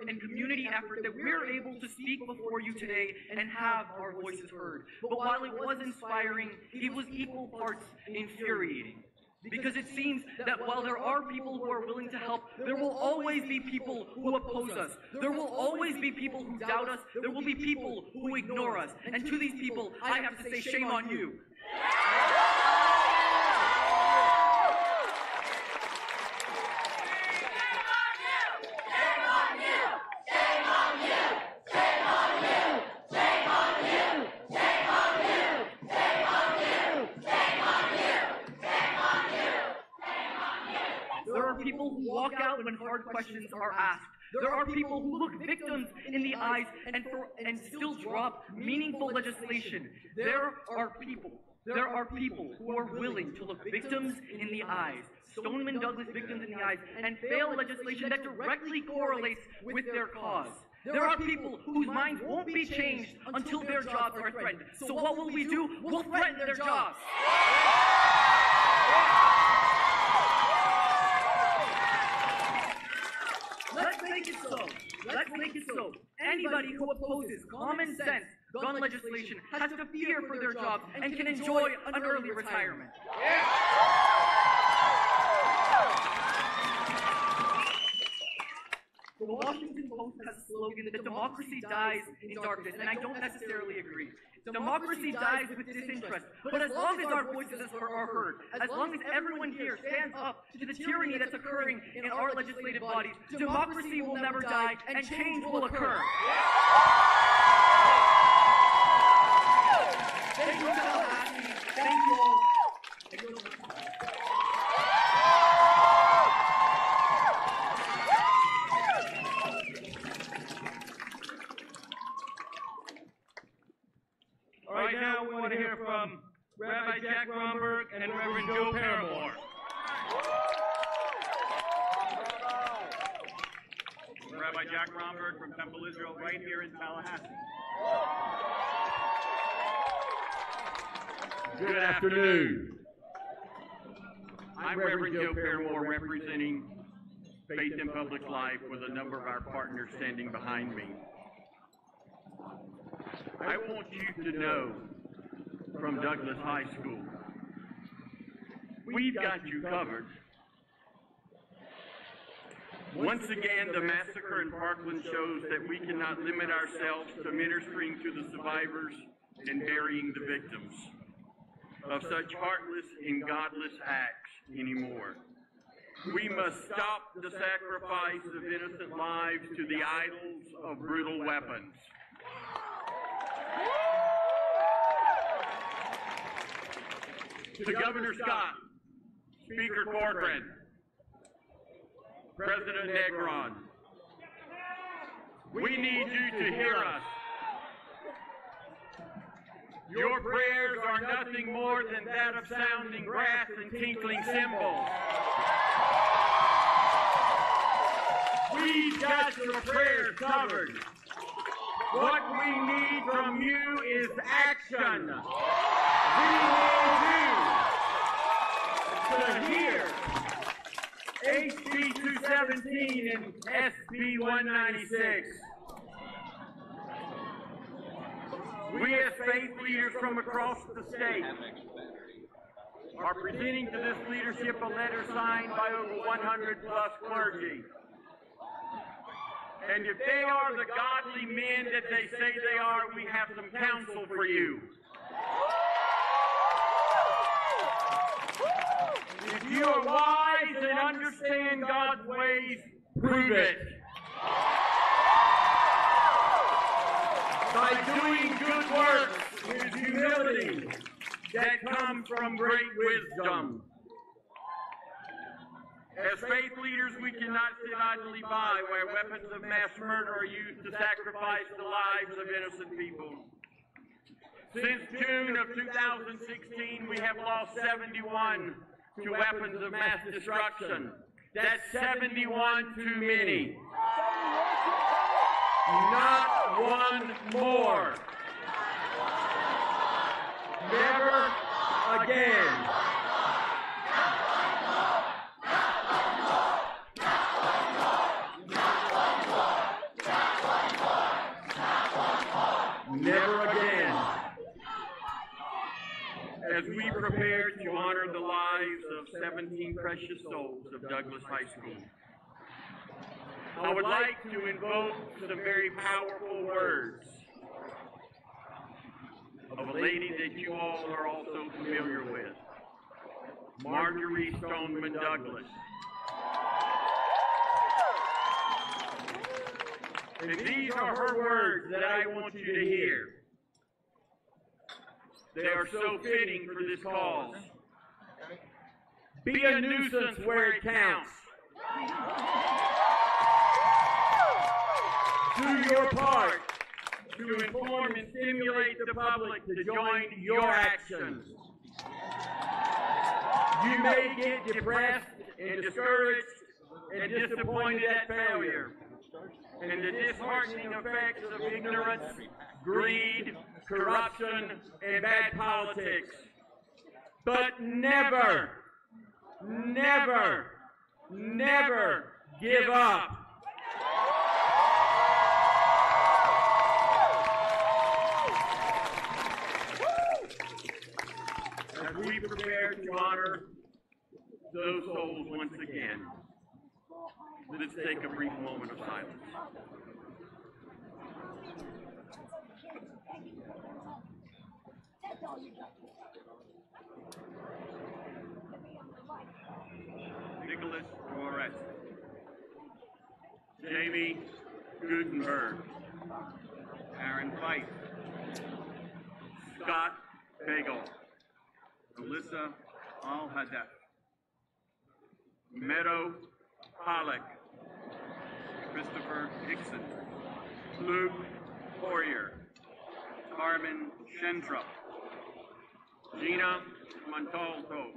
and community effort that we're able to speak before you today and have our voices heard. But while it was inspiring, it was equal parts infuriating. Because it seems that while there are people who are willing to help, there will always be people who oppose us. There will always be people who doubt us. There will be people who ignore us. And to these people, I have to say, shame on you. There are people who walk out when hard questions are asked. There are people who look victims in the eyes and still drop meaningful legislation. There are people who are willing to look victims in the eyes, Stoneman Douglas victims in the eyes, and fail legislation that directly correlates with their cause. There are people whose minds won't be changed until their jobs are threatened. So what will we do? We'll threaten their jobs. Let's make it so. Let's make it so. Anybody who opposes common sense gun legislation has to fear for their jobs and can enjoy an early retirement. The Washington Post has a slogan that democracy dies in darkness, and I don't necessarily agree. Democracy dies with disinterest, but as long as our voices are heard, as long as everyone here stands up to the tyranny that's occurring in our legislative bodies, democracy will never die and change will occur. Thank you, Tallahassee. Thank you all. All right, now we want to hear from Rabbi Jack Romberg and Reverend Joe Paramore. Rabbi Jack Romberg from Temple Israel, right here in Tallahassee. Good afternoon. I'm Reverend Joe Paramore, representing Faith in Public Life with a number of our partners standing behind me. I want you to know from Douglas High School, we've got you covered. Once again, the massacre in Parkland shows that we cannot limit ourselves to ministering to the survivors and burying the victims of such heartless and godless acts anymore. We must stop the sacrifice of innocent lives to the idols of brutal weapons. To Governor Scott, Speaker Corcoran, President Negron, we need you to hear us. Your prayers are nothing more than that of sounding brass and tinkling cymbals. We've got your prayers covered. What we need from you is action. We need you to hear HB 217 and SB 196. We as faith leaders from across the state are presenting to this leadership a letter signed by over 100 plus clergy. And if they are the godly men that they say they are, we have some counsel for you. If you are wise and understand God's ways, prove it. By doing good works with humility that comes from great wisdom. As faith leaders, we cannot sit idly by where weapons of mass murder are used to sacrifice the lives of innocent people. Since June of 2016, we have lost 71 to weapons of mass destruction. That's 71 too many. Not one more. Never again. Never again. As we prepare to honor the lives of 17 precious souls of Douglas High School, I would like to invoke some very powerful words of a lady that you all are also familiar with, Marjorie Stoneman Douglas. And these are her words that I want you to hear. They are so fitting for this cause. Be a nuisance where it counts. Do your part to inform and stimulate the public to join your actions. You may get depressed and discouraged and disappointed at failure and the disheartening effects of ignorance, greed, corruption, and bad politics. But never, never, never give up. As we prepare to honor those souls once again, let's take a brief moment of silence. Nicholas Moret, Jamie Gutenberg, Aaron Fife, Scott Bagel, Alyssa Al-Hadef, Meadow Pollack, Christopher Hickson, Luke Poirier, Carmen Schentrup, Gina Montalto,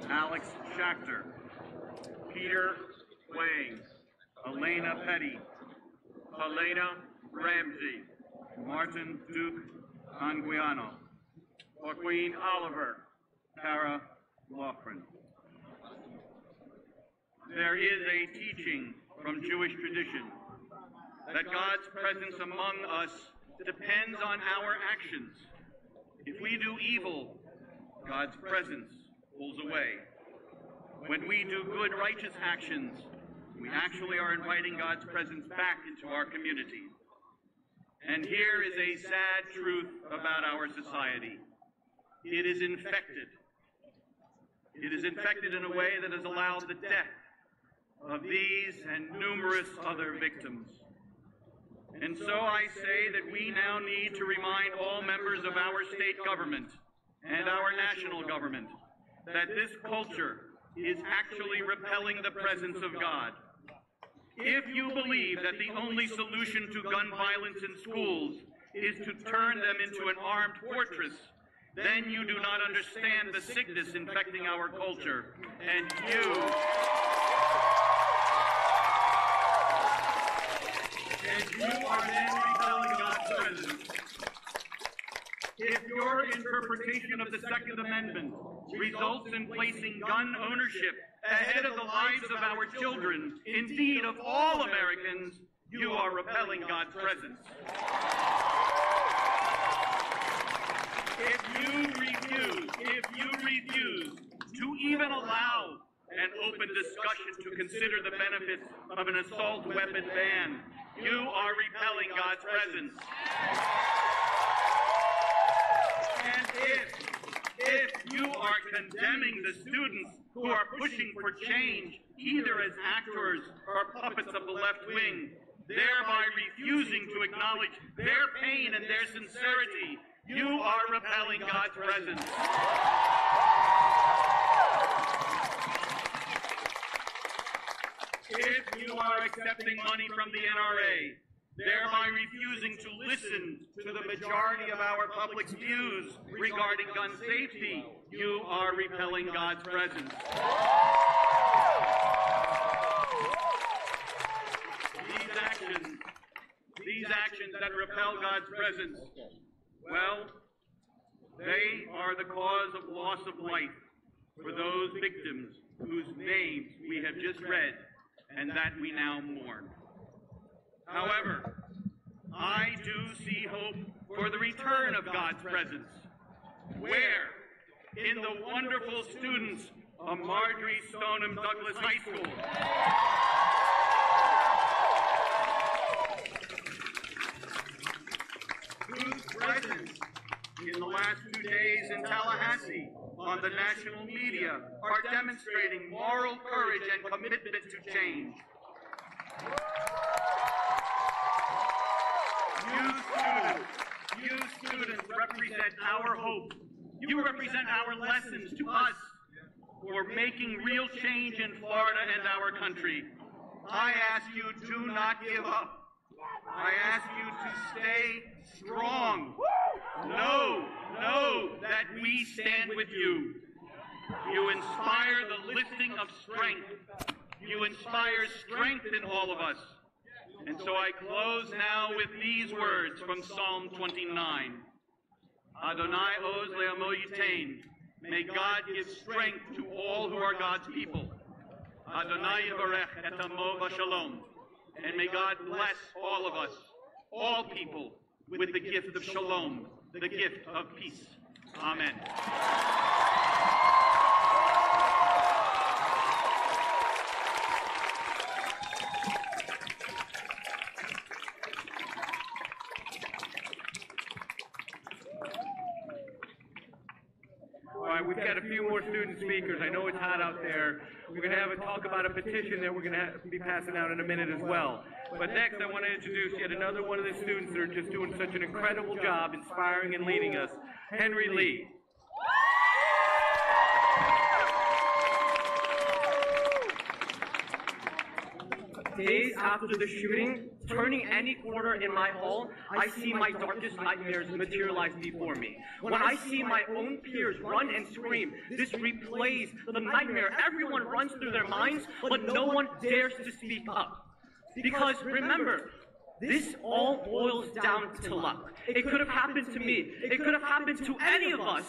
Alex Schachter, Peter Wang, Elena Petty, Elena Ramsey, Martin Duke Anguiano, Joaquin Oliver, Tara Loughran. There is a teaching from Jewish tradition that God's presence among us depends on our actions. If we do evil, God's presence pulls away. When we do good, righteous actions, we actually are inviting God's presence back into our community. And here is a sad truth about our society. It is infected. It is infected in a way that has allowed the death of these and numerous other victims. And so I say that we now need to remind all members of our state government and our national government that this culture is actually repelling the presence of God. If you believe that the only solution to gun violence in schools is to turn them into an armed fortress, then you do not understand the sickness infecting our culture. And you are then repelling God's presence. If your interpretation of the Second Amendment results in placing gun ownership ahead of the lives of our children, indeed of all Americans, you are repelling God's presence. If you refuse to even allow an open discussion to consider the benefits of an assault weapon ban, you are repelling God's presence. And if you are condemning the students who are pushing for change, either as actors or puppets of the left wing, thereby refusing to acknowledge their pain and their sincerity, you are repelling God's presence. If you are accepting money from the NRA, thereby refusing to listen to the majority of our public's views regarding gun safety, you are repelling God's presence. These actions that repel God's presence, well, they are the cause of loss of life for those victims whose names we have just read and that we now mourn. However, I do see hope for the return of God's presence. Where? In the wonderful students of Marjorie Stoneman Douglas High School. Whose presence in the last 2 days in Tallahassee on the national media are demonstrating moral courage and commitment to change. You students represent our hope. You represent our lessons to us for making real change in Florida and our country. I ask you, do not give up. I ask you to stay strong. Know that we stand with you. You inspire the lifting of strength. You inspire strength in all of us. And so I close now with these words from Psalm 29. Adonai oz le'amo yitain. May God give strength to all who are God's people. Adonai yivarech et amo v'shalom. And may God bless all of us, all people, with the gift of shalom, the gift of peace. Amen. right, we've got a few more student speakers. I know it's hot out there. We're going to have a talk about a petition that we're going to be passing out in a minute as well. But next, I want to introduce yet another one of the students that are just doing such an incredible job inspiring and leading us, Henry Lee. Days after the shooting, turning any corner in my hall, I see my darkest nightmares materialize before me. When I see my own peers run and scream, this replays the nightmare everyone runs through their minds, but no one dares to speak up. Because remember, this all boils down to luck. It could have happened to me. It could have happened to any of us.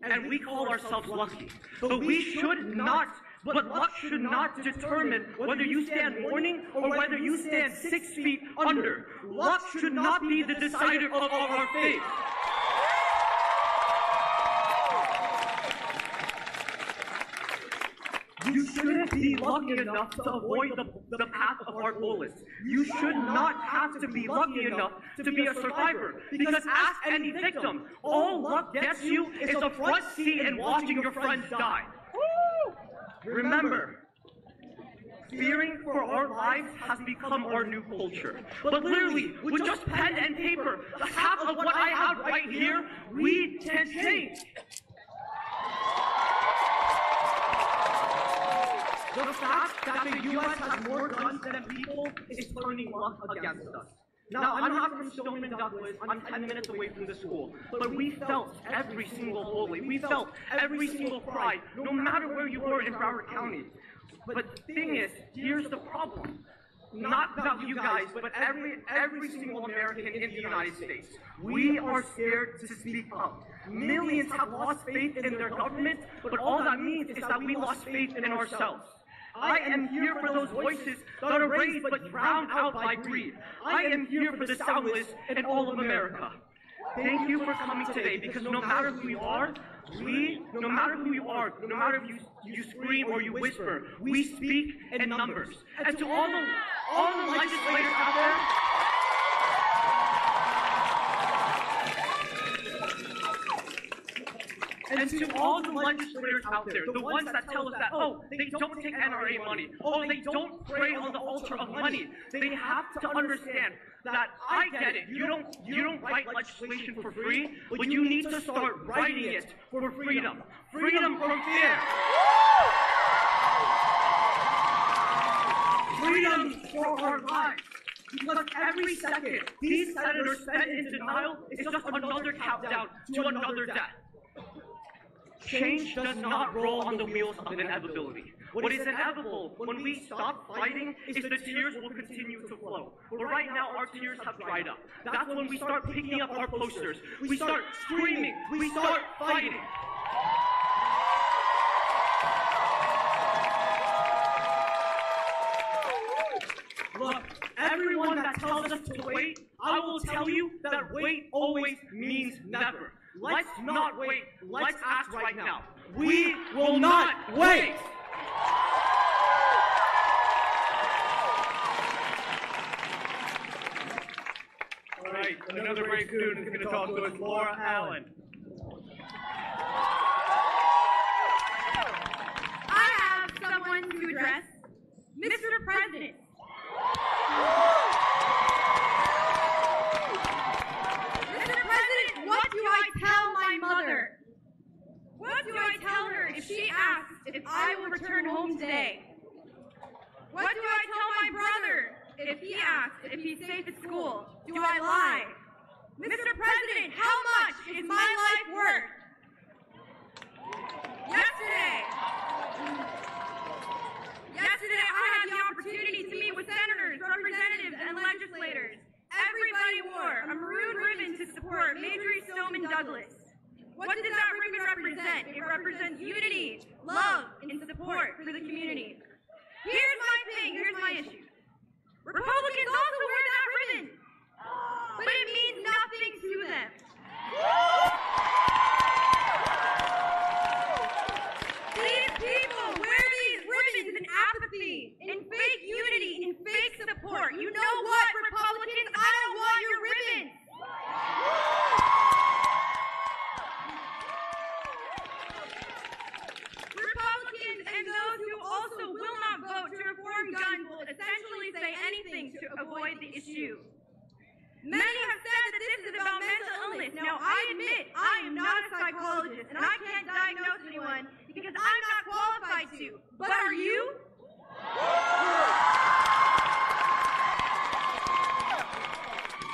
And we call ourselves lucky. But we should not. But luck should not determine whether you stand mourning or whether you stand 6 feet under. Luck should not be the decider of our fate. You shouldn't be lucky enough to avoid the path of our bullets. You should not have to be lucky enough to be a survivor. Because ask any victim, all luck gets you is a front seat and watching your friends die. Remember, fearing for our lives has become our new culture. But literally, with just pen and paper, the half of what I have right here, we can change. The fact that the U.S. has more guns than people is turning luck against us. Now, I'm not from Stoneman Douglas, I'm 10 minutes away from the school, but we felt every single bully, we felt every single cry, no matter where you were in Broward County. But the thing is, here's the problem. Not about you guys, but every single American in the United States. We are scared to speak up. Millions have lost faith in their government, but all that means is that we lost faith in ourselves. I am here for those voices that are raised but drowned out by greed. I am here for the soundless in all of America. Thank you for coming today, because no matter who you are, no matter who you are, no matter if you scream or you whisper, we speak in numbers. And to all the legislators out there, and to all the legislators out there, the ones that tell us that, oh, they don't take NRA money, oh, they don't pray on the altar of money, they have to understand that I get it. You don't write legislation for free, but you need to start writing it for freedom. Freedom from fear. Freedom for our lives. Because every second these senators spend in denial is just another countdown to another death. Change does not roll on the wheels of inevitability. What is inevitable when we stop fighting is the tears will continue to flow. But right now, our tears have dried up. That's when we start picking up our posters. We start screaming. We start fighting. Look, everyone that tells us to wait, I will tell you that wait always means never. Let's not wait. Let's act right now. We will not wait. All right, another brave student is going to talk to us, Laura Allen. I have someone to address. Mr. President. What do I tell my mother? What do I tell her if she asks if I will return home today? What do I tell my brother if he asks if he's safe at school? Do I lie? Mr. President, how much is my life worth? Yesterday I had the opportunity to meet with senators, representatives, and legislators. Everybody wore a maroon ribbon to support Major Stoneman Douglas. What does that ribbon represent? It represents unity, love, and support for the community. Here's my thing, here's my issue. Republicans also wear that ribbon, but it means nothing to them. These people wear these ribbons in apathy, in fake unity, in fake support. You know what, Republicans? I don't want your ribbons. issue. Many have said that this is about mental illness. Now, I admit I am not a psychologist, and I can't diagnose anyone because I'm not qualified to. But are you?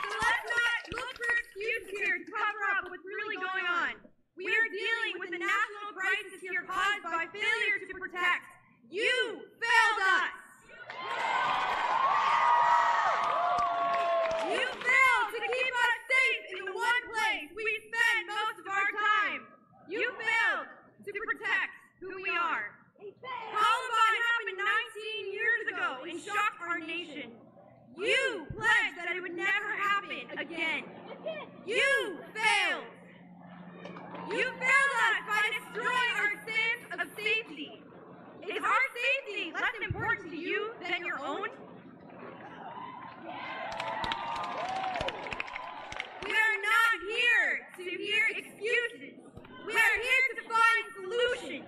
So let's not look for excuses here to cover up what's really going on. We are dealing with a national crisis here caused by failure to protect. You failed us. You failed to keep us safe in the one place we spend most of our time. You failed to protect who we are. Columbine happened 19 years ago and shocked our nation. You pledged that it would never happen again. You failed. You failed us by destroying our sense of safety. Is our safety less important to you than your own? We are not here to hear excuses. We are here to find solutions.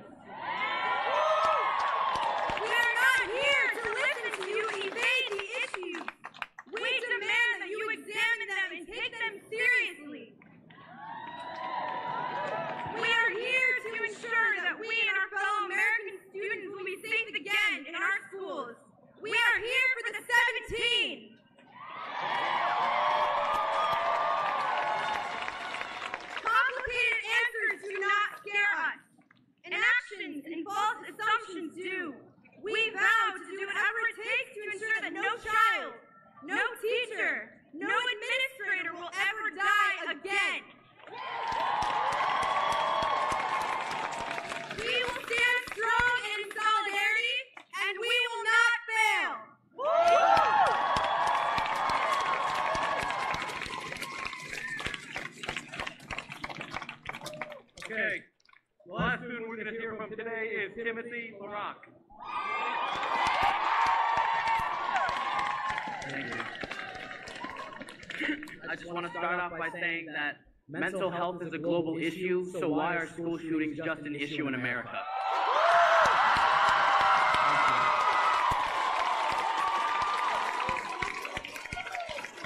We are not here to listen to you evade the issues. We demand that you examine them and take them seriously. We are here to ensure that we and our fellow American students will be safe again in our schools. We are here for the 17. Complicated answers do not scare us. Inactions and false assumptions do. We vow to do whatever it takes to ensure that no child, no teacher, no administrator will ever die again. We will stand strong and in solidarity, and we will not fail. Okay, the last student we're going to hear from today is Timothy LaRock. Thank you. I just want to start off by saying that mental health is a global issue, so why are school shootings just an issue in America?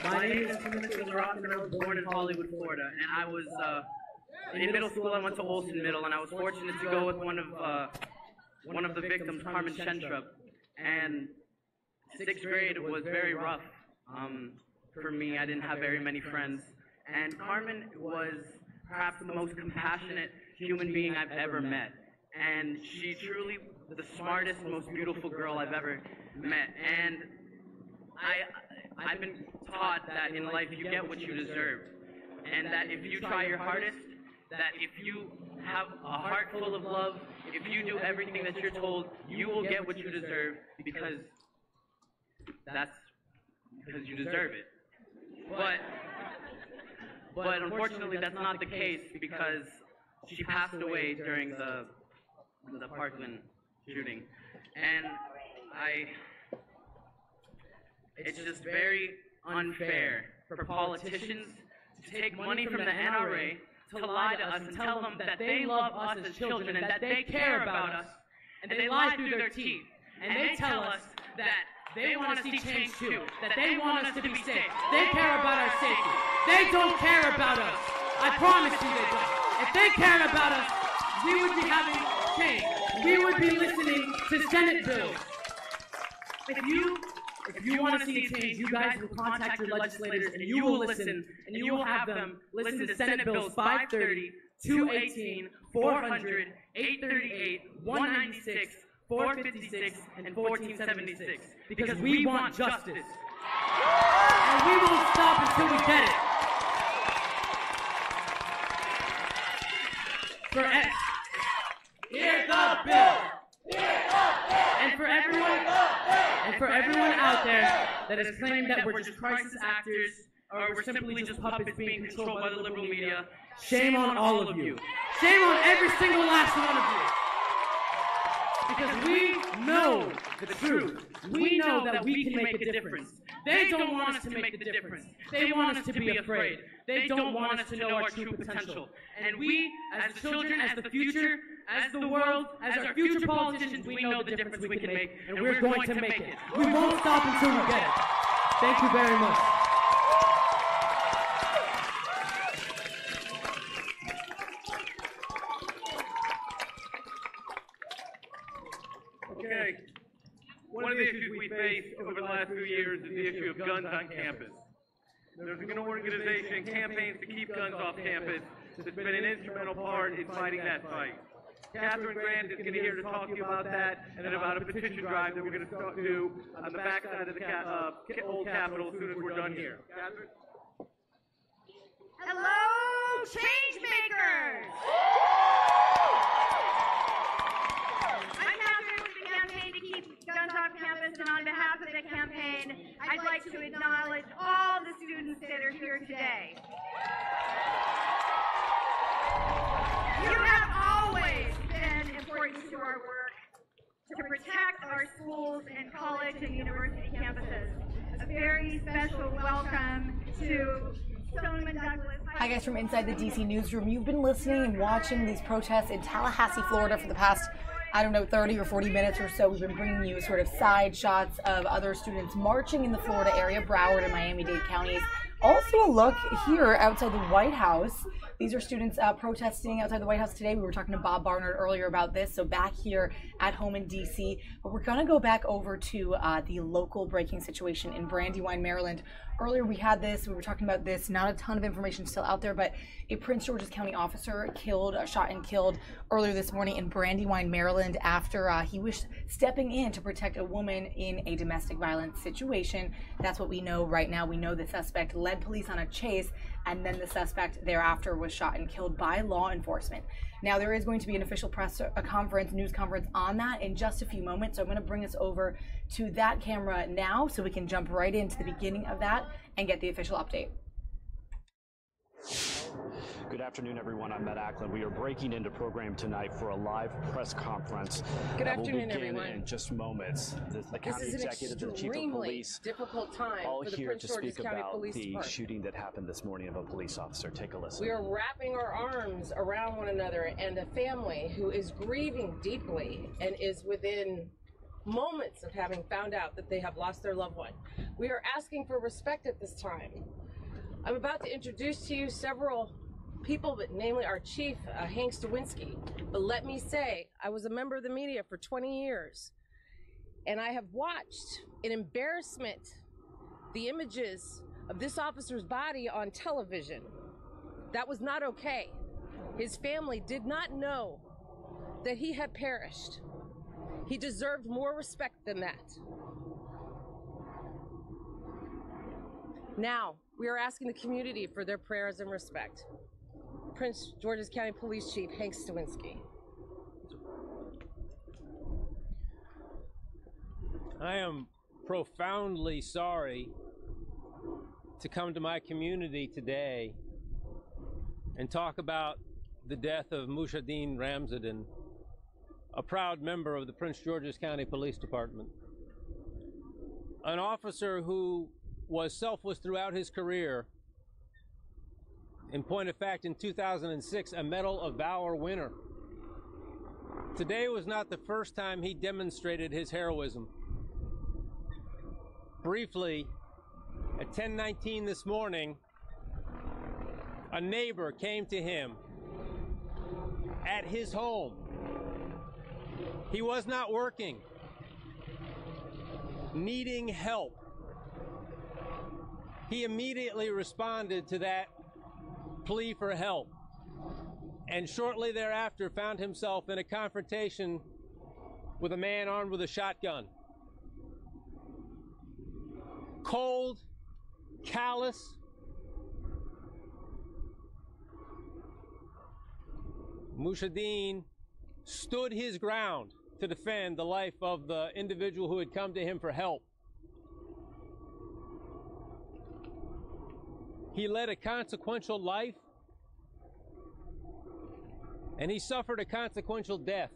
My name is Timothy LaRock, and I was born in Hollywood, Florida, and I was in middle school. I went to Olson Middle, and I was fortunate to go with one of the victims, Carmen Schentrup, and 6th grade was very rough for me. I didn't have very many friends, and Carmen was perhaps the most compassionate human being I've ever met, and she truly the smartest, most beautiful girl I've ever met, and I've been taught that in life you get what you deserve, and that if you try your hardest, that if you have a heart full of love, if you do everything that you're told, you will get what you deserve because you deserve it. But unfortunately that's not the case because she passed away during the Parkland shooting, and it's just very unfair for politicians to take money from the NRA, to lie to us and tell them that they love us as children and that they care about us, and they lie through their teeth, and they tell us that they want to see change too, that they want us to be safe, they care about our safety. They don't care about us. I promise you they don't. If they cared about us, we would be having change. We would be listening to Senate bills. If you want to see change, you guys will contact your legislators and you will listen, and you will have them listen to Senate bills 530, 218, 400, 838, 196, 456, and 1476. Because we want justice. And we won't stop until we get it. Hear the bill! And for everyone out there that is claiming that we're just crisis actors or we're simply just puppets being controlled by the liberal media, shame on all of you. Shame on every single last one of you. Because we know the truth. We know that we can make a difference. They don't want us to make the difference. They want us to be afraid. They don't want us to know our true potential. And we, as the children, as the future, as the world, as our future politicians, we know the difference we can make, and we're going to make it. We won't stop until we get it. Thank you very much. Okay. One of the issues we face over the last few years is the issue of guns on campus. There's an organization, campaigns to keep guns off campus, that's been an instrumental part in fighting that fight. Catherine Grant is going to be here to talk to you about that and about a petition drive that we're going to do on the backside of the old Capitol as soon as we're done here. Catherine? Hello, change makers! I'm Catherine with the campaign to keep guns off campus, and on behalf of the campaign, I'd like to acknowledge all the students that are here today. You have always been important to our work to protect our schools and college and university campuses. A very special welcome to Stoneman Douglas. Hi guys from inside the DC newsroom. You've been listening and watching these protests in Tallahassee, Florida for the past, I don't know, 30 or 40 minutes or so. We've been bringing you sort of side shots of other students marching in the Florida area, Broward and Miami-Dade counties. Also a look here outside the White House. These are students protesting outside the White House today. We were talking to Bob Barnard earlier about this, so back here at home in D.C. But we're going to go back over to the local breaking situation in Brandywine, Maryland. Earlier we had this, we were talking about this, not a ton of information still out there, but a Prince George's County officer shot and killed earlier this morning in Brandywine, Maryland after he was stepping in to protect a woman in a domestic violence situation. That's what we know right now. We know the suspect led police on a chase, and then the suspect thereafter was shot and killed by law enforcement. Now there is going to be an official press news conference on that in just a few moments, so I'm going to bring us over to that camera now so we can jump right into the beginning of that and get the official update. Good afternoon, everyone. I'm Matt Ackland. We are breaking into program tonight for a live press conference. Good that afternoon, will begin everyone. in just moments. The county executive, the chief of police, difficult time all for the here Prince to George's speak County about Police the Department. shooting that happened this morning of a police officer. Take a listen. We are wrapping our arms around one another and a family who is grieving deeply and is within moments of having found out that they have lost their loved one. We are asking for respect at this time. I'm about to introduce to you several people, but namely our chief, Hank Stawinski. But let me say, I was a member of the media for 20 years, and I have watched in embarrassment the images of this officer's body on television. That was not okay. His family did not know that he had perished. He deserved more respect than that. Now, we are asking the community for their prayers and respect. Prince George's County Police Chief Hank Stawinski. I am profoundly sorry to come to my community today and talk about the death of Mushadeen Ramzadin, a proud member of the Prince George's County Police Department. An officer who was selfless throughout his career. In point of fact, in 2006, a Medal of Valor winner. Today was not the first time he demonstrated his heroism. Briefly, at 10:19 this morning, a neighbor came to him at his home. He was not working, needing help. He immediately responded to that plea for help, and shortly thereafter found himself in a confrontation with a man armed with a shotgun. Cold, callous, Mushadeen stood his ground to defend the life of the individual who had come to him for help. He led a consequential life, and he suffered a consequential death,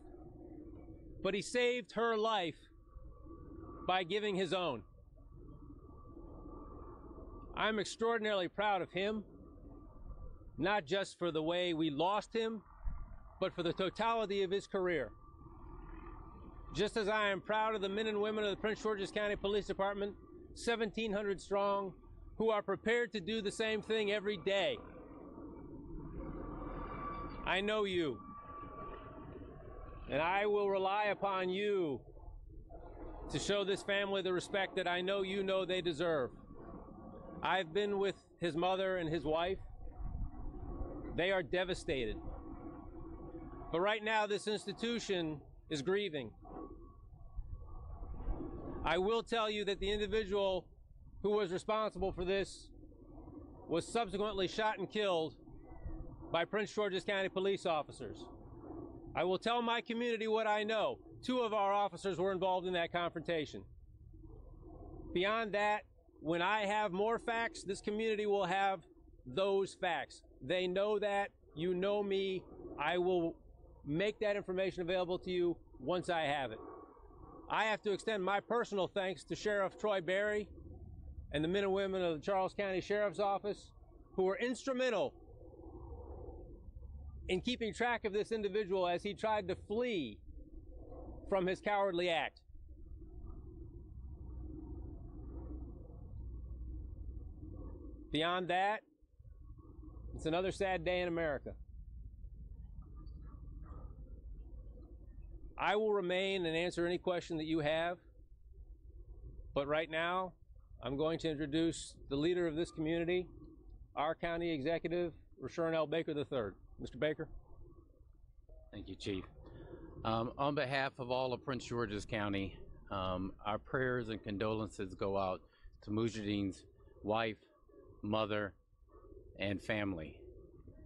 but he saved her life by giving his own. I'm extraordinarily proud of him, not just for the way we lost him, but for the totality of his career. Just as I am proud of the men and women of the Prince George's County Police Department, 1,700 strong, who are prepared to do the same thing every day. I know you, and I will rely upon you to show this family the respect that I know you know they deserve. I've been with his mother and his wife. They are devastated. But right now, this institution is grieving. I will tell you that the individual who was responsible for this was subsequently shot and killed by Prince George's County police officers. I will tell my community what I know. 2 of our officers were involved in that confrontation. Beyond that, when I have more facts, this community will have those facts. They know that. You know me. I will make that information available to you once I have it. I have to extend my personal thanks to Sheriff Troy Berry and the men and women of the Charles County Sheriff's Office who were instrumental in keeping track of this individual as he tried to flee from his cowardly act. Beyond that, it's another sad day in America. I will remain and answer any question that you have, but right now, I'm going to introduce the leader of this community, our county executive, Rashawn L. Baker III. Mr. Baker. Thank you, Chief. On behalf of all of Prince George's County, our prayers and condolences go out to Mujahideen's wife, mother, and family.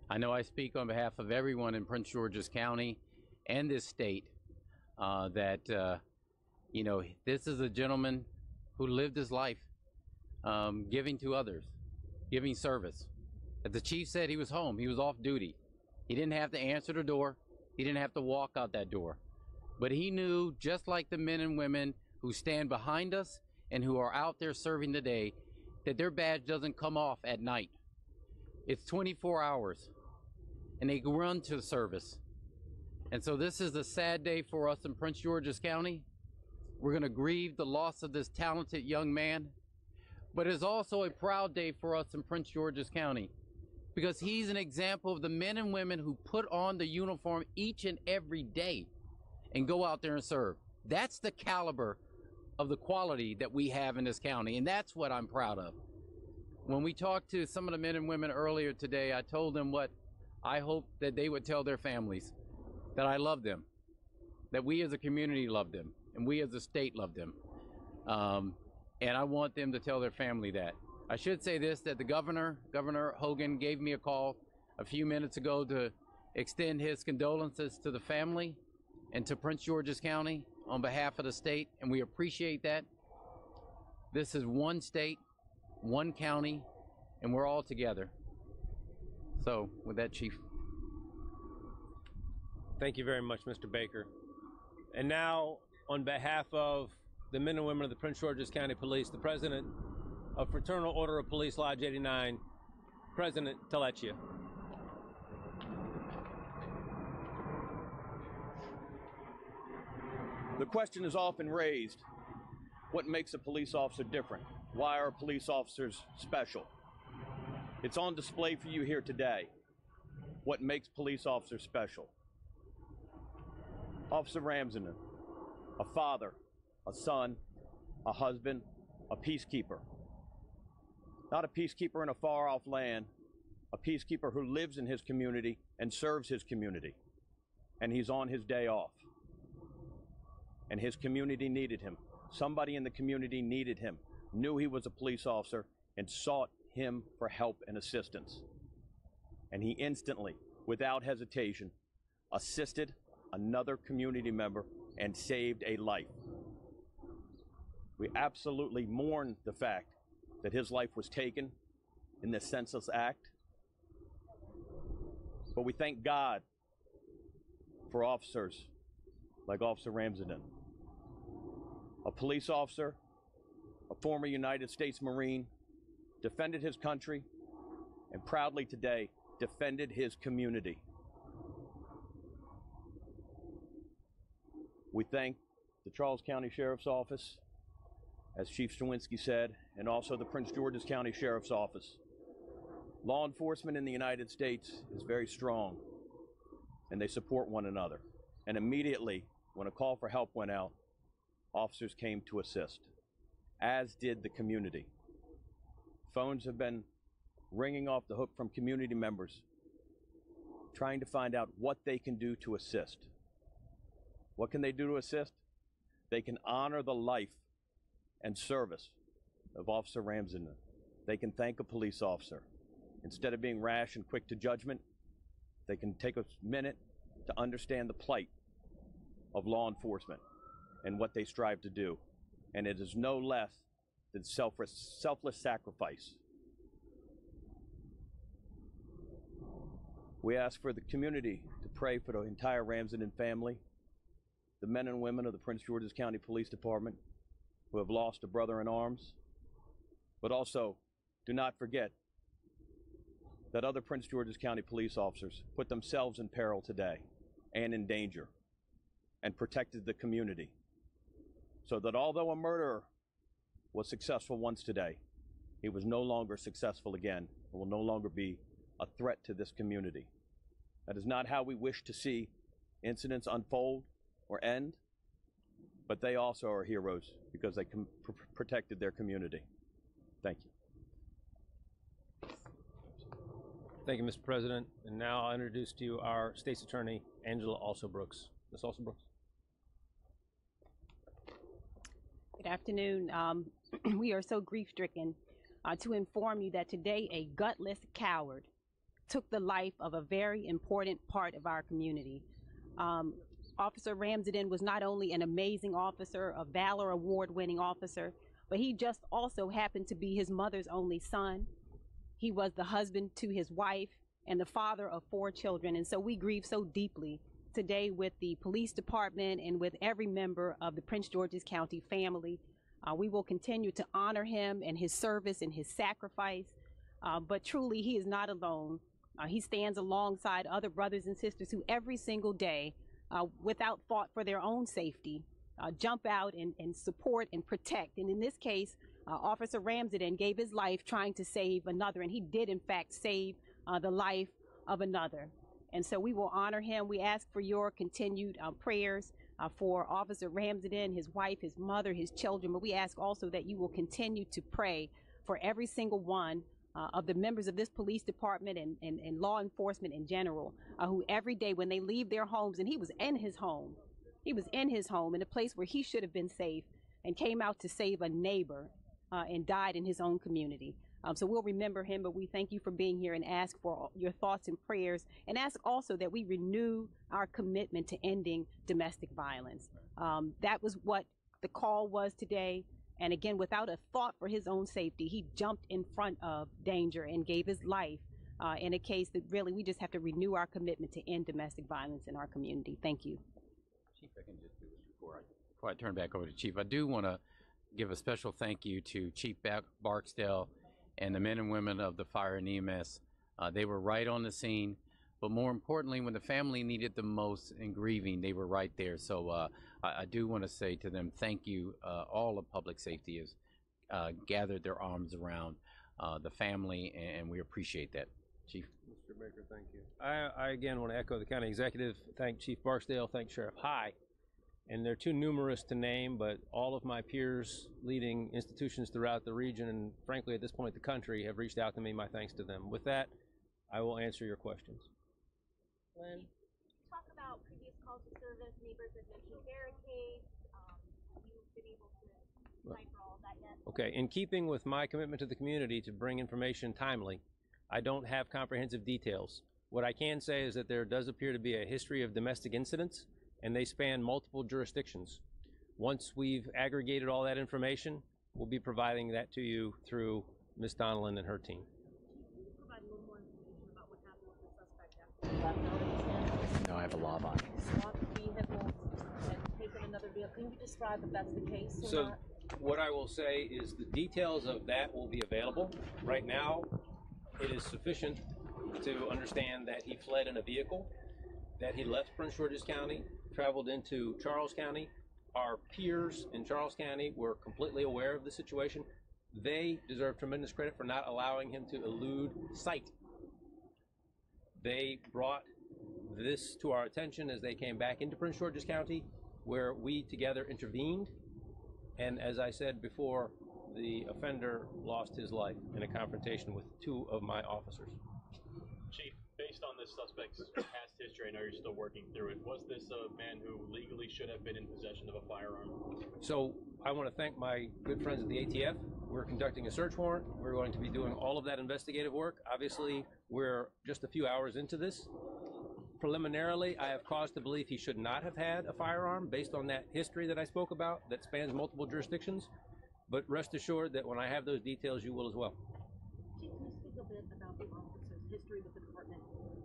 I know I speak on behalf of everyone in Prince George's County and this state that, you know, this is a gentleman who lived his life giving to others, giving service. As the chief said, he was home. He was off duty. He didn't have to answer the door. He didn't have to walk out that door. But he knew, just like the men and women who stand behind us and who are out there serving today, that their badge doesn't come off at night. It's 24 hours, and they run to service. And so this is a sad day for us in Prince George's County. We're going to grieve the loss of this talented young man, but it's also a proud day for us in Prince George's County because he's an example of the men and women who put on the uniform each and every day and go out there and serve. That's the caliber of the quality that we have in this county, and that's what I'm proud of. When we talked to some of the men and women earlier today, I told them what I hope that they would tell their families, that I love them, that we as a community love them, and we as a state love them. And I want them to tell their family that. I should say this, that the Governor Hogan, gave me a call a few minutes ago to extend his condolences to the family and to Prince George's County on behalf of the state, and we appreciate that. This is one state, one county, and we're all together. So, with that, Chief. Thank you very much, Mr. Baker. And now, on behalf of the men and women of the Prince George's County Police, the President of Fraternal Order of Police Lodge 89, President Tallahassee. The question is often raised, what makes a police officer different? Why are police officers special? It's on display for you here today. What makes police officers special? Officer Ramsden, a father, a son, a husband, a peacekeeper. Not a peacekeeper in a far-off land, a peacekeeper who lives in his community and serves his community. And he's on his day off. And his community needed him. Somebody in the community needed him, knew he was a police officer, and sought him for help and assistance. And he instantly, without hesitation, assisted another community member and saved a life. We absolutely mourn the fact that his life was taken in this senseless act. But we thank God for officers like Officer Ramsden, a police officer, a former United States Marine, defended his country, and proudly today defended his community. We thank the Charles County Sheriff's Office, as Chief Stawinski said, and also the Prince George's County Sheriff's Office. Law enforcement in the United States is very strong, and they support one another. And immediately, when a call for help went out, officers came to assist, as did the community. Phones have been ringing off the hook from community members, trying to find out what they can do to assist. What can they do to assist? They can honor the life and service of Officer Ramsden. They can thank a police officer. Instead of being rash and quick to judgment, they can take a minute to understand the plight of law enforcement and what they strive to do. And it is no less than selfless sacrifice. We ask for the community to pray for the entire Ramsden family, the men and women of the Prince George's County Police Department who have lost a brother in arms, but also do not forget that other Prince George's County police officers put themselves in peril today and in danger and protected the community, so that although a murderer was successful once today, he was no longer successful again and will no longer be a threat to this community. That is not how we wish to see incidents unfold or end, but they also are heroes because they protected their community. Thank you. Thank you, Mr. President. And now I'll introduce to you our State's Attorney, Angela Alsobrooks. Ms. Alsobrooks. Good afternoon. We are so grief-stricken to inform you that today a gutless coward took the life of a very important part of our community. Officer Ramsden was not only an amazing officer, a Valor Award-winning officer, but he just also happened to be his mother's only son. He was the husband to his wife and the father of 4 children, and so we grieve so deeply today with the police department and with every member of the Prince George's County family. We will continue to honor him and his service and his sacrifice, but truly he is not alone. He stands alongside other brothers and sisters who every single day, without thought for their own safety, jump out and support and protect. And in this case, Officer Ramsden gave his life trying to save another, and he did in fact save the life of another. And so we will honor him. We ask for your continued prayers for Officer Ramsden, his wife, his mother, his children, but we ask also that you will continue to pray for every single one of the members of this police department and law enforcement in general, who every day when they leave their homes, and he was in his home in a place where he should have been safe, and came out to save a neighbor and died in his own community. So we'll remember him, but we thank you for being here and ask for your thoughts and prayers, and ask also that we renew our commitment to ending domestic violence. That was what the call was today. And again, without a thought for his own safety, he jumped in front of danger and gave his life in a case that really we just have to renew our commitment to end domestic violence in our community. Thank you. Chief, I can just do this before I turn back over to Chief. I do want to give a special thank you to Chief Barksdale and the men and women of the fire and EMS. They were right on the scene, but more importantly, when the family needed the most in grieving, they were right there. So I do want to say to them, thank you. All of public safety has gathered their arms around the family, and we appreciate that. Chief. Mr. Baker, thank you. I again want to echo the county executive, thank Chief Barksdale, thank Sheriff High. And they're too numerous to name, but all of my peers leading institutions throughout the region, and frankly at this point the country, have reached out to me. My thanks to them. With that, I will answer your questions. Lynn? Talk about previous calls to service. Neighbors have mentioned barricades. Have you been able to decipher all of that yet? Okay, in keeping with my commitment to the community to bring information timely, I don't have comprehensive details. What I can say is that there does appear to be a history of domestic incidents, and they span multiple jurisdictions. Once we've aggregated all that information, we'll be providing that to you through Ms. Donnellan and her team. Provide a little more information about what happened with the suspect after left out of his hand? No, I have a law on. Swapped vehicles and taken another vehicle. Can you describe if that's the case or So not? what I will say is the details of that will be available. Right now, it is sufficient to understand that he fled in a vehicle, that he left Prince George's County, traveled into Charles County, our peers in Charles County were completely aware of the situation. They deserve tremendous credit for not allowing him to elude sight. They brought this to our attention as they came back into Prince George's County, where we together intervened. And as I said before, the offender lost his life in a confrontation with 2 of my officers. Chief, based on this suspect's past history, I know you're still working through it. Was this a man who legally should have been in possession of a firearm? So I want to thank my good friends at the ATF. We're conducting a search warrant. We're going to be doing all of that investigative work. Obviously, we're just a few hours into this. Preliminarily, I have cause to believe he should not have had a firearm based on that history that I spoke about that spans multiple jurisdictions. But rest assured that when I have those details, you will as well. Chief, can you speak a bit about the officer's history with the department,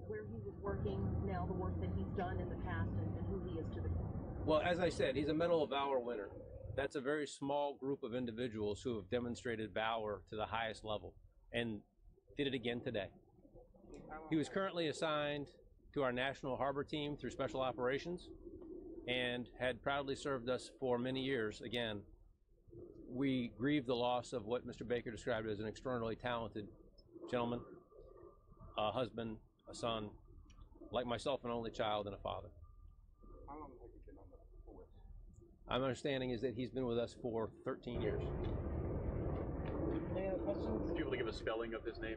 where he was working, now the work that he's done in the past, and who he is to the community? Well, as I said, he's a Medal of Valor winner. That's a very small group of individuals who have demonstrated valor to the highest level and did it again today. He was currently assigned to our National Harbor Team through Special Operations and had proudly served us for many years. Again, we grieve the loss of what Mr. Baker described as an extraordinarily talented gentleman, a husband, a son, like myself, an only child and a father. How long have you been on the force? My understanding is that he's been with us for 13 years. Any other questions? Would you be able to give a spelling of his name?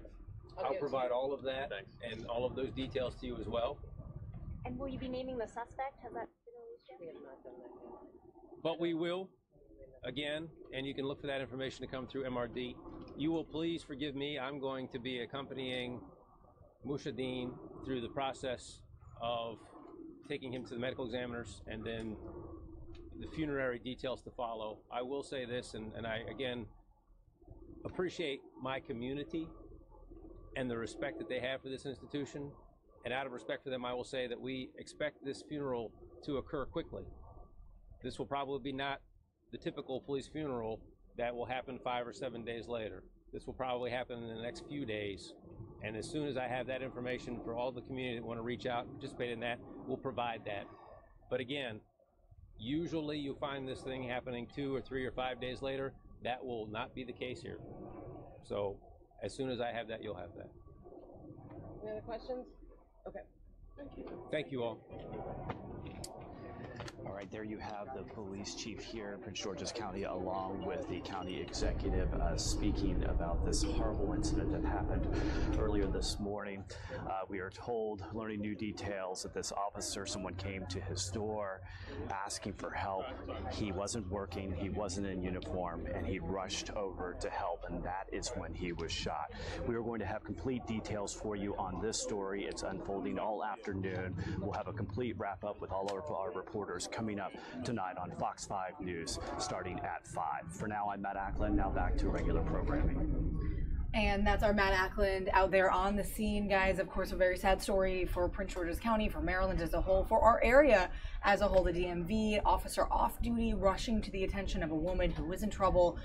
I'll provide all of that. Thanks. And all of those details to you as well. And will you be naming the suspect? Has that been released yet? We have not done that yet. But we will, again, and you can look for that information to come through MRD. You will please forgive me. I'm going to be accompanying Mushadeen through the process of taking him to the medical examiners and then the funerary details to follow. I will say this, and I, again, appreciate my community and the respect that they have for this institution. And out of respect for them, I will say that we expect this funeral to occur quickly. This will probably be not the typical police funeral that will happen 5 or 7 days later. This will probably happen in the next few days. And as soon as I have that information for all the community that want to reach out and participate in that, we'll provide that. But again, usually you find this thing happening 2 or 3 or 5 days later. That will not be the case here. So as soon as I have that, you'll have that. Any other questions? Okay. Thank you. Thank you all. All right, there you have the police chief here in Prince George's County, along with the county executive, speaking about this horrible incident that happened earlier this morning. We are told, learning new details, that this officer, someone came to his door asking for help. He wasn't working, he wasn't in uniform, and he rushed over to help, and that is when he was shot. We are going to have complete details for you on this story. It's unfolding all afternoon. We'll have a complete wrap-up with all of our reporters coming up tonight on Fox 5 News, starting at 5. For now, I'm Matt Ackland. Now back to regular programming. And that's our Matt Ackland out there on the scene, guys. Of course, a very sad story for Prince George's County, for Maryland as a whole, for our area as a whole. The DMV officer off duty rushing to the attention of a woman who was in trouble,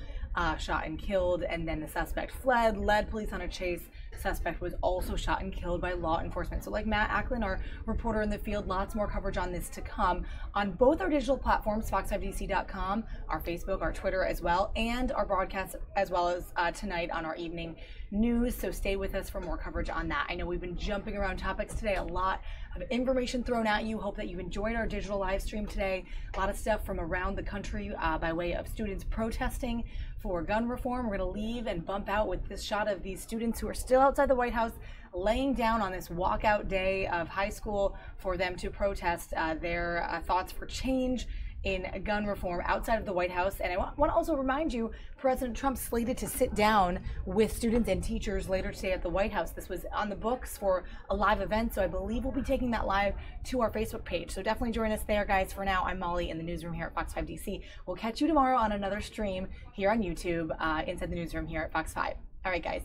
shot and killed, and then the suspect fled, led police on a chase. The suspect was also shot and killed by law enforcement. So like Matt Ackland, our reporter in the field, lots more coverage on this to come on both our digital platforms, fox5dc.com, our Facebook, our Twitter as well, and our broadcast as well as tonight on our evening news. So stay with us for more coverage on that. I know we've been jumping around topics today, a lot of information thrown at you. Hope that you enjoyed our digital live stream today. A lot of stuff from around the country by way of students protesting for gun reform. We're going to leave and bump out with this shot of these students who are still outside the White House, laying down on this walkout day of high school for them to protest their thoughts for change in gun reform outside of the White House. And I want to also remind you, President Trump slated to sit down with students and teachers later today at the White House. This was on the books for a live event, so I believe we'll be taking that live to our Facebook page. So definitely join us there, guys. For now, I'm Molly in the newsroom here at Fox 5 DC. We'll catch you tomorrow on another stream here on YouTube inside the newsroom here at Fox 5. All right, guys.